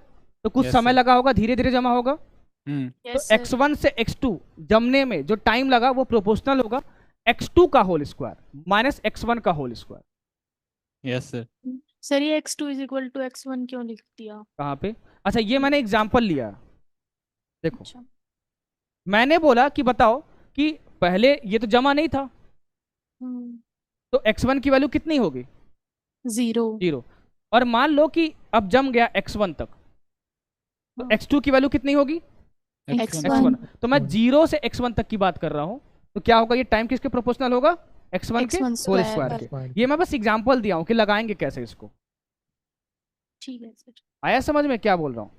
S1: तो कुछ
S2: Yes,
S1: समय
S2: sir.
S1: लगा होगा, धीरे धीरे जमा होगा।
S7: हम्म
S1: तो
S5: यस सर।
S1: x1 से x2 जमने में जो टाइम लगा वो प्रोपोर्शनल होगा x2 का होल स्क्वायर माइनस x1 का whole square.
S2: Yes sir.
S5: Sir ये x2 is equal to x1 क्यों लिख दिया?
S1: कहाँ पे? अच्छा, ये मैंने एग्जाम्पल लिया है। देखो,
S5: अच्छा।
S1: मैंने बोला कि बताओ कि पहले ये तो जमा नहीं था,
S5: हम्म।
S1: तो x1 की वैल्यू कितनी होगी?
S5: 0।
S1: 0। और मान लो कि अब जम गया x1 तक, तो
S5: हाँ।
S1: x2 की वैल्यू कितनी होगी?
S5: x1।
S1: x1। तो मैं 0 से x1 तक की बात कर रहा हूँ, तो क्या होगा, ये टाइम किसके प्रोपोर्शनल होगा? x1 के
S5: x1
S1: होल
S5: स्क्वायर
S1: स्क्वायर
S5: पर।
S1: के।
S10: Fine.
S1: ये मैं बस एग्जाम्पल दिया हूँ कि लगाएंगे कैसे इसको।
S5: ठीक है सर।
S1: आया समझ में क्या बोल रहा हूँ?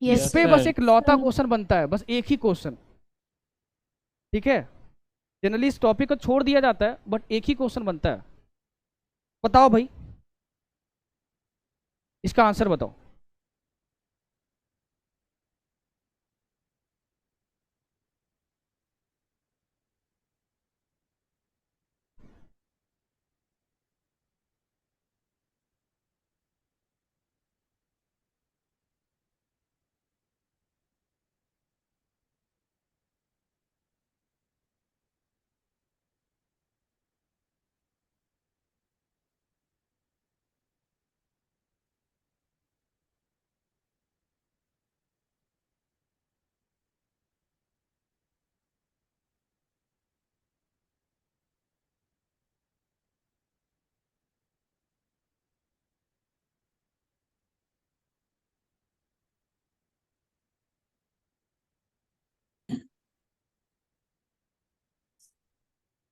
S5: यस
S1: इस पे
S2: sir.
S1: बस एक लौता
S5: सर।
S1: क्वेश्चन बनता है, बस एक ही क्वेश्चन। ठीक है, जनरली इस टॉपिक को छोड़ दिया जाता है, बट एक ही क्वेश्चन बनता है। बताओ भाई, इसका आंसर बताओ।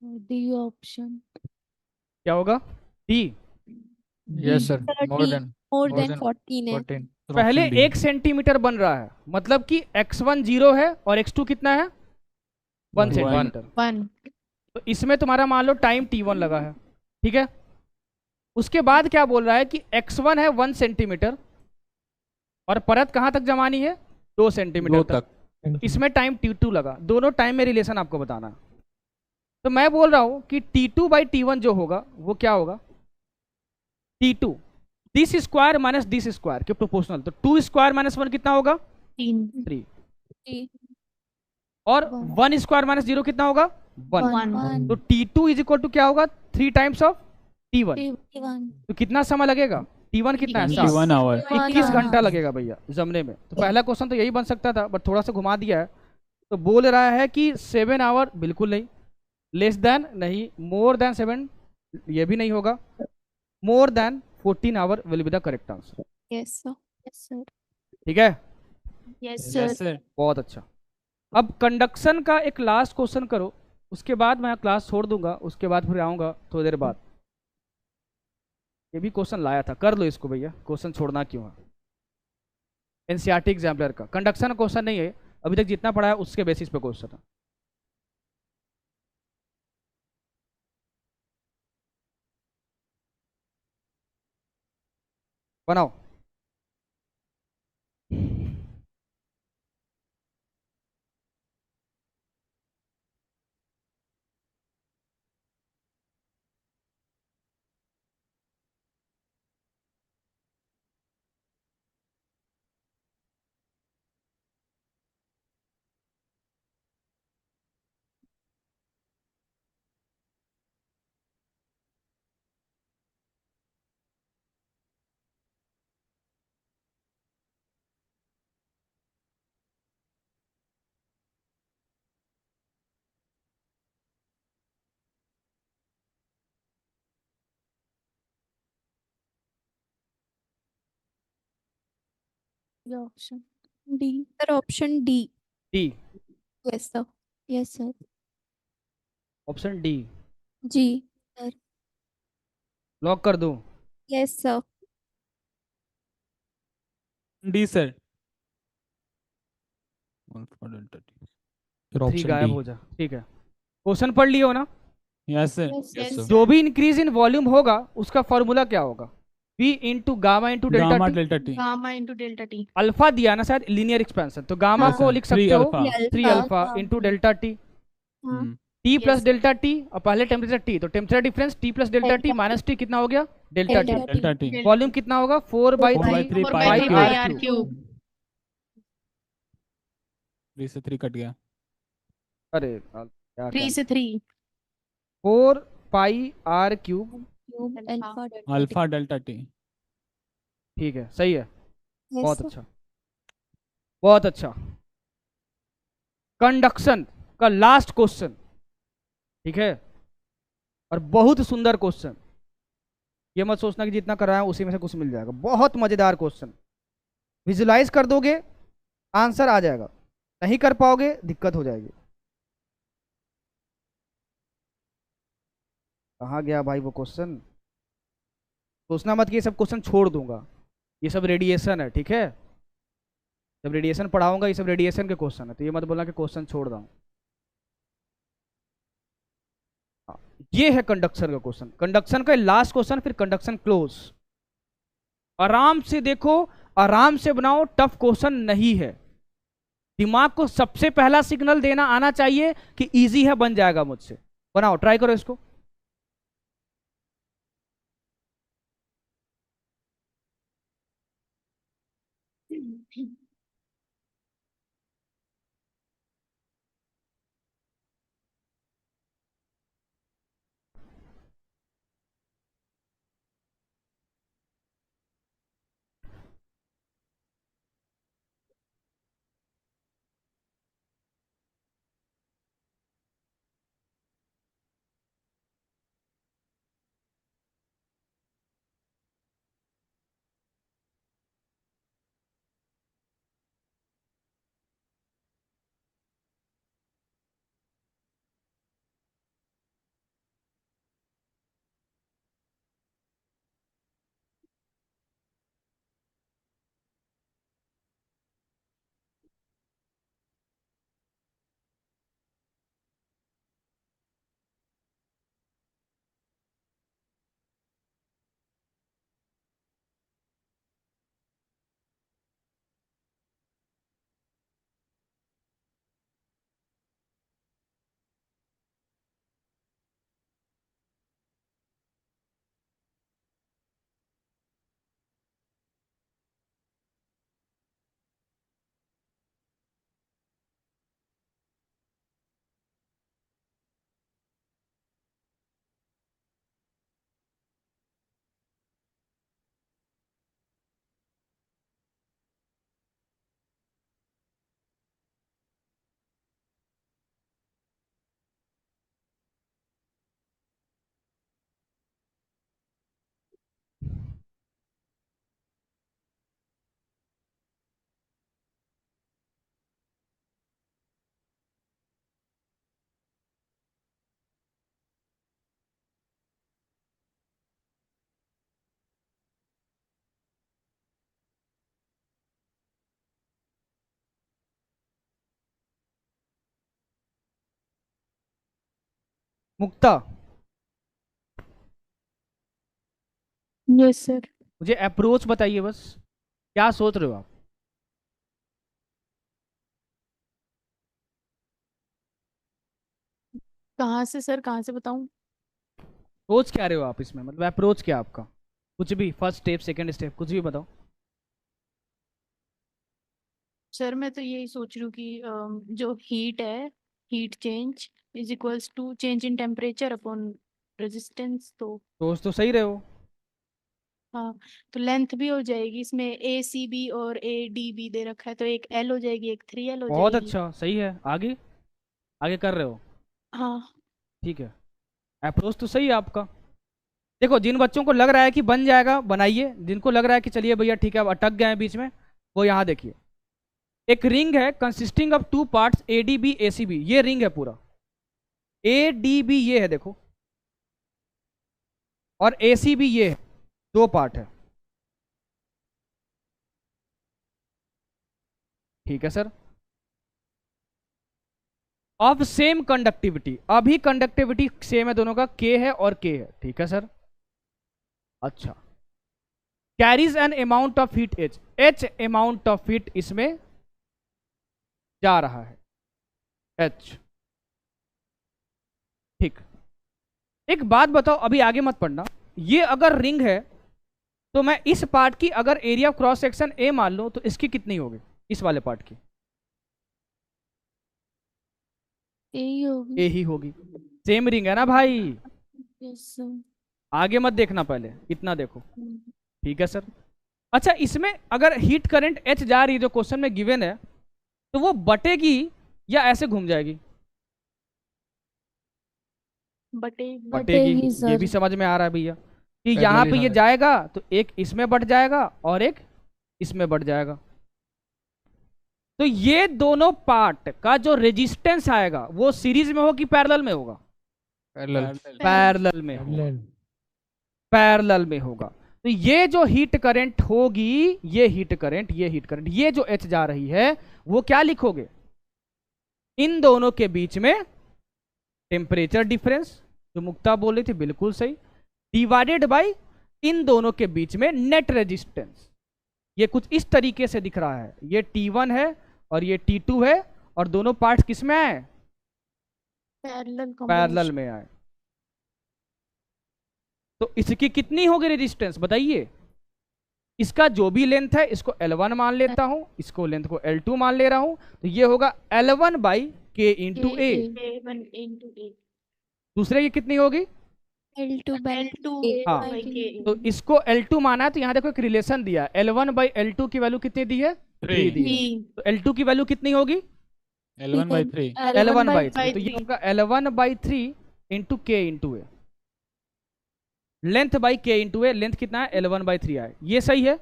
S4: D option.
S1: क्या होगा? D.
S9: Yes sir. More
S4: 30
S9: then
S4: more
S9: more
S4: then
S9: then
S4: 14 है।
S9: 14।
S1: पहले
S2: Option D.
S1: 1 सेंटीमीटर बन रहा है, मतलब कि x1 0 है और x2 कितना है? 1
S7: One.
S1: सेंटीमीटर।
S5: 1।
S1: तो इसमें तुम्हारा मान लो टाइम t1 लगा है, ठीक है। उसके बाद क्या बोल रहा है कि x1 है 1 सेंटीमीटर और परत कहाँ तक जमानी है? 2 सेंटीमीटर
S2: 2
S1: तक।
S2: तक।
S1: तो इसमें टाइम t2 लगा। दोनों टाइम में रिलेशन आपको बताना है। तो मैं बोल रहा हूँ कि t2 बाई t1 जो होगा वो क्या होगा? t2 this square minus this square के प्रोपोर्शनल। तो 2 स्क्वायर माइनस 1 कितना होगा?
S5: 3।
S1: 3।
S4: T
S1: और
S4: One.
S1: 1 स्क्वायर माइनस 0 कितना होगा? 1।
S5: 1।
S1: तो t2 इज इक्वल टू क्या होगा? 3 टाइम्स ऑफ t1।
S4: T1
S1: तो कितना समय लगेगा? t1 कितना है?
S5: 21
S7: 21 hour.
S1: 21 घंटा लगेगा भैया जमने में। तो पहला क्वेश्चन तो यही बन सकता था, बट थोड़ा सा घुमा दिया है। तो बोल रहा है कि 7 आवर, बिल्कुल नहीं। लेस देन नहीं, मोर देन 7 ये भी नहीं होगा। More than 14 hour will be the correct answer.
S4: yes sir yes sir
S1: ठीक है,
S5: यस
S7: Yes,
S5: सर।
S7: sir.
S1: बहुत अच्छा। अब कंडक्शन का एक लास्ट क्वेश्चन करो, उसके बाद मैं क्लास छोड़ दूंगा, उसके बाद फिर आऊँगा थोड़ी देर बाद। ये भी क्वेश्चन लाया था, कर लो इसको भैया, क्वेश्चन छोड़ना क्यों है। एनसीईआरटी एग्जाम्पलर का कंडक्शन क्वेश्चन नहीं है, अभी तक जितना पढ़ा है उसके बेसिस पे क्वेश्चन है। बनाओ।
S4: या option D sir, option D.
S1: D,
S4: yes sir. Yes sir.
S1: Option D
S4: G sir.
S1: Lock कर दूं?
S4: Yes sir.
S7: D sir. Alpha delta T. फिर
S1: 3
S7: ऑप्शन
S1: गायब
S7: डी।
S1: हो जा। ठीक है, क्वेश्चन पढ़ लियो ना?
S7: Yes sir.
S4: Yes
S6: Yes,
S4: sir.
S6: sir.
S1: जो भी इंक्रीज इन वॉल्यूम होगा उसका फॉर्मूला क्या होगा? V into gamma into delta
S7: gamma
S1: T.
S7: Delta T.
S5: Gamma into delta T.
S1: Alpha दिया ना शायद, लीनियर एक्सपेंशन, तो गामा
S7: Yes,
S1: को
S7: sir.
S1: लिख
S7: 3
S1: सकते हो
S7: alpha.
S1: 3 alpha into delta T.
S4: हाँ।
S1: T plus
S5: Yes.
S1: Delta T, और पहले टेम्परेचर टी, तो temperature difference T plus delta T minus T कितना हो गया? Delta T.
S7: Delta T.
S1: Volume कितना होगा? 4/3
S5: 4
S7: pi
S5: by 3
S1: pi
S5: pi
S1: R
S5: r
S1: cube.
S5: cube।
S7: 3 से 3 कट गया।
S1: अरे क्या
S5: 3 से 3।
S1: 4 pi R cube.
S4: Cube alpha delta
S7: alpha delta T.
S1: ठीक है, सही है,
S4: टी।
S1: बहुत
S4: यस
S1: अच्छा, बहुत अच्छा। कंडक्शन का लास्ट क्वेश्चन, ठीक है, और बहुत सुंदर क्वेश्चन। ये मत सोचना कि जितना कराया उसी में से कुछ मिल जाएगा, बहुत मजेदार क्वेश्चन। विजुलाइज कर दोगे आंसर आ जाएगा, नहीं कर पाओगे दिक्कत हो जाएगी। कहाँ गया भाई वो क्वेश्चन? सोचना मत कि ये सब क्वेश्चन छोड़ दूंगा, ये सब रेडिएशन है, ठीक है? जब रेडिएशन पढ़ाऊंगा ये सब रेडिएशन के क्वेश्चन है, तो ये मत बोलना कि क्वेश्चन छोड़ दूं। ये है कंडक्शन का क्वेश्चन, कंडक्शन का लास्ट क्वेश्चन, फिर कंडक्शन क्लोज। आराम से देखो, आराम से बनाओ, टफ क्वेश्चन नहीं है। दिमाग को सबसे पहला सिग्नल देना आना चाहिए कि इजी है, बन जाएगा मुझसे। बनाओ, ट्राई करो इसको। मुक्ता,
S5: यस सर।
S1: मुझे अप्रोच बताइए बस, क्या सोच रहे हो आप?
S5: कहाँ से सर, कहाँ से बताऊं?
S1: सोच क्या रहे हो आप इसमें, मतलब अप्रोच क्या आपका? कुछ भी, फर्स्ट स्टेप, सेकंड स्टेप, कुछ भी बताओ।
S5: सर मैं तो यही सोच रही हूँ कि जो हीट है, heat change is equals to change in temperature upon resistance. तो
S1: सोच तो सही रहे हो।
S5: हाँ, तो लेंथ भी हो जाएगी इसमें, ए सी बी और ए डी बी दे रखा है, तो एक एल हो जाएगी, एक 3L हो
S1: बहुत
S5: जाएगी।
S1: अच्छा, सही है। आगे आगे कर रहे हो,
S5: हाँ
S1: ठीक है, अप्रोच तो सही है आपका। देखो, जिन बच्चों को लग रहा है कि बन जाएगा बनाइए, जिनको लग रहा है कि चलिए भैया ठीक है अब अटक गए हैं बीच में, वो यहाँ देखिए, एक रिंग है consisting of 2 parts ADB ACB, ये रिंग है पूरा, ADB ये है देखो, और ACB ये है, 2 पार्ट है। ठीक है सर। ऑफ सेम कंडक्टिविटी, अभी कंडक्टिविटी सेम है दोनों का, K है और K है। ठीक है सर। अच्छा, carries an amount of heat H amount of heat इसमें जा रहा है, H। ठीक, एक बात बताओ, अभी आगे मत पढ़ना, ये अगर रिंग है तो मैं इस पार्ट की अगर area of cross section A मान लूं तो इसकी कितनी होगी, इस वाले पार्ट की? A ही होगी, सेम रिंग है ना भाई।
S4: Yes sir.
S1: आगे मत देखना, पहले इतना देखो। ठीक है सर। अच्छा, इसमें अगर हीट करंट H जा रही है जो क्वेश्चन में गिवन है, तो वो बटेगी या ऐसे घूम जाएगी? बटेगी। ये भी समझ में आ रहा है भैया कि यहाँ पे ये जाएगा तो एक इसमें बढ़ जाएगा और एक इसमें बढ़ जाएगा। तो ये दोनों पार्ट का जो रेजिस्टेंस आएगा वो सीरीज में हो कि पैरेलल में होगा? पैरेलल में होगा, पैरेलल में होगा। तो ये जो हीट करंट होगी, ये हीट करंट, ये जो H जा रही है, वो क्या लिखोगे? इन दोनों के बीच में टेम्परेचर डिफरेंस, जो मुक्ता बोल रही थी बिल्कुल सही, डिवाइडेड बाय इन दोनों के बीच में नेट रेजिस्टेंस। ये कुछ इस तरीके से दिख रहा है, ये T1 है और ये T2 है, और दोनों पार्ट्स किस में आए? पैरेलल में आए। तो इसकी कितनी होगी रेजिस्टेंस बताइए? इसका जो भी लेंथ है इसको L1 मान लेता हूं, इसको लेंथ को L2 मान ले रहा हूं, तो ये होगा L1 by K into A। दूसरे की कितनी होगी?
S4: L2 by
S1: हाँ, तो इसको L2 माना है, तो यहाँ देखो एक रिलेशन दिया है, L1 बाई L2 की वैल्यू कितनी दी है? 3 दी है। तो L2 की वैल्यू कितनी होगी?
S7: L1 by 3।
S1: L1 बाई 3, तो ये होगा L1 by 3 into K into A। Length by K into A, length कितना है? L1 बाई 3 आए। ये सही है?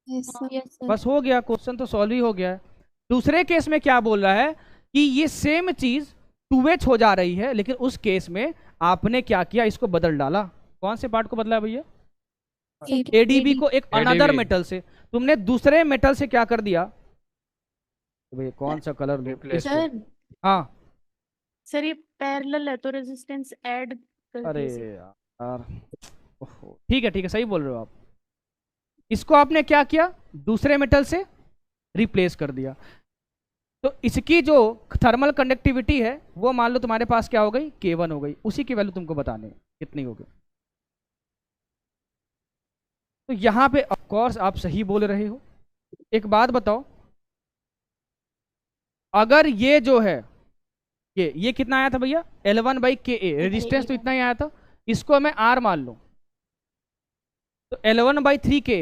S4: yes sir।
S1: बस हो गया, क्वेश्चन तो सॉल्व ही हो गया है। दूसरे केस में क्या बोल रहा है कि ये सेम चीज 2H हो जा रही है, लेकिन उस केस में आपने क्या किया, इसको बदल डाला। कौन से पार्ट को बदला है भैया? ADB को एक अनदर मेटल से। तुमने दूसरे मेटल से क्या कर दिया? भैया कौन सा कलर रिप्लेस? हाँ
S5: सर, ये पैरेलल है तो रेजिस्टेंस ऐड कर
S1: अरे
S5: दीजिए।
S1: यार, ठीक है सही बोल रहे हो आप। इसको आपने क्या किया? दूसरे मेटल से रिप्लेस कर दिया। तो इसकी जो थर्मल कंडक्टिविटी है वो मान लो तुम्हारे पास क्या हो गई? K1 हो गई। उसी की वैल्यू तुमको बताने है कितनी होगी। तो यहाँ पे ऑफ कोर्स आप सही बोल रहे हो। एक बात बताओ, अगर ये जो है ये कितना आया था भैया? L1 बाई Ka, रेजिस्टेंस तो इतना ही आया था। इसको मैं R मान लूं तो L1 बाई 3 Ka,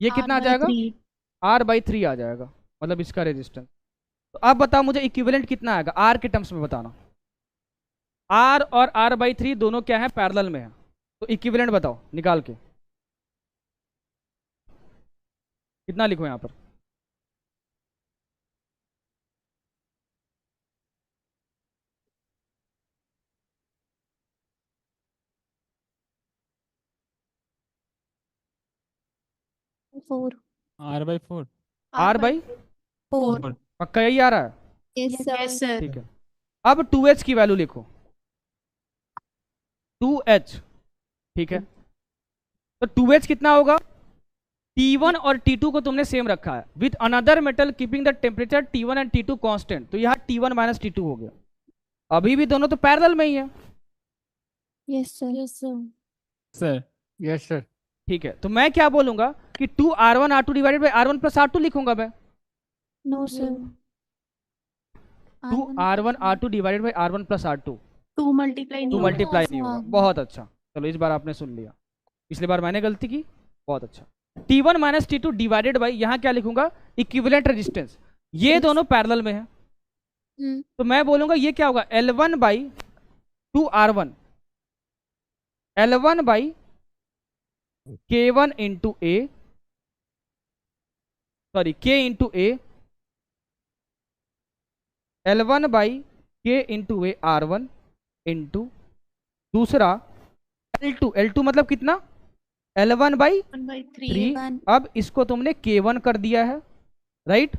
S1: ये कितना आ जाएगा? R बाई 3 आ जाएगा, मतलब इसका रेजिस्टेंस। तो अब बताओ मुझे इक्विवेलेंट कितना आएगा R के टर्म्स में बताना। R और R बाई 3 दोनों क्या है? पैरेलल में है। तो इक्विवेलेंट बताओ निकाल के, कितना लिखो यहाँ पर?
S7: R by 4।
S1: R by
S4: 4।
S1: पक्का यही आ रहा है?
S4: Yes sir.
S1: ठीक है। अब 2H की वैल्यू लिखो, 2H। ठीक है, तो 2H कितना होगा? T1 और T2 को तुमने सेम रखा है, with another metal keeping the temperature T1 and T2 constant. तो यहाँ T1 माइनस T2 हो गया। अभी भी दोनों तो पैरेलल में ही है।
S4: Yes sir. Yes
S7: sir
S9: yes sir.
S1: ठीक है, तो मैं क्या बोलूंगा कि 2R1 R2 divided by R1 plus R2 लिखूंगा मैं।
S4: No sir.
S1: 2R1 R2 divided by R1 plus R2।
S5: 2 multiply
S1: नहीं होगा। बहुत अच्छा, चलो इस बार आपने सुन लिया, पिछली बार मैंने गलती की। बहुत अच्छा। T1 minus T2 divided by, यहाँ क्या लिखूंगा? Equivalent resistance. ये दोनों पैरेलल में है, तो मैं बोलूंगा ये क्या होगा? L1 by 2R1, L1 by K1 into A sorry K into A, L1 by K into A R1 into दूसरा L2 मतलब कितना, L1 बाई
S5: 1/3
S1: 3। अब इसको तुमने K1 कर दिया है, right,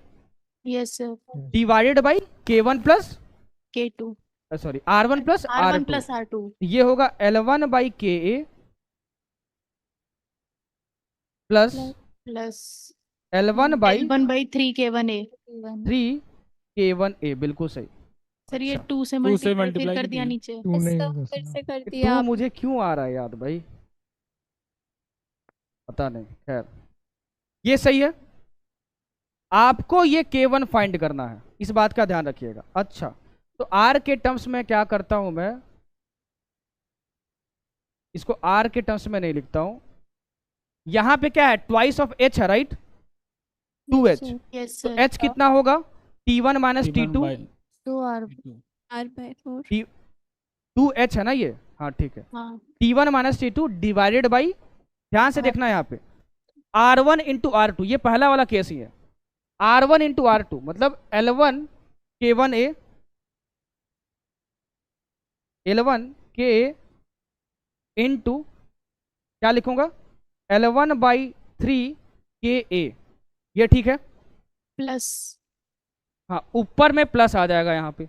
S5: yes sir,
S1: divided by K1 plus
S5: K2
S1: sorry R1 plus
S5: R1
S1: R2,
S5: plus R2
S1: ये होगा L1 by KA plus
S5: plus
S1: L1 by
S5: 1/3 K1A।
S1: 3 K1A, बिल्कुल सही।
S5: सर ये
S1: अच्छा,
S5: 2 से
S7: 2 से
S5: मल्टीप्लाई
S7: multiply
S5: कर दिया
S7: कितनी?
S5: नीचे।
S10: 2 नहीं
S4: इसका
S10: होगा
S4: फिर
S10: सर।
S4: से कर
S1: ये
S4: दिया
S1: 2
S4: आप।
S1: मुझे क्यों आ रहा है याद भाई, पता नहीं, खैर ये सही है। आपको ये K1 फाइंड करना है, इस बात का ध्यान रखिएगा। अच्छा, तो R के टर्म्स में क्या करता हूं मैं, इसको R के टर्म्स में नहीं लिखता हूं। यहां पे क्या है, ट्वाइस ऑफ H है, राइट, 2H।
S5: यस
S1: तो
S5: सर,
S1: H कितना होगा, T1 minus
S7: T1
S1: T2,
S7: by
S4: 2R
S7: T2।
S4: R/4
S1: 2H है ना ये, हाँ ठीक है,
S5: हाँ
S1: T1 minus T2 divided by, ध्यान से देखना यहाँ पे, R1 इंटू R2, ये पहला वाला केस ही है, R1 इंटू R2 मतलब L1 K1A, L1 K into क्या लिखूंगा, L1 बाई 3 KA, ये ठीक है।
S5: प्लस,
S1: हाँ, ऊपर में प्लस आ जाएगा यहाँ पे,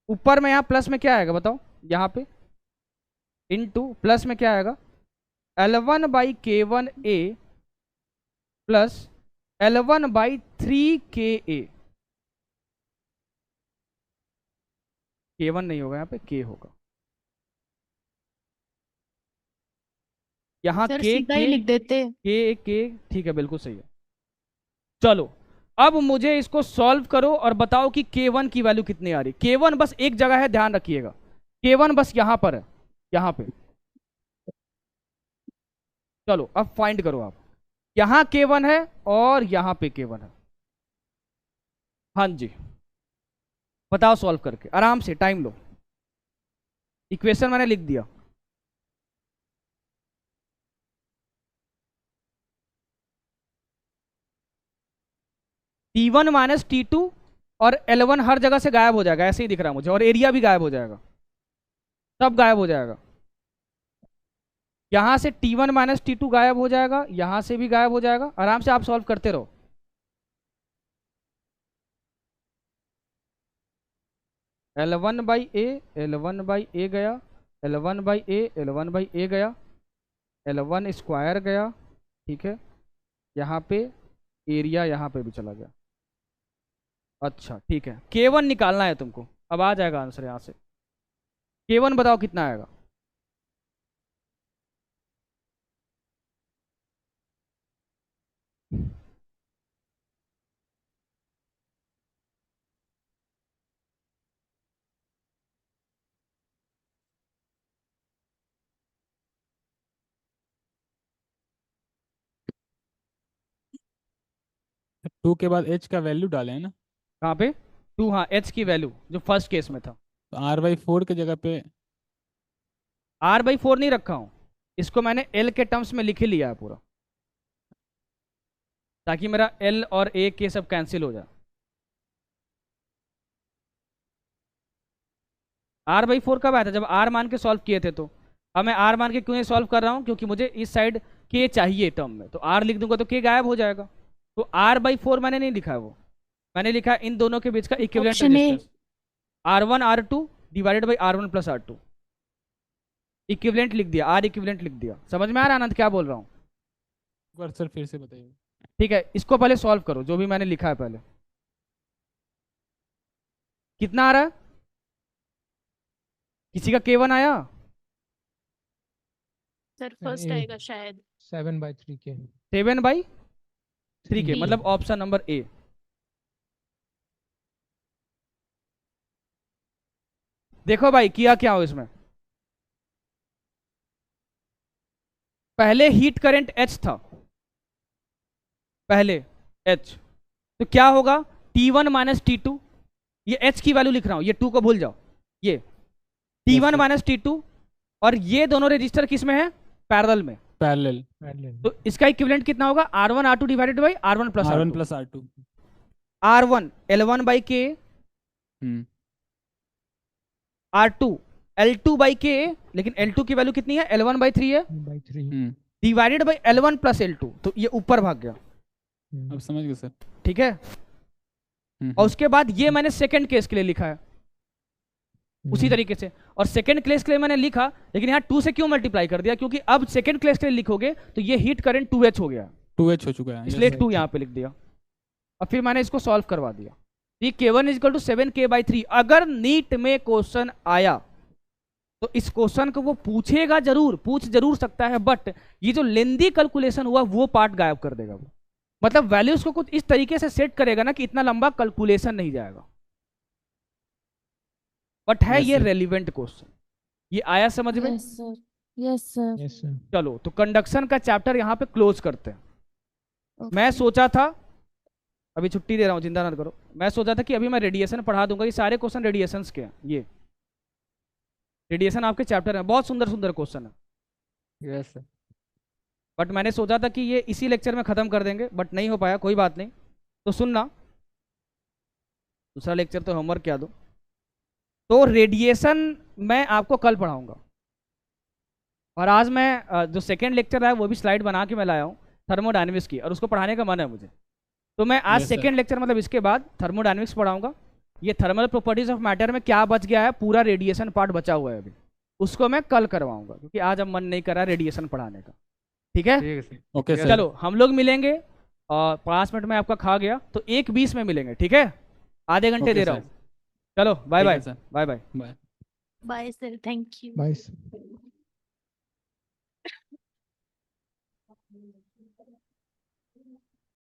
S1: ऊपर में, यहाँ प्लस में क्या आएगा बताओ, यहाँ पे इंटू प्लस में क्या आएगा, L1 by K1A plus L1 by 3 KA, K1 नहीं होगा यहाँ पे, K होगा यहाँ,
S5: सर
S1: K
S5: सीधा ही लिख देते।
S1: K, ठीक है, बिल्कुल सही है। चलो अब मुझे इसको सॉल्व करो और बताओ कि K1 की वैल्यू कितनी आ रही। K1 बस एक जगह है, ध्यान रखिएगा, K1 बस यहां पर है, यहां पे। चलो अब फाइंड करो आप, यहां K1 है और यहां पे K1 है। हाँ जी, बताओ सॉल्व करके, आराम से टाइम लो, इक्वेशन मैंने लिख दिया। T1 माइनस T2 और L1 हर जगह से गायब हो जाएगा, ऐसे ही दिख रहा है मुझे, और एरिया भी गायब हो जाएगा, सब गायब हो जाएगा। यहां से T1 माइनस T2 गायब हो जाएगा, यहां से भी गायब हो जाएगा। आराम से आप सॉल्व करते रहो। L1 by A, L1 by ए गया, L1 by A, L1 by ए गया, L1 स्क्वायर गया, ठीक है, यहाँ पे एरिया यहाँ पे भी चला गया। अच्छा ठीक है, K1 निकालना है तुमको, अब आ जाएगा आंसर यहाँ से। K1 बताओ कितना आएगा,
S7: टू के बाद H का वैल्यू डाले है ना,
S1: कहाँ पे 2, हाँ H की वैल्यू जो फर्स्ट केस में था।
S7: तो R/4 की जगह पे
S1: R/4 नहीं रखा हूँ, इसको मैंने L के टर्म्स में लिख ही लिया है पूरा, ताकि मेरा L और A के सब कैंसिल हो जाए। R/4 कब आया था, जब R मान के सॉल्व किए थे। तो अब मैं R मान के क्यों सॉल्व कर रहा हूँ, क्योंकि मुझे इस साइड K चाहिए टर्म में, तो R लिख दूंगा तो K गायब हो जाएगा। तो R/4 मैंने नहीं लिखा है, वो मैंने लिखा इन दोनों के बीच का equivalent
S5: option A.
S1: Resistance, R1 R2 divided by R1 plus R2, equivalent लिख दिया, R इक्विवेलेंट लिख दिया। समझ में आ रहा आनंद क्या बोल रहा हूँ?
S7: सर फिर से बताइए।
S1: ठीक है, इसको पहले सॉल्व करो, जो भी मैंने लिखा है पहले। कितना आ रहा है, किसी का K1 आया?
S5: Sir first
S10: A.
S5: आएगा शायद।
S10: 7/3 के
S1: 7/3 के, मतलब ऑप्शन नंबर ए। देखो भाई किया क्या हो इसमें, पहले हीट करंट H था, पहले H, तो क्या होगा T1 माइनस T2, ये H की वैल्यू लिख रहा हूं, ये 2 को भूल जाओ, ये T1 माइनस T2, और ये दोनों रजिस्टर किस में है, पैरेलल में,
S7: पैरेलल।
S1: तो इसका इक्विवेलेंट कितना होगा? R1 R2 divided by R1 plus
S7: R1
S1: R2।
S7: Plus R2।
S1: R1 L1 by K,
S7: hmm
S1: R2 L2 by K, लेकिन L2 की वैल्यू कितनी है? L1 बाई 3 है,
S10: by 3।
S1: Divided by L1 plus L2। तो ये ऊपर भाग गया,
S7: अब समझ गए सर।
S1: ठीक है। और उसके बाद ये मैंने सेकंड केस के लिए लिखा है उसी तरीके से, और सेकंड केस के लिए मैंने लिखा, लेकिन यहाँ 2 से क्यों मल्टीप्लाई कर दिया? क्योंकि अब सेकंड केस के लिए लिखोगे तो ये हीट करंट 2H हो गया,
S7: 2H हो चुका है,
S1: इसलिए
S7: yes,
S1: 2 यहाँ पे लिख दिया। और फिर मैंने इसको सॉल्व करवा दिया। ये K1 is equal to 7K/3। अगर नीट में क्वेश्चन आया तो इस क्वेश्चन को वो पूछेगा जरूर, पूछ जरूर सकता है, बट ये जो लेंदी कैलकुलेशन हुआ वो पार्ट गायब कर देगा वो। मतलब वैल्यूज को कुछ इस तरीके से सेट करेगा ना कि इतना लंबा कैलकुलेशन नहीं जाएगा, बट है
S7: Yes,
S1: ये
S7: sir.
S1: Relevant question. ये आया समझ में?
S4: Yes sir, yes sir.
S10: Yes sir.
S1: चलो तो कंडक्शन का चैप्टर यहाँ पे क्लोज करते हैं।
S4: ओके।
S1: मैं सोचा था, अभी छुट्टी दे रहा हूँ, चिंता ना करो, मैं सोचा था कि अभी मैं रेडिएशन पढ़ा दूंगा। ये सारे क्वेश्चन रेडिएशंस के हैं, ये रेडिएशन आपके चैप्टर है, बहुत सुंदर सुंदर क्वेश्चन है।
S9: Yes sir.
S1: बट मैंने सोचा था कि ये इसी लेक्चर में खत्म कर देंगे, बट नहीं हो पाया, कोई बात नहीं। तो सुनना, दूसरा लेक्चर तो होमवर्क क्या दो। तो रेडिएशन मैं आपको कल पढ़ाऊंगा, और आज मैं जो सेकेंड लेक्चर है वो भी स्लाइड बना के मैं लाया हूँ थर्मोडायनेमिक्स की, और उसको पढ़ाने का मन है मुझे। तो मैं आज
S7: Yes, sir.
S1: सेकेंड लेक्चर मतलब इसके बाद थर्मोडायनेमिक्स पढ़ाऊंगा। ये थर्मल प्रॉपर्टीज ऑफ मैटर में क्या बच गया है, पूरा रेडिएशन पार्ट बचा हुआ है अभी, उसको मैं कल करवाऊंगा, क्योंकि आज अब मन नहीं कर रहा रेडिएशन पढ़ाने का। ठीक है,
S9: ठीक है सर।
S7: Okay sir.
S1: चलो हम लोग मिलेंगे, और 5 मिनट में आपका खा गया तो 1:20 में मिलेंगे, ठीक है? आधे घंटे
S7: Okay,
S1: दे रहा
S7: sir.
S1: हूँ। चलो बाय
S7: ठीक
S1: बाय
S7: है sir.
S1: Bye bye.
S7: Bye.
S5: Bye sir, thank you.
S10: Bye sir.